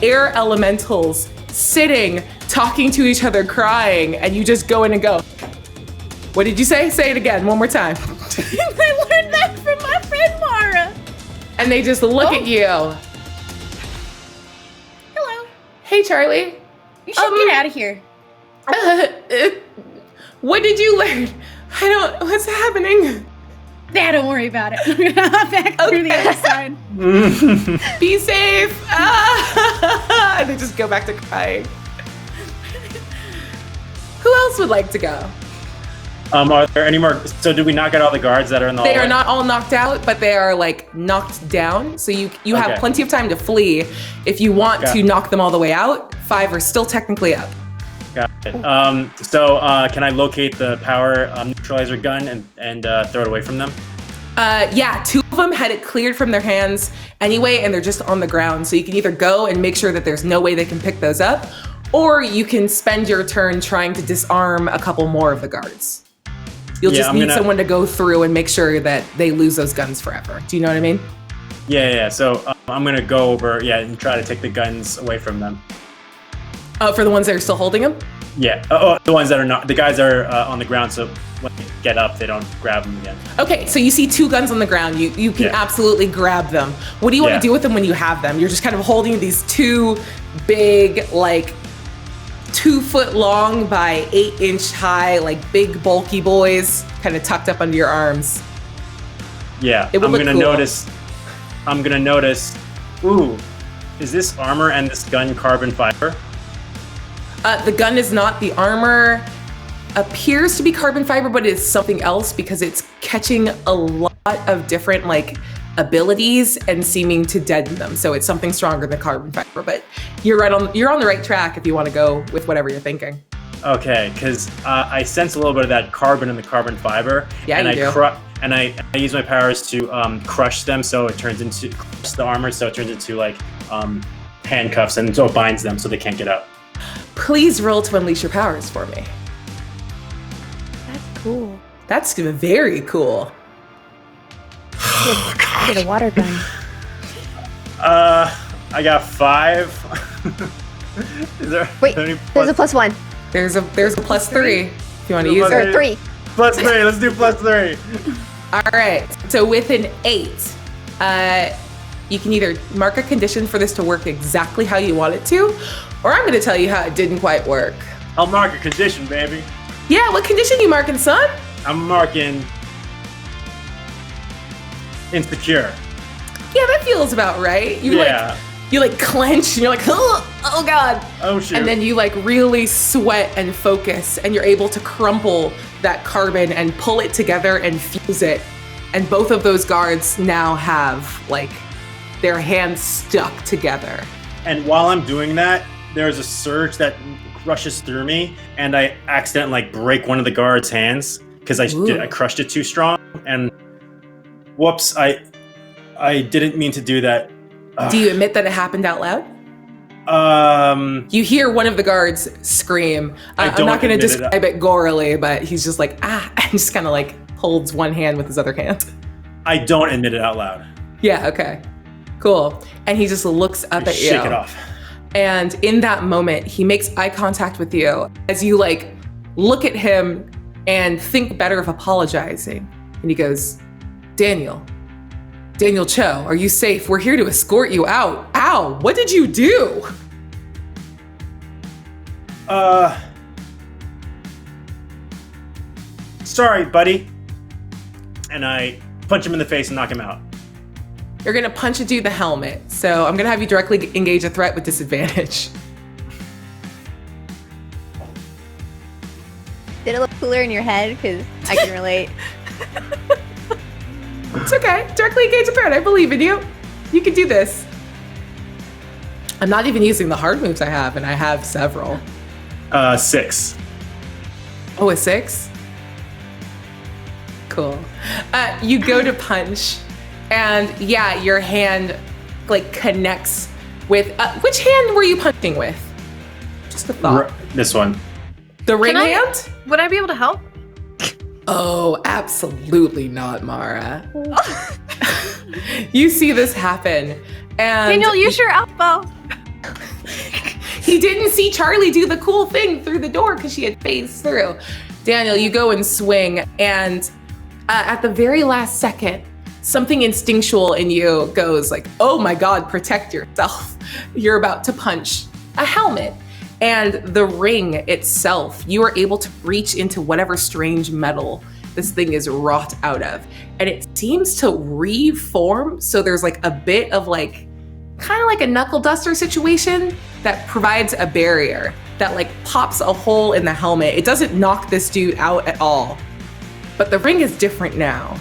air elementals sitting, talking to each other, crying, and you just go in and go, what did you say? Say it again, one more time. I learned that from my friend Mara. And they just look at you. Hello. Hey, Charlie. You should get out of here. What did you learn? What's happening? Don't worry about it. I'm gonna hop back through the other side. Be safe. And they just go back to crying. Who else would like to go? Are there any more? So did we knock out all the guards that are in the hallway? They are not all knocked out, but they are knocked down. So you have plenty of time to flee. If you want to knock them all the way out, 5 are still technically up. Got it. So can I locate the power neutralizer gun and throw it away from them? 2 of them had it cleared from their hands anyway, and they're just on the ground. So you can either go and make sure that there's no way they can pick those up, or you can spend your turn trying to disarm a couple more of the guards. You'll just need someone to go through and make sure that they lose those guns forever. Do you know what I mean? Yeah. So I'm gonna go over, and try to take the guns away from them. For the ones that are still holding them? Yeah. The ones that are not. The guys are on the ground, so when they get up, they don't grab them again. Okay, so you see 2 guns on the ground. You can absolutely grab them. What do you want to do with them when you have them? You're just kind of holding these 2 big, 2 foot long by 8 inch high, big bulky boys, kind of tucked up under your arms. Yeah, I'm gonna notice. Ooh, is this armor and this gun carbon fiber? The gun is not. The armor appears to be carbon fiber, but it's something else because it's catching a lot of different like abilities and seeming to deaden them. So it's something stronger than carbon fiber. But you're on the right track if you want to go with whatever you're thinking. Okay, because I sense a little bit of that carbon in the carbon fiber. Yeah, and you I do. And I use my powers to crush them, so it turns into crush the armor, so it turns into like handcuffs, and so it binds them so they can't get out. Please roll to unleash your powers for me. That's cool. That's very cool. Get a water gun. I got 5. Is there? Wait, any there's a +1. There's a +3 if you want to use Okay. it. Or 3. +3. Let's do +3. All right. So with an 8, you can either mark a condition for this to work exactly how you want it to, or I'm going to tell you how it didn't quite work. I'll mark a condition, baby. Yeah, what condition you marking, son? I'm marking insecure. Yeah, that feels about right. You like clench and you're like, oh God. Oh shoot. And then you like really sweat and focus and you're able to crumple that carbon and pull it together and fuse it. And both of those guards now have like their hands stuck together. And while I'm doing that, there's a surge that rushes through me, and I accidentally like break one of the guards' hands because I crushed it too strong. And whoops, I didn't mean to do that. Do you admit that it happened out loud? You hear one of the guards scream. I'm not going to describe it gorily, but he's just like, and just kind of like holds one hand with his other hand. I don't admit it out loud. Yeah, okay. Cool. And he just looks up at you. Shake it off. And in that moment, he makes eye contact with you as you like look at him and think better of apologizing. And he goes, Daniel Cho, are you safe? We're here to escort you out. Ow, what did you do? Sorry, buddy. And I punch him in the face and knock him out. You're gonna punch a dude the helmet. So I'm gonna have you directly engage a threat with disadvantage. Did it look cooler in your head? Because I can relate. It's okay. Directly engage a threat. I believe in you. You can do this. I'm not even using the hard moves I have, and I have several. 6. Oh, a 6? Cool. You go to punch, and yeah, your hand like connects with. Which hand were you punching with? Just a thought. This one. The ring hand? Would I be able to help? Oh, absolutely not, Mara. You see this happen, and Daniel, use your elbow. he didn't see Charlie do the cool thing through the door because she had phased through. Daniel, you go and swing, and at the very last second, something instinctual in you goes like, oh my God, protect yourself. You're about to punch a helmet. And the ring itself, you are able to reach into whatever strange metal this thing is wrought out of. And it seems to reform. So there's like a bit of like, kind of like a knuckle duster situation that provides a barrier that like pops a hole in the helmet. It doesn't knock this dude out at all. But the ring is different now.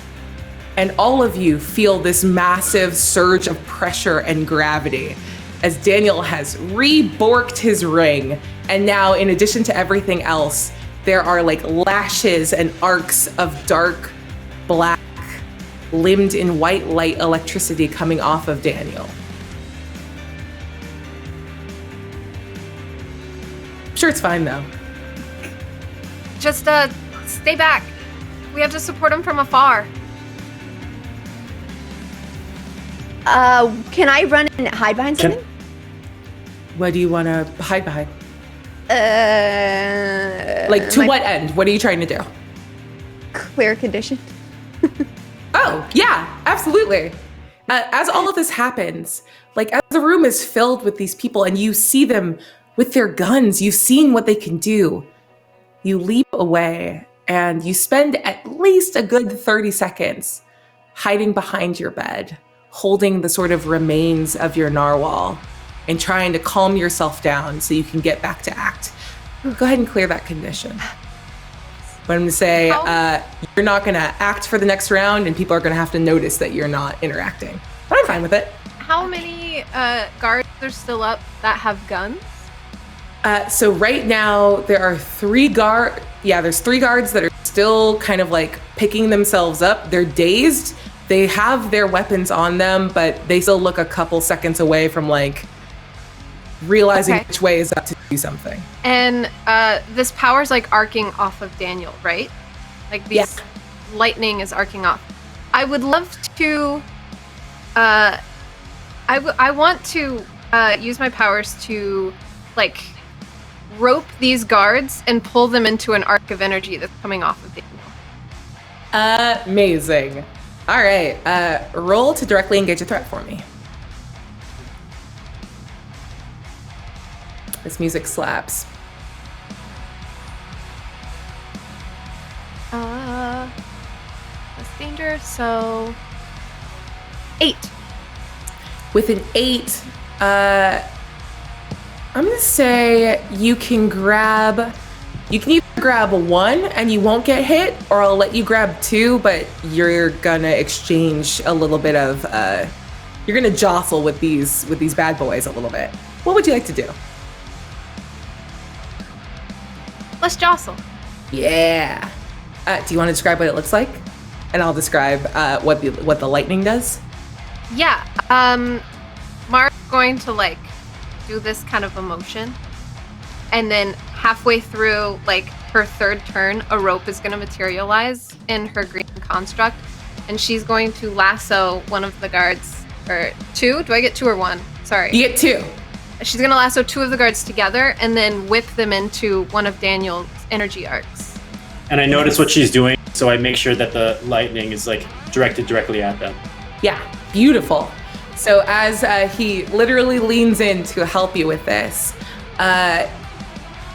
And all of you feel this massive surge of pressure and gravity as Daniel has reborked his ring. And now, in addition to everything else, there are like lashes and arcs of dark black, limned in white light electricity coming off of Daniel. I'm sure it's fine though. Just stay back. We have to support him from afar. Can I run and hide behind something? What do you want to hide behind? Like to what end? What are you trying to do? Clear condition. Oh, yeah, absolutely. As all of this happens, like as the room is filled with these people and you see them with their guns, you've seen what they can do. You leap away and you spend at least a good 30 seconds hiding behind your bed, holding the sort of remains of your narwhal and trying to calm yourself down so you can get back to act. Go ahead and clear that condition. But I'm going to say you're not going to act for the next round, and people are going to have to notice that you're not interacting. But I'm fine with it. How many guards are still up that have guns? So right now there are 3 guards. Yeah, there's 3 guards that are still kind of like picking themselves up. They're dazed. They have their weapons on them, but they still look a couple seconds away from like realizing which way is up to do something. And this power's like arcing off of Daniel, right? Like these lightning is arcing off. I would love to. I want to use my powers to like rope these guards and pull them into an arc of energy that's coming off of Daniel. Amazing. All right, roll to directly engage a threat for me. This music slaps. That's danger, so 8. With an 8, I'm gonna say you can either grab 1 and you won't get hit, or I'll let you grab 2, but you're gonna exchange a little bit of, you're gonna jostle with these bad boys a little bit. What would you like to do? Let's jostle. Yeah. Do you want to describe what it looks like? And I'll describe what the lightning does. Yeah. Mara's going to like do this kind of a motion, and then halfway through like her third turn, a rope is going to materialize in her green construct, and she's going to lasso one of the guards. Or 2? Do I get 2 or 1? Sorry. You get 2. She's going to lasso 2 of the guards together and then whip them into one of Daniel's energy arcs. And I notice what she's doing, so I make sure that the lightning is like directed directly at them. Yeah, beautiful. So as he literally leans in to help you with this, I'm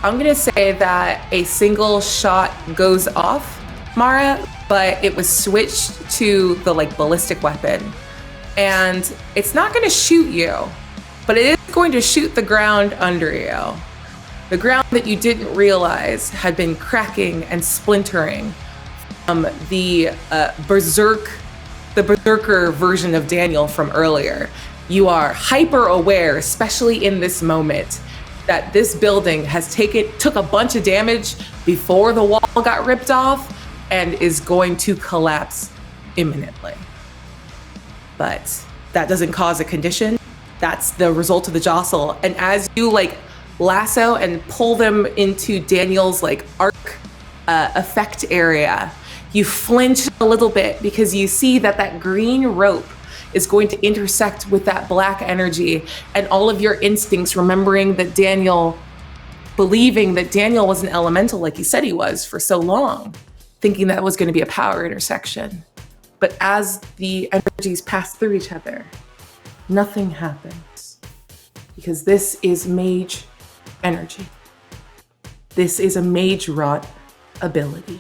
gonna say that a single shot goes off Mara, but it was switched to the like ballistic weapon. And it's not gonna shoot you, but it is going to shoot the ground under you. The ground that you didn't realize had been cracking and splintering from the berserker version of Daniel from earlier. You are hyper aware, especially in this moment, that this building took a bunch of damage before the wall got ripped off and is going to collapse imminently. But that doesn't cause a condition. That's the result of the jostle. And as you like lasso and pull them into Daniel's like arc effect area, you flinch a little bit because you see that green rope is going to intersect with that black energy, and all of your instincts believing that Daniel was an elemental like he said he was for so long, thinking that was going to be a power intersection. But as the energies pass through each other, nothing happens, because this is mage energy. This is a mage wrought ability.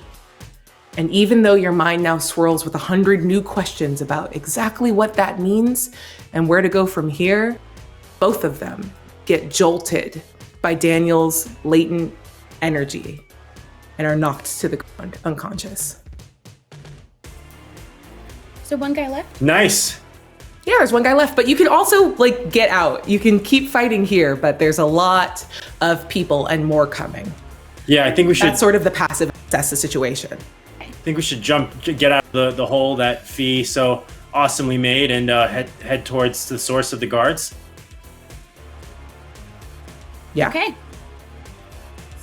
And even though your mind now swirls with 100 new questions about exactly what that means and where to go from here, both of them get jolted by Daniel's latent energy and are knocked to the ground unconscious. So 1 guy left? Nice. Yeah, there's 1 guy left, but you can also like get out. You can keep fighting here, but there's a lot of people and more coming. Yeah, I think we should. That's sort of the passive assess the situation. I think we should get out of the hole that Fee so awesomely made, and head towards the source of the guards. Yeah. Okay.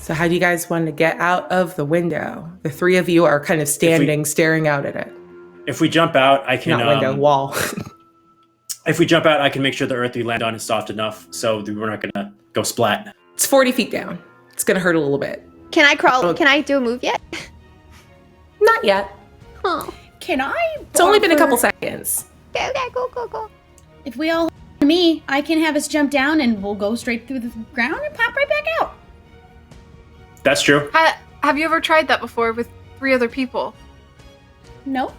So how do you guys want to get out of the window? The 3 of you are kind of standing, staring out at it. If we jump out, I can... Not window, wall. If we jump out, I can make sure the earth we land on is soft enough so that we're not going to go splat. It's 40 feet down. It's going to hurt a little bit. Can I crawl? Can I do a move yet? Not yet. Oh. Can I? It's only been a couple seconds. Okay, go. If we all me, I can have us jump down and we'll go straight through the ground and pop right back out. That's true. Have you ever tried that before with 3 other people? No. It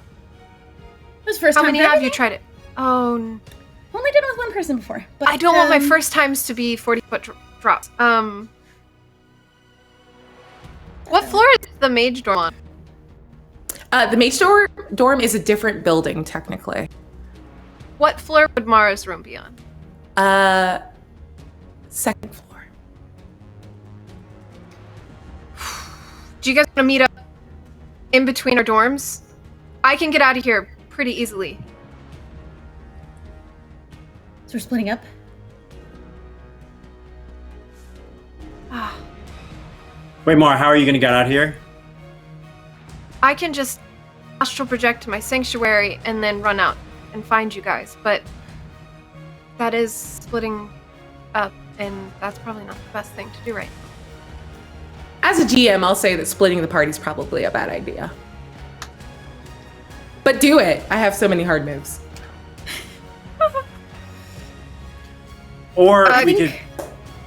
was first How time. many for have you everything. tried it? Oh, Only did it with 1 person before. But I don't want my first times to be 40-foot drops. What floor is the mage dorm on? The mage dorm is a different building, technically. What floor would Mara's room be on? Second floor. Do you guys want to meet up in between our dorms? I can get out of here pretty easily. So we're splitting up? Wait, Mara, how are you going to get out of here? I can just astral project to my sanctuary and then run out and find you guys, but that is splitting up, and that's probably not the best thing to do right now. As a GM, I'll say that splitting the party is probably a bad idea. But do it. I have so many hard moves. Or we could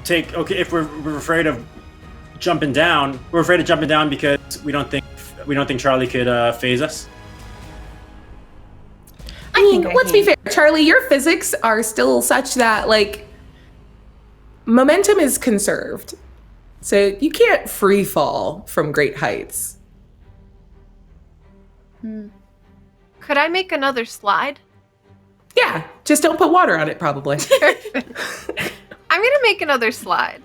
take, okay, if we're afraid of jumping down, we're afraid of jumping down because we don't think Charlie could phase us. I mean, let's be fair, Charlie, your physics are still such that, like, momentum is conserved. So you can't free fall from great heights. Could I make another slide? Yeah, just don't put water on it, probably. I'm gonna make another slide.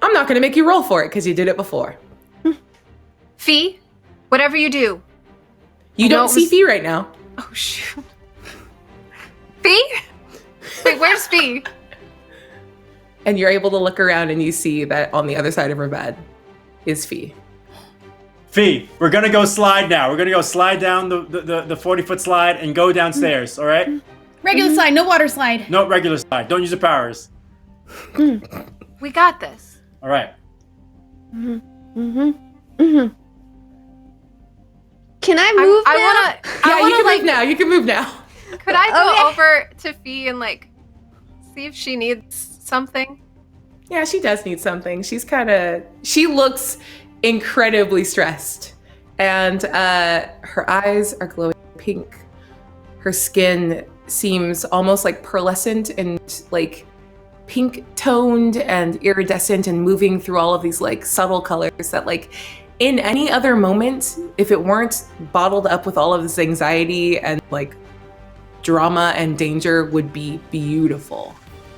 I'm not gonna make you roll for it because you did it before. Fee, whatever you do. You don't see Fee right now. Oh, shoot. Fee? Wait, where's Fee? And you're able to look around and you see that on the other side of her bed is Fee. Fee, we're going to go slide now. We're going to go slide down the 40-foot slide and go downstairs, all right? Regular slide, no water slide. No regular slide. Don't use your powers. We got this. All right. Can I move now? Yeah, you can move now. You can move now. Could I go over to Fee and, like, see if she needs something? Yeah, she does need something. She looks incredibly stressed. And her eyes are glowing pink. Her skin seems almost like pearlescent and like pink toned and iridescent and moving through all of these like subtle colors that like in any other moment, if it weren't bottled up with all of this anxiety and like drama and danger, would be beautiful.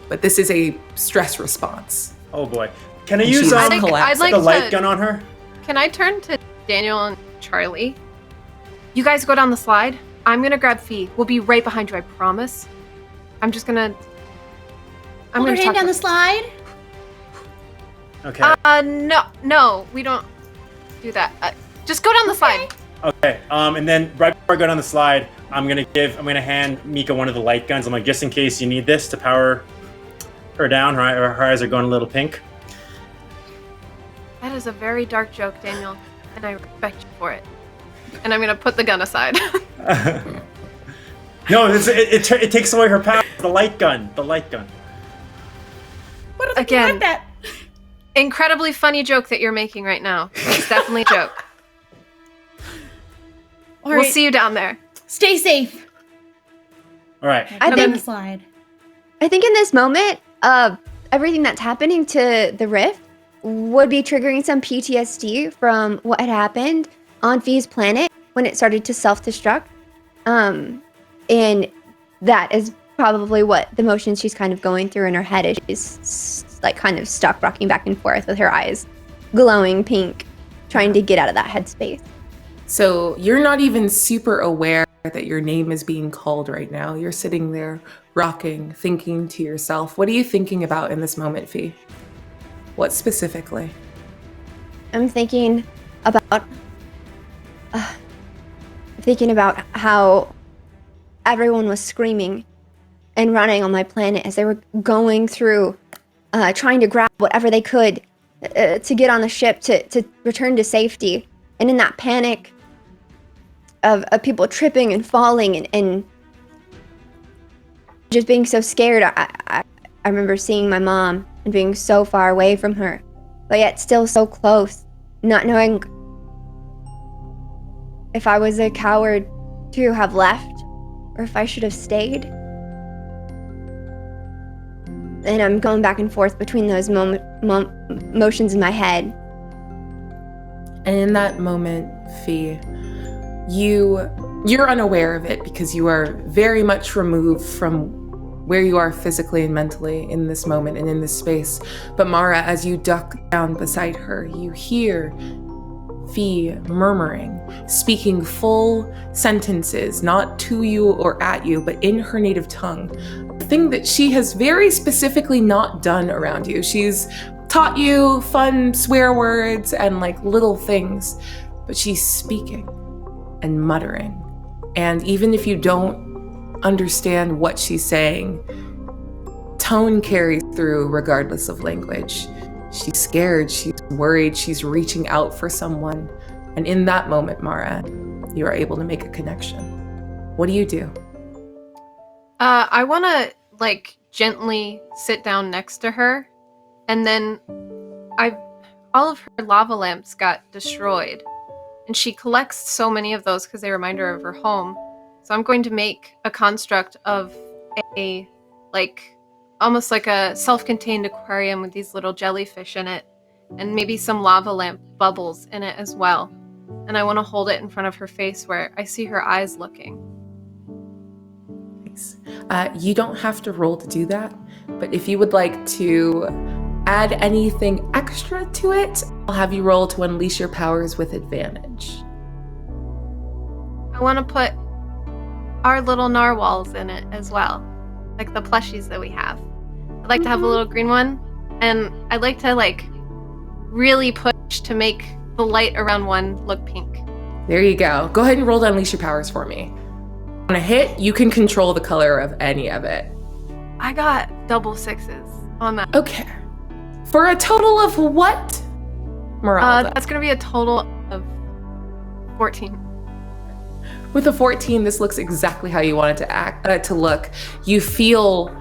But this is a stress response. Oh boy. Can I use the light gun on her? Can I turn to Daniel and Charlie? You guys go down the slide. I'm gonna grab Fee. We'll be right behind you, I promise. I'm gonna Hold her hand down the slide. Okay. No, we don't do that. Just go down the slide. Okay. And then right before I go down the slide, I'm gonna hand Mika one of the light guns. I'm like, just in case you need this to power her down. Her eyes are going a little pink. That is a very dark joke, Daniel, and I respect you for it. And I'm gonna put the gun aside. No, it takes away her power. The light gun. What if Again, that? Incredibly funny joke that you're making right now. It's definitely a joke. We'll see you down there. Stay safe. All right. I think in this moment, everything that's happening to the rift would be triggering some PTSD from what had happened on Fee's planet when it started to self-destruct. And that is probably what the motions she's kind of going through in her head is. She's like kind of stuck, rocking back and forth with her eyes glowing pink, trying to get out of that headspace. So you're not even super aware that your name is being called right now. You're sitting there rocking, thinking to yourself. What are you thinking about in this moment, Fee? What specifically? I'm thinking about how everyone was screaming and running on my planet as they were going through, trying to grab whatever they could to get on the ship to return to safety. And in that panic of people tripping and falling and just being so scared, I remember seeing my mom and being so far away from her, but yet still so close, not knowing if I was a coward to have left or if I should have stayed. And I'm going back and forth between those motions in my head. And in that moment, Fee, you're unaware of it because you are very much removed from where you are physically and mentally in this moment and in this space. But Mara, as you duck down beside her, you hear Fee murmuring, speaking full sentences, not to you or at you, but in her native tongue. The thing that she has very specifically not done around you. She's taught you fun swear words and like little things, but she's speaking and muttering. And even if you don't understand what she's saying, tone carries through regardless of language. She's scared, she's worried, she's reaching out for someone. And in that moment, Mara, you are able to make a connection. What do you do? I want to like gently sit down next to her, and then all of her lava lamps got destroyed, and she collects so many of those because they remind her of her home. So I'm going to make a construct of a almost like a self-contained aquarium with these little jellyfish in it, and maybe some lava lamp bubbles in it as well. And I want to hold it in front of her face where I see her eyes looking. Nice. You don't have to roll to do that, but if you would like to add anything extra to it, I'll have you roll to unleash your powers with advantage. I want to put our little narwhals in it as well, like the plushies that we have. I'd like to have a little green one, and I'd like to really push to make the light around one look pink. There you go. Go ahead and roll to unleash your powers for me. On a hit, you can control the color of any of it. I got double sixes on that. Okay. For a total of what? Morale. That's going to be a total of 14. With a 14, this looks exactly how you want it to look. You feel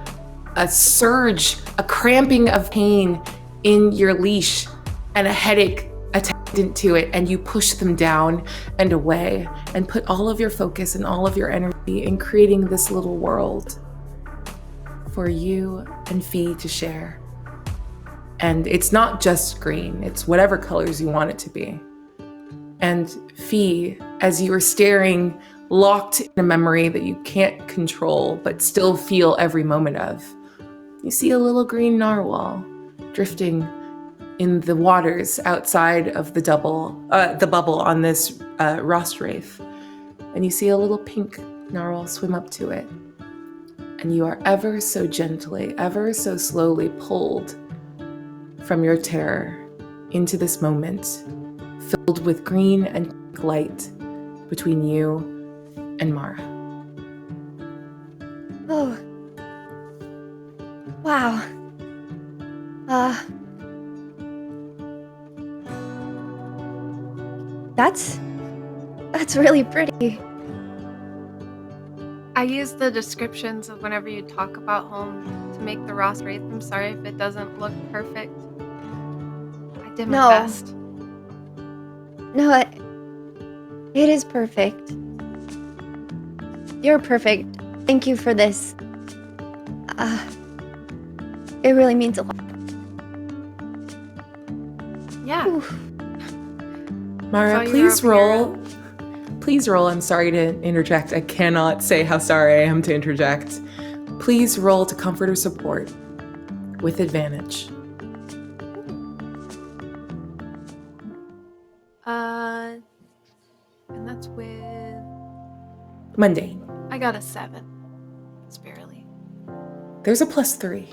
a surge, a cramping of pain in your leash and a headache attendant to it, and you push them down and away and put all of your focus and all of your energy in creating this little world for you and Fee to share. And it's not just green, it's whatever colors you want it to be. And Fee, as you are staring, locked in a memory that you can't control but still feel every moment of, you see a little green narwhal drifting in the waters outside of the bubble on this Rost Wraith. And you see a little pink narwhal swim up to it. And you are ever so gently, ever so slowly pulled from your terror into this moment filled with green and pink light between you and Mara. Oh. Wow. That's really pretty. I use the descriptions of whenever you talk about home to make the Rost Wraith. I'm sorry if it doesn't look perfect. I did my best. No, it is perfect. You're perfect. Thank you for this. It really means a lot. Yeah. Oof. Mara, please roll. Please roll. I'm sorry to interject. I cannot say how sorry I am to interject. Please roll to comfort or support with advantage. And that's with Mundane. I got a 7. Just barely. There's a +3.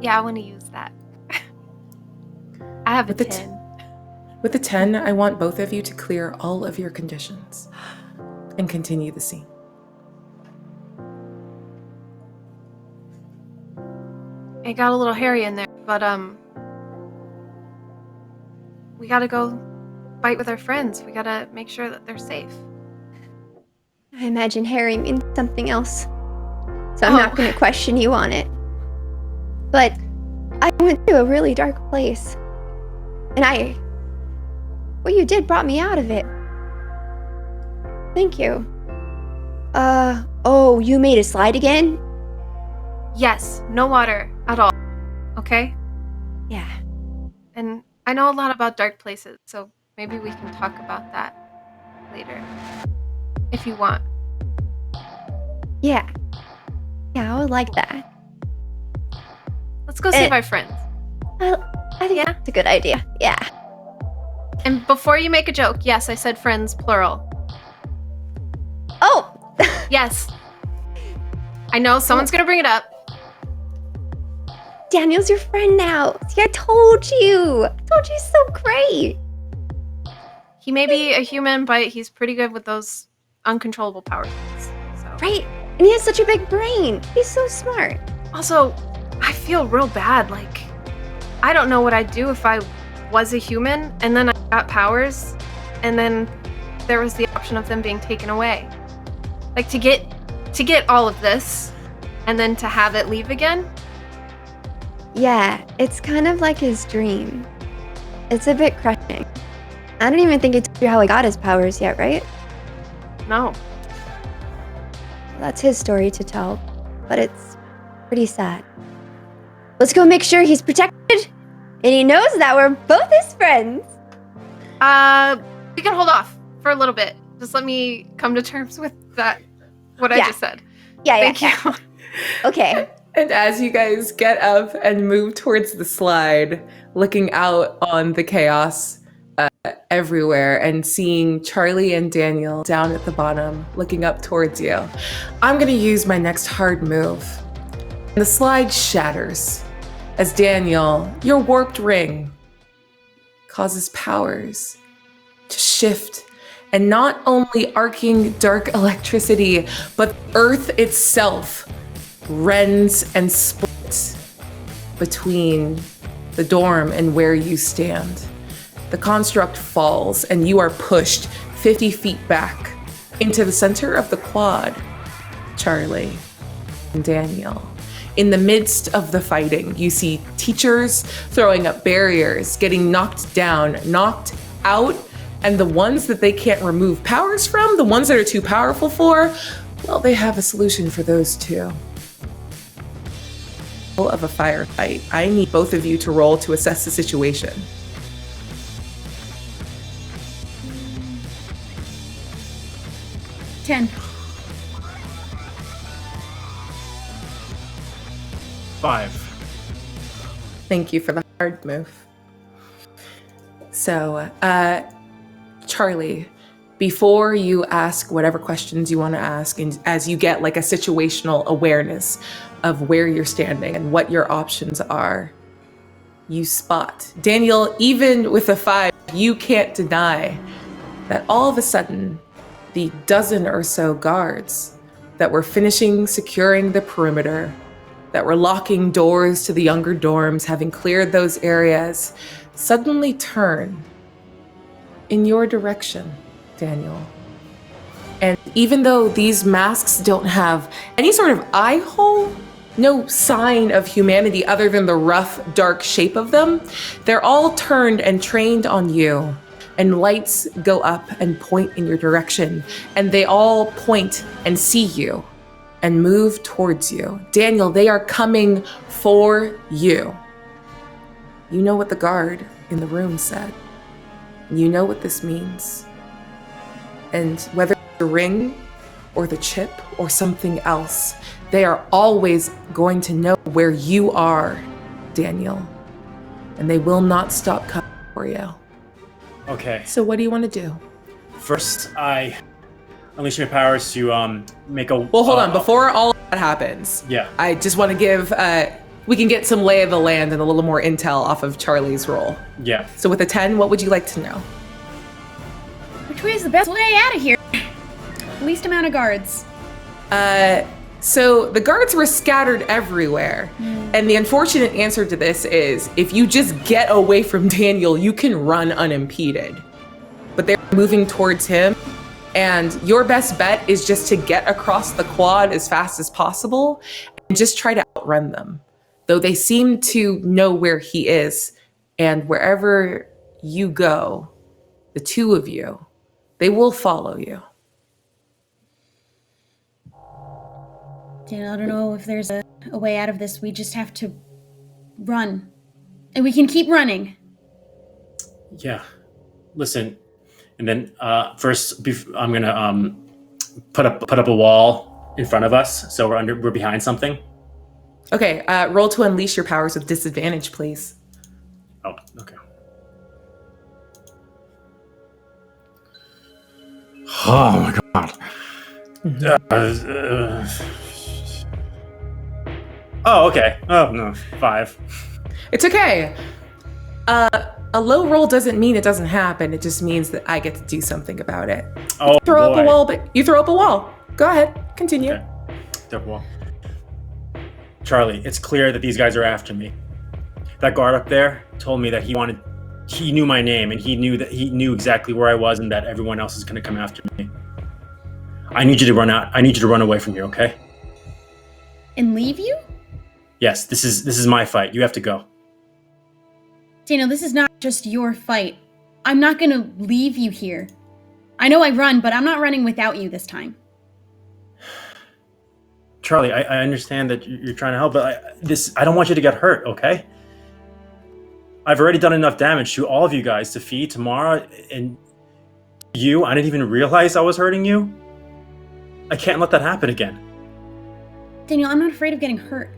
Yeah, I want to use that. I have a 10. With the 10, I want both of you to clear all of your conditions and continue the scene. It got a little hairy in there, but we gotta go fight with our friends. We gotta make sure that they're safe. I imagine Harry means something else, so I'm not going to question you on it. But I went to a really dark place, and what you did brought me out of it. Thank you. Oh, you made a slide again? Yes, no water at all. Okay? Yeah. And I know a lot about dark places, so maybe we can talk about that later. If you want. Yeah. Yeah, I would like that. Let's go save our friends. I think that's a good idea. Yeah. And before you make a joke, yes, I said friends, plural. Oh! Yes. I know someone's gonna bring it up. Daniel's your friend now. See, I told you. I told you he's so great. He may be a human, but he's pretty good with those uncontrollable powers. So. Right? And he has such a big brain. He's so smart. Also, I feel real bad. Like, I don't know what I'd do if I was a human and then I got powers and then there was the option of them being taken away. Like, to get all of this and then to have it leave again. Yeah, it's kind of like his dream. It's a bit crushing. I don't even think he told you how he got his powers yet, right? No. That's his story to tell, but it's pretty sad. Let's go make sure he's protected, and he knows that we're both his friends. We can hold off for a little bit. Just let me come to terms with that, what I just said. Yeah, Thank you. Okay. And as you guys get up and move towards the slide, looking out on the chaos everywhere and seeing Charlie and Daniel down at the bottom looking up towards you, I'm going to use my next hard move. And the slide shatters as Daniel, your warped ring, causes powers to shift, and not only arcing dark electricity, but Earth itself rends and splits between the dorm and where you stand. The construct falls and you are pushed 50 feet back into the center of the quad. Charlie and Daniel. In the midst of the fighting, you see teachers throwing up barriers, getting knocked down, knocked out, and the ones that they can't remove powers from, the ones that are too powerful for, well, they have a solution for those too. Of a firefight, I need both of you to roll to assess the situation. Ten. 5. Thank you for the hard move. So, Charlie, before you ask whatever questions you want to ask, and as you get like a situational awareness of where you're standing and what your options are, you spot. Daniel, even with a 5, you can't deny that all of a sudden, the dozen or so guards that were finishing securing the perimeter, that were locking doors to the younger dorms, having cleared those areas, suddenly turn in your direction, Daniel. And even though these masks don't have any sort of eye hole, no sign of humanity other than the rough, dark shape of them, they're all turned and trained on you. And lights go up and point in your direction, and they all point and see you and move towards you. Daniel, they are coming for you. You know what the guard in the room said. You know what this means. And whether the ring or the chip or something else, they are always going to know where you are, Daniel. And they will not stop coming for you. Okay. So what do you want to do? First, I unleash my powers to make a. Well, hold on. Before all of that happens, Yeah. I just want to give. We can get some lay of the land and a little more intel off of Charlie's roll. Yeah. So with a 10, what would you like to know? Which way is the best way out of here? Least amount of guards. So the guards were scattered everywhere. And the unfortunate answer to this is if you just get away from Daniel, you can run unimpeded. But they're moving towards him. And your best bet is just to get across the quad as fast as possible and just try to outrun them. Though they seem to know where he is. And wherever you go, the two of you, they will follow you. Daniel, I don't know if there's a way out of this. We just have to run. And we can keep running. Yeah. Listen, and then first I'm gonna put up a wall in front of us, so we're behind something. Okay, roll to unleash your powers with disadvantage, please. Oh, okay. Oh my god. Oh, okay. Oh no, 5. It's okay. A low roll doesn't mean it doesn't happen. It just means that I get to do something about it. Oh, throw boy. up a wall, but you throw up a wall. Go ahead, continue. Okay. Throw up a wall. Charlie, it's clear that these guys are after me. That guard up there told me that he knew my name, and he knew exactly where I was, and that everyone else is going to come after me. I need you to run out. I need you to run away from here, okay? And leave you? Yes, this is my fight. You have to go. Daniel, this is not just your fight. I'm not gonna leave you here. I know I run, but I'm not running without you this time. Charlie, I understand that you're trying to help, but I don't want you to get hurt, okay? I've already done enough damage to all of you guys, to Fee, to Mara, and you. I didn't even realize I was hurting you. I can't let that happen again. Daniel, I'm not afraid of getting hurt.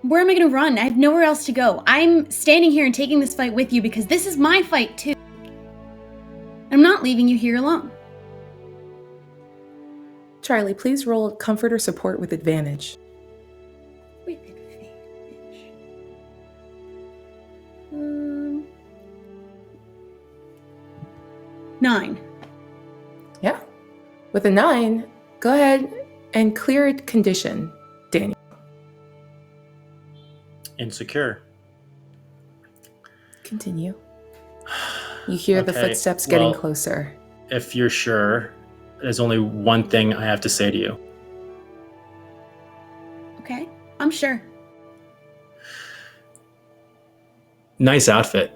Where am I going to run? I have nowhere else to go. I'm standing here and taking this fight with you because this is my fight too. I'm not leaving you here alone. Charlie, please roll comfort or support with advantage. With advantage. 9. Yeah. With a 9, go ahead and clear a condition, Daniel. Insecure. Continue. You hear the footsteps getting closer. If you're sure, there's only one thing I have to say to you. Okay, I'm sure. Nice outfit.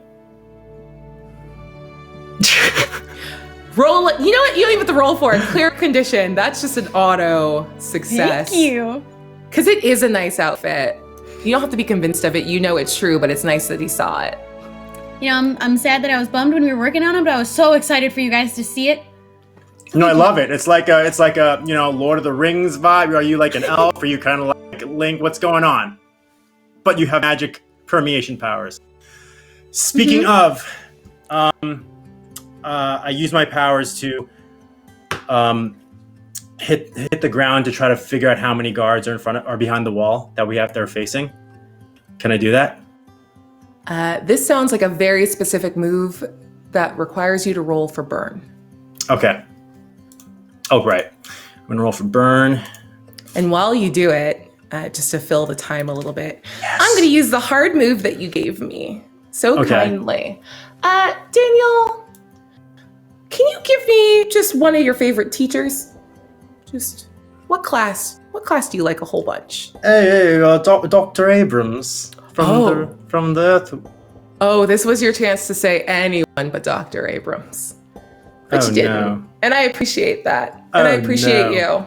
Roll it. You know what? You don't even have to roll for it. Clear condition. That's just an auto success. Thank you. Because it is a nice outfit. You don't have to be convinced of it. You know it's true, but it's nice that he saw it. You know, I'm sad that I was bummed when we were working on it, but I was so excited for you guys to see it. No, I love it. It's like a Lord of the Rings vibe. Are you like an elf? Are you kind of like Link? What's going on? But you have magic permeation powers. Speaking of, I use my powers to hit the ground to try to figure out how many guards are in front of or behind the wall that they're facing. Can I do that? This sounds like a very specific move that requires you to roll for burn. Okay. Oh, right. I'm gonna roll for burn. And while you do it, just to fill the time a little bit, yes. I'm gonna use the hard move that you gave me so kindly. Daniel, can you give me just one of your favorite teachers? Just what class? What class do you like a whole bunch? Hey, Dr. Abrams from the Earth. Oh, this was your chance to say anyone but Dr. Abrams. But you didn't. No. And I appreciate that. And I appreciate you.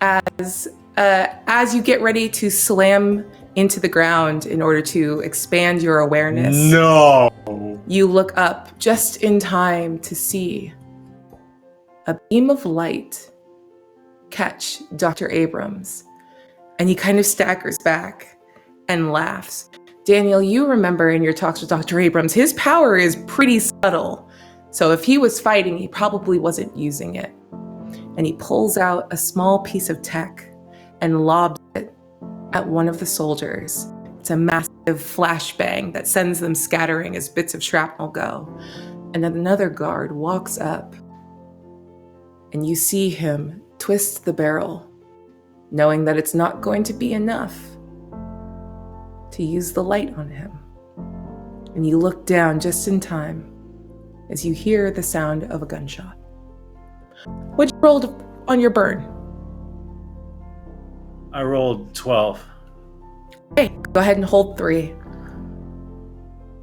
As you get ready to slam into the ground in order to expand your awareness. No. You look up just in time to see a beam of light catch Dr. Abrams. And he kind of staggers back and laughs. Daniel, you remember in your talks with Dr. Abrams, his power is pretty subtle. So if he was fighting, he probably wasn't using it. And he pulls out a small piece of tech and lobs it at one of the soldiers. It's a massive flashbang that sends them scattering as bits of shrapnel go. And then another guard walks up, and you see him twist the barrel, knowing that it's not going to be enough to use the light on him. And you look down just in time as you hear the sound of a gunshot. What'd you roll on your burn? I rolled 12. Okay, go ahead and hold 3.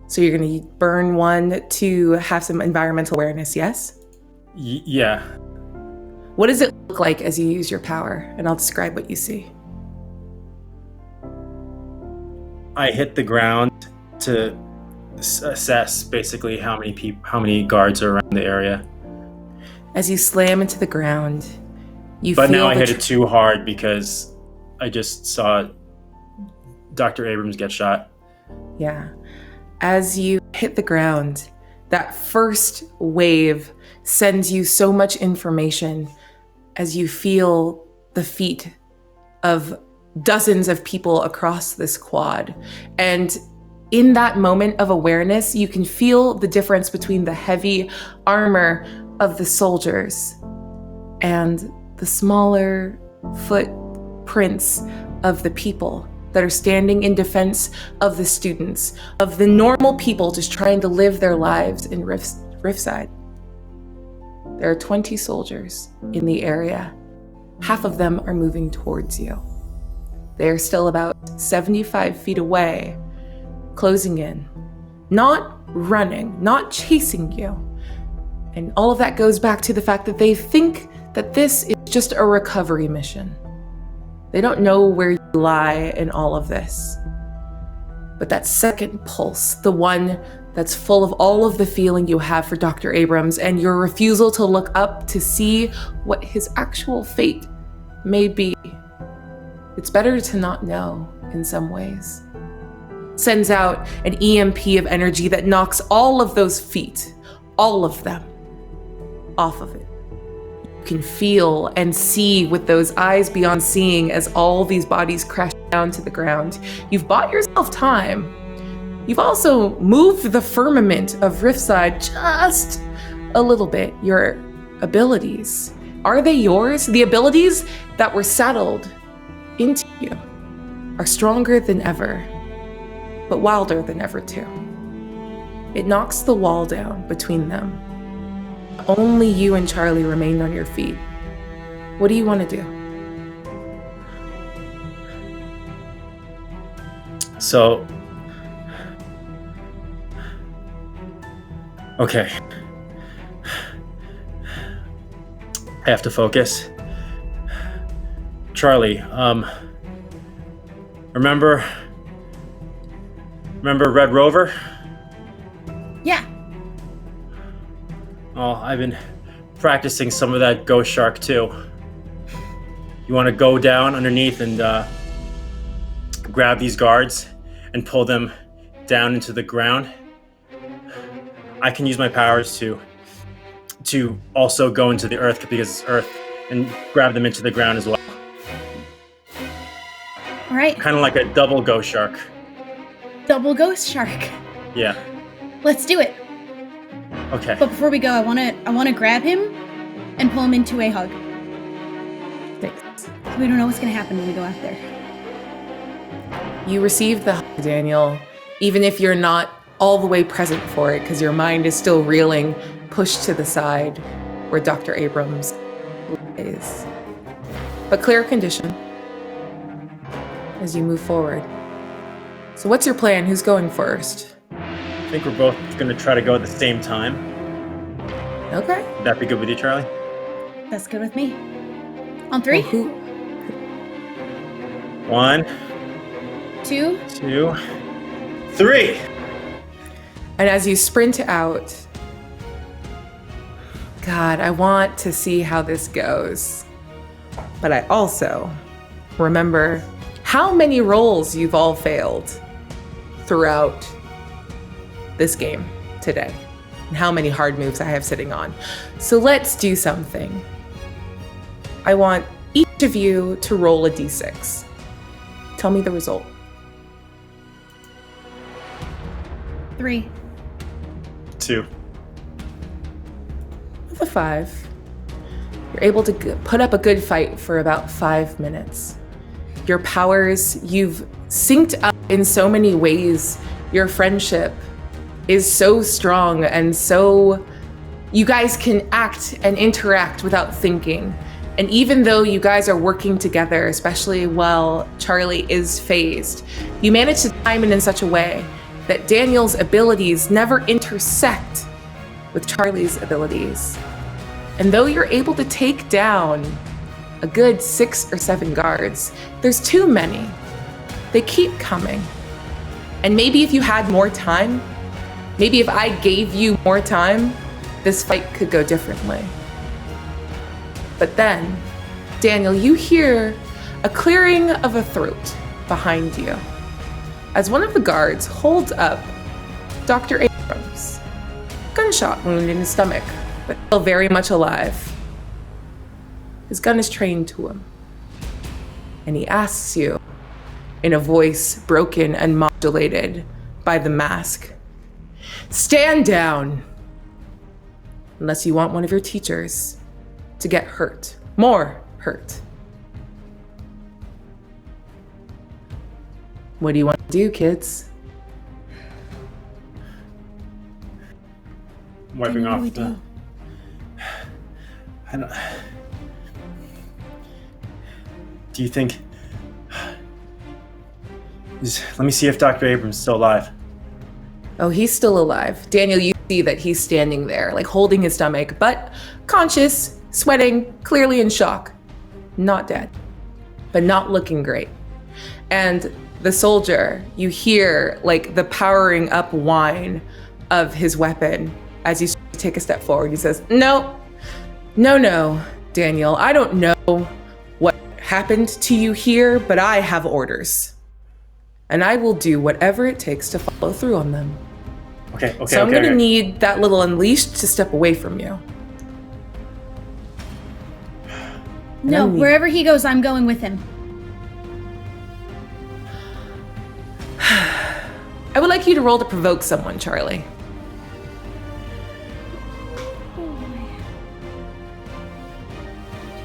So you're gonna burn 1 to have some environmental awareness, yes? Yeah. What does it look like as you use your power? And I'll describe what you see. I hit the ground to assess basically how many guards are around the area. As you slam into the ground, you But feel now I hit it too hard because I just saw Dr. Abrams get shot. Yeah. As you hit the ground, that first wave sends you so much information as you feel the feet of dozens of people across this quad. And in that moment of awareness, you can feel the difference between the heavy armor of the soldiers and the smaller footprints of the people that are standing in defense of the students, of the normal people just trying to live their lives in Riftside. There are 20 soldiers in the area. Half of them are moving towards you. They are still about 75 feet away, closing in, not running, not chasing you. And all of that goes back to the fact that they think that this is just a recovery mission. They don't know where you lie in all of this. But that second pulse, the one that's full of all of the feeling you have for Dr. Abrams and your refusal to look up to see what his actual fate may be. It's better to not know in some ways. Sends out an EMP of energy that knocks all of those feet, all of them, off of it. You can feel and see with those eyes beyond seeing as all these bodies crash down to the ground. You've bought yourself time. You've also moved the firmament of Riftside just a little bit. Your abilities, are they yours? The abilities that were saddled into you are stronger than ever, but wilder than ever too. It knocks the wall down between them. Only you and Charlie remain on your feet. What do you want to do? So, okay. I have to focus. Charlie, remember Red Rover? Yeah. Oh, I've been practicing some of that Ghost Shark too. You want to go down underneath and grab these guards and pull them down into the ground? I can use my powers to also go into the earth because it's earth and grab them into the ground as well. All right. Kind of like a double Ghost Shark. Double Ghost Shark. Yeah. Let's do it. Okay. But before we go, I wanna grab him and pull him into a hug. Thanks. We don't know what's gonna happen when we go out there. You received the hug, Daniel, even if you're not all the way present for it, because your mind is still reeling, pushed to the side where Dr. Abrams is. But clear condition as you move forward. So what's your plan? Who's going first? I think we're both going to try to go at the same time. Okay. Would that be good with you, Charlie? That's good with me. On 3? Well, 1, 2. 2, 3. And as you sprint out, God, I want to see how this goes. But I also remember how many rolls you've all failed throughout this game today, and how many hard moves I have sitting on. So let's do something. I want each of you to roll a d6. Tell me the result. 3. 2. With a 5, you're able to put up a good fight for about 5 minutes. Your powers, you've synced up in so many ways. Your friendship is so strong and so you guys can act and interact without thinking. And even though you guys are working together, especially while Charlie is phased, you manage to time it in such a way that Daniel's abilities never intersect with Charlie's abilities. And though you're able to take down a good 6 or 7 guards, there's too many. They keep coming. And maybe if you had more time, Maybe if I gave you more time, this fight could go differently. But then, Daniel, you hear a clearing of a throat behind you as one of the guards holds up Dr. Abrams. Gunshot wound in his stomach, but still very much alive. His gun is trained to him. And he asks you, in a voice broken and modulated by the mask, stand down, unless you want one of your teachers to get hurt, more hurt. What do you want to do, kids? Wiping Then what off do we the... do? I don't... Do you think... Let me see if Dr. Abrams is still alive. Oh, he's still alive. Daniel, you see that he's standing there, like holding his stomach, but conscious, sweating, clearly in shock. Not dead, but not looking great. And the soldier, you hear like the powering up whine of his weapon as you take a step forward. He says, no, Daniel, I don't know what happened to you here, but I have orders. And I will do whatever it takes to follow through on them. Okay. So I'm gonna need that little unleashed to step away from you. No, wherever he goes, I'm going with him. I would like you to roll to provoke someone, Charlie.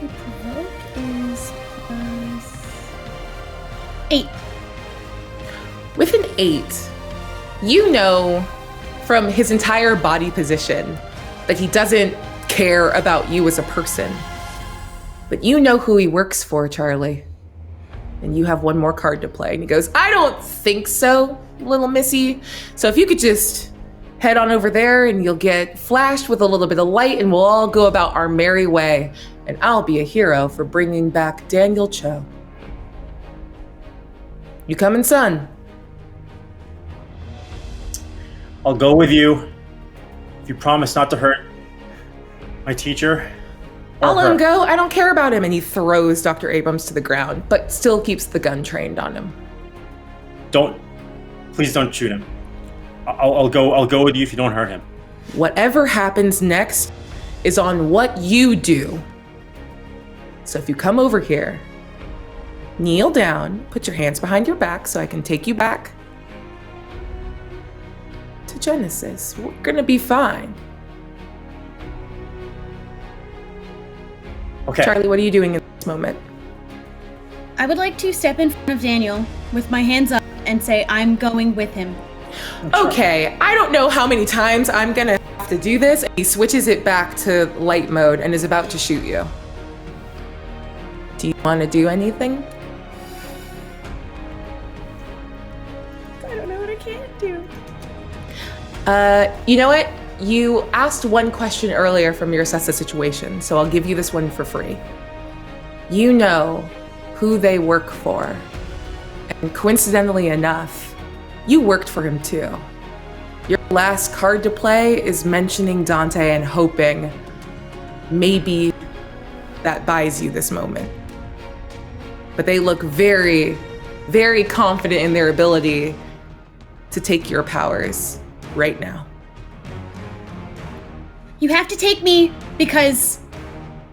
To provoke is +8. With an 8, you know from his entire body position that he doesn't care about you as a person. But you know who he works for, Charlie. And you have one more card to play. And he goes, I don't think so, little missy. So if you could just head on over there and you'll get flashed with a little bit of light and we'll all go about our merry way. And I'll be a hero for bringing back Daniel Cho. You coming, son? I'll go with you if you promise not to hurt my teacher. I'll let him go. I don't care about him. And he throws Dr. Abrams to the ground, but still keeps the gun trained on him. Please don't shoot him. I'll go with you if you don't hurt him. Whatever happens next is on what you do. So if you come over here, kneel down, put your hands behind your back so I can take you back to Genesis. We're gonna be fine. Okay. Charlie, what are you doing in this moment? I would like to step in front of Daniel with my hands up and say I'm going with him. Okay, I don't know how many times I'm gonna have to do this. And he switches it back to light mode and is about to shoot you. Do you want to do anything? I don't know what I can't do. You know what? You asked one question earlier from your assess the situation, so I'll give you this one for free. You know who they work for. And coincidentally enough, you worked for him too. Your last card to play is mentioning Dante and hoping maybe that buys you this moment. But they look very, very confident in their ability to take your powers right now. You have to take me because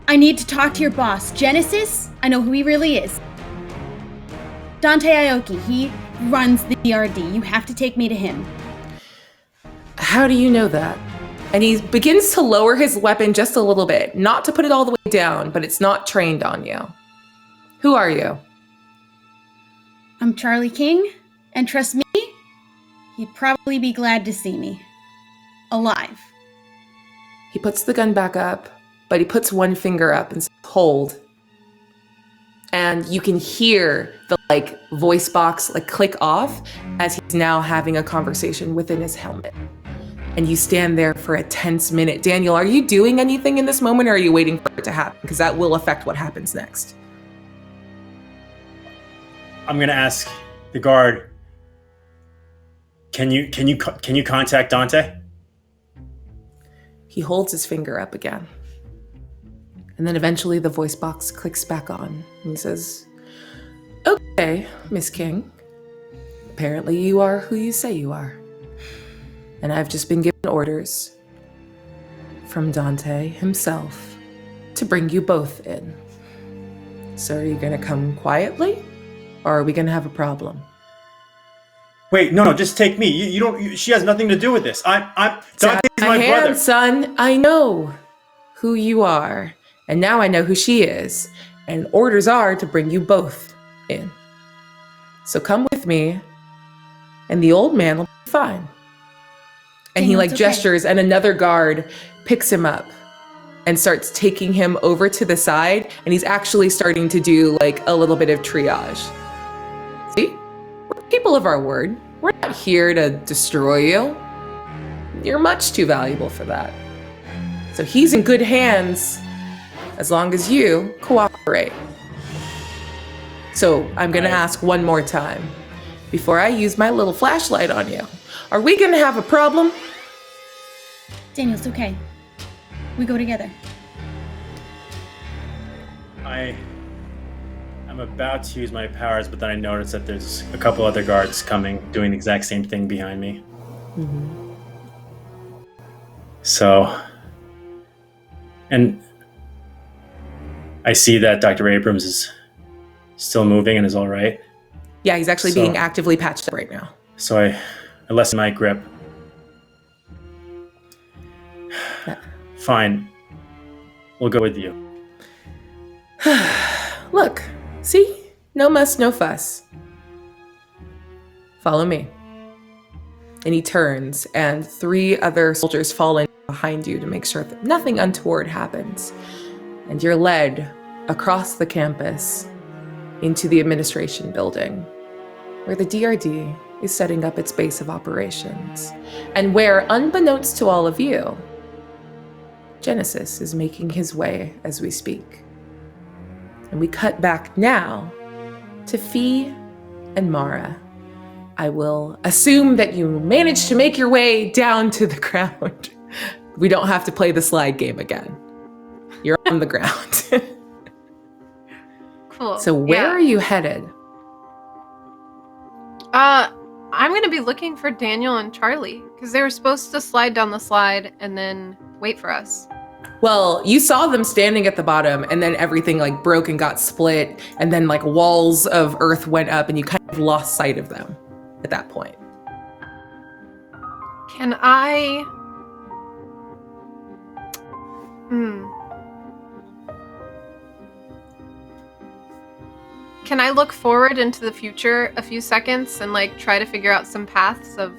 I need to talk to your boss. Genesis, I know who he really is. Dante Aoki, he runs the DRD. You have to take me to him. How do you know that? And he begins to lower his weapon just a little bit, not to put it all the way down, but it's not trained on you. Who are you? I'm Charlie King, and trust me, he'd probably be glad to see me. Alive. He puts the gun back up, but he puts one finger up and says, hold. And you can hear the voice box click off as he's now having a conversation within his helmet. And you stand there for a tense minute. Daniel, are you doing anything in this moment or are you waiting for it to happen? Because that will affect what happens next. I'm gonna ask the guard, can you contact Dante? He holds his finger up again. And then eventually the voice box clicks back on. And he says, "Okay, Miss King. Apparently you are who you say you are. And I've just been given orders from Dante himself to bring you both in. So are you gonna come quietly? Or are we gonna have a problem?" Wait, no, just take me. You don't. She has nothing to do with this. Dante is my brother. Son, I know who you are, and now I know who she is, and orders are to bring you both in. So come with me, and the old man will be fine. And he Daniel, it's okay. gestures, and another guard picks him up and starts taking him over to the side, and he's actually starting to do like a little bit of triage. See? We're people of our word. We're not here to destroy you. You're much too valuable for that. So he's in good hands as long as you cooperate. So I'm gonna ask one more time before I use my little flashlight on you. Are we gonna have a problem? Daniel, it's okay. We go together. I'm about to use my powers, but then I notice that there's a couple other guards coming, doing the exact same thing behind me. Mm-hmm. So, and I see that Dr. Abrams is still moving and is all right. Yeah, he's actually being actively patched up right now. So I lessen my grip. Fine. We'll go with you. Look, see? No muss, no fuss. Follow me. And he turns, and 3 other soldiers fall in behind you to make sure that nothing untoward happens. And you're led across the campus into the administration building, where the DRD is setting up its base of operations, and where, unbeknownst to all of you, Genesis is making his way as we speak. And we cut back now to Fee and Mara. I will assume that you managed to make your way down to the ground. We don't have to play the slide game again. You're on the ground. Cool. So where are you headed? I'm gonna be looking for Daniel and Charlie, because they were supposed to slide down the slide and then wait for us. Well, you saw them standing at the bottom, and then everything like broke and got split, and then like walls of earth went up, and you kind of lost sight of them at that point. Can I... Can I look forward into the future a few seconds and like try to figure out some paths of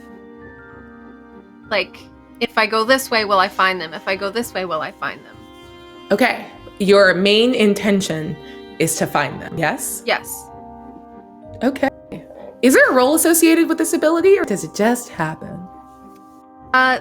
like, if I go this way, will I find them? If I go this way, will I find them? Okay, your main intention is to find them, yes? Yes. Okay. Is there a role associated with this ability, or does it just happen?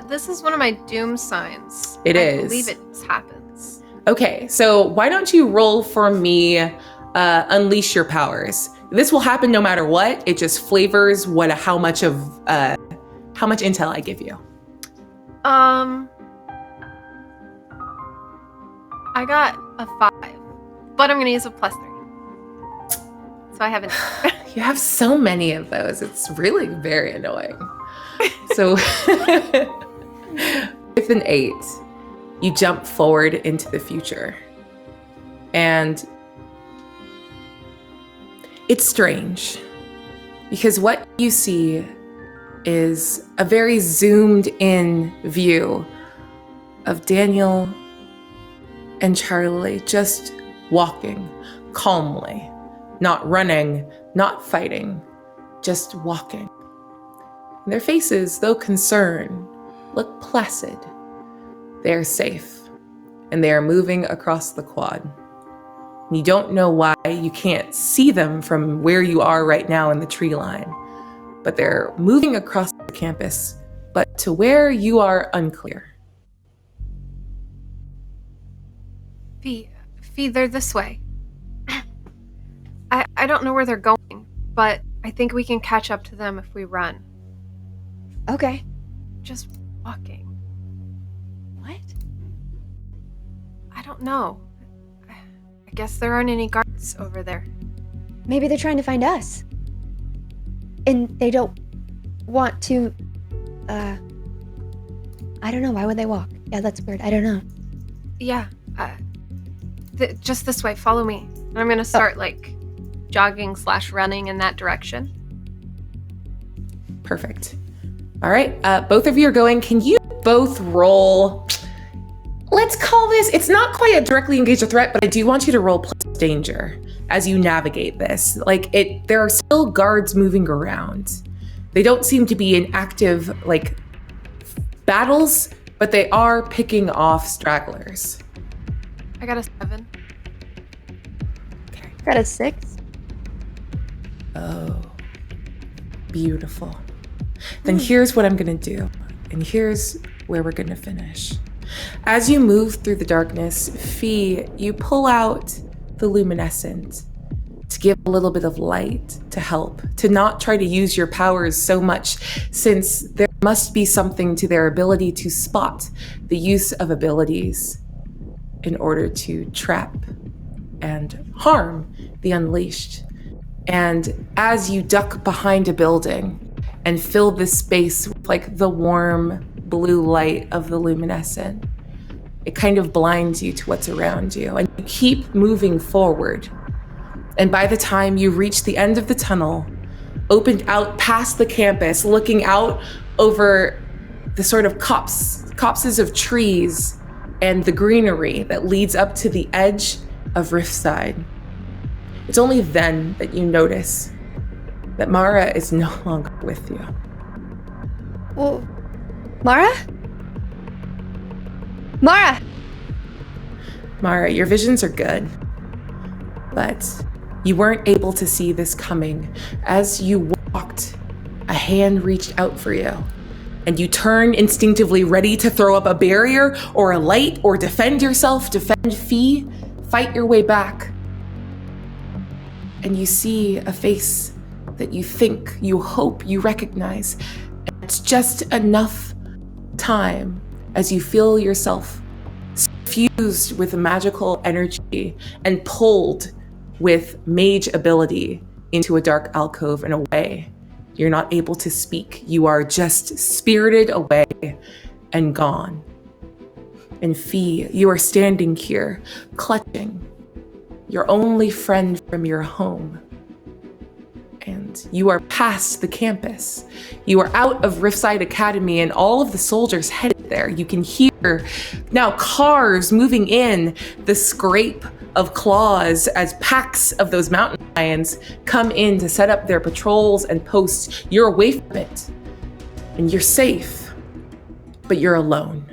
This is one of my doom signs. It I is. believe it happens. Okay, so why don't you roll for me, unleash your powers. This will happen no matter what. It just flavors how much intel I give you. I got a 5, but I'm gonna use a +3. So I have an 8. You have so many of those. It's really very annoying. So with an 8, you jump forward into the future. And it's strange because what you see is a very zoomed in view of Daniel and Charlie just walking calmly, not running, not fighting, just walking. And their faces, though concerned, look placid. They are safe, and they are moving across the quad. You don't know why you can't see them from where you are right now in the tree line, but they're moving across the campus, but to where you are unclear. Fee, they're this way. I don't know where they're going, but I think we can catch up to them if we run. Okay. Just walking. What? I don't know. I guess there aren't any guards over there. Maybe they're trying to find us. And they don't want to, I don't know. Why would they walk? Yeah, that's weird. I don't know. Yeah. Just this way. Follow me. And I'm gonna start, jogging/running in that direction. Perfect. All right, both of you are going. Can you both roll? Let's call this, it's not quite a directly engage a threat, but I do want you to roll plus danger as you navigate this. There are still guards moving around. They don't seem to be in active, battles, but they are picking off stragglers. I got a 7. Okay. Got a 6. Oh, beautiful. Then here's what I'm gonna do, and here's where we're gonna finish. As you move through the darkness, Fee, you pull out the luminescent to give a little bit of light to help, to not try to use your powers so much, since there must be something to their ability to spot the use of abilities in order to trap and harm the Unleashed. And as you duck behind a building and fill this space with the warm blue light of the luminescent, it kind of blinds you to what's around you, and you keep moving forward. And by the time you reach the end of the tunnel, opened out past the campus, looking out over the sort of copses of trees and the greenery that leads up to the edge of Riftside, it's only then that you notice that Mara is no longer with you. Well, Mara? Mara! Mara, your visions are good, but you weren't able to see this coming. As you walked, a hand reached out for you, and you turn instinctively, ready to throw up a barrier or a light or defend yourself, defend Fee, fight your way back. And you see a face that you think, you hope you recognize. And it's just enough time as you feel yourself fused with magical energy and pulled with mage ability into a dark alcove and away. You're not able to speak. You are just spirited away and gone. And Fee, you are standing here, clutching your only friend from your home. And you are past the campus. You are out of Riftside Academy, and all of the soldiers headed there. You can hear now cars moving in, the scrape of claws as packs of those mountain lions come in to set up their patrols and posts. You're away from it, and you're safe, but you're alone.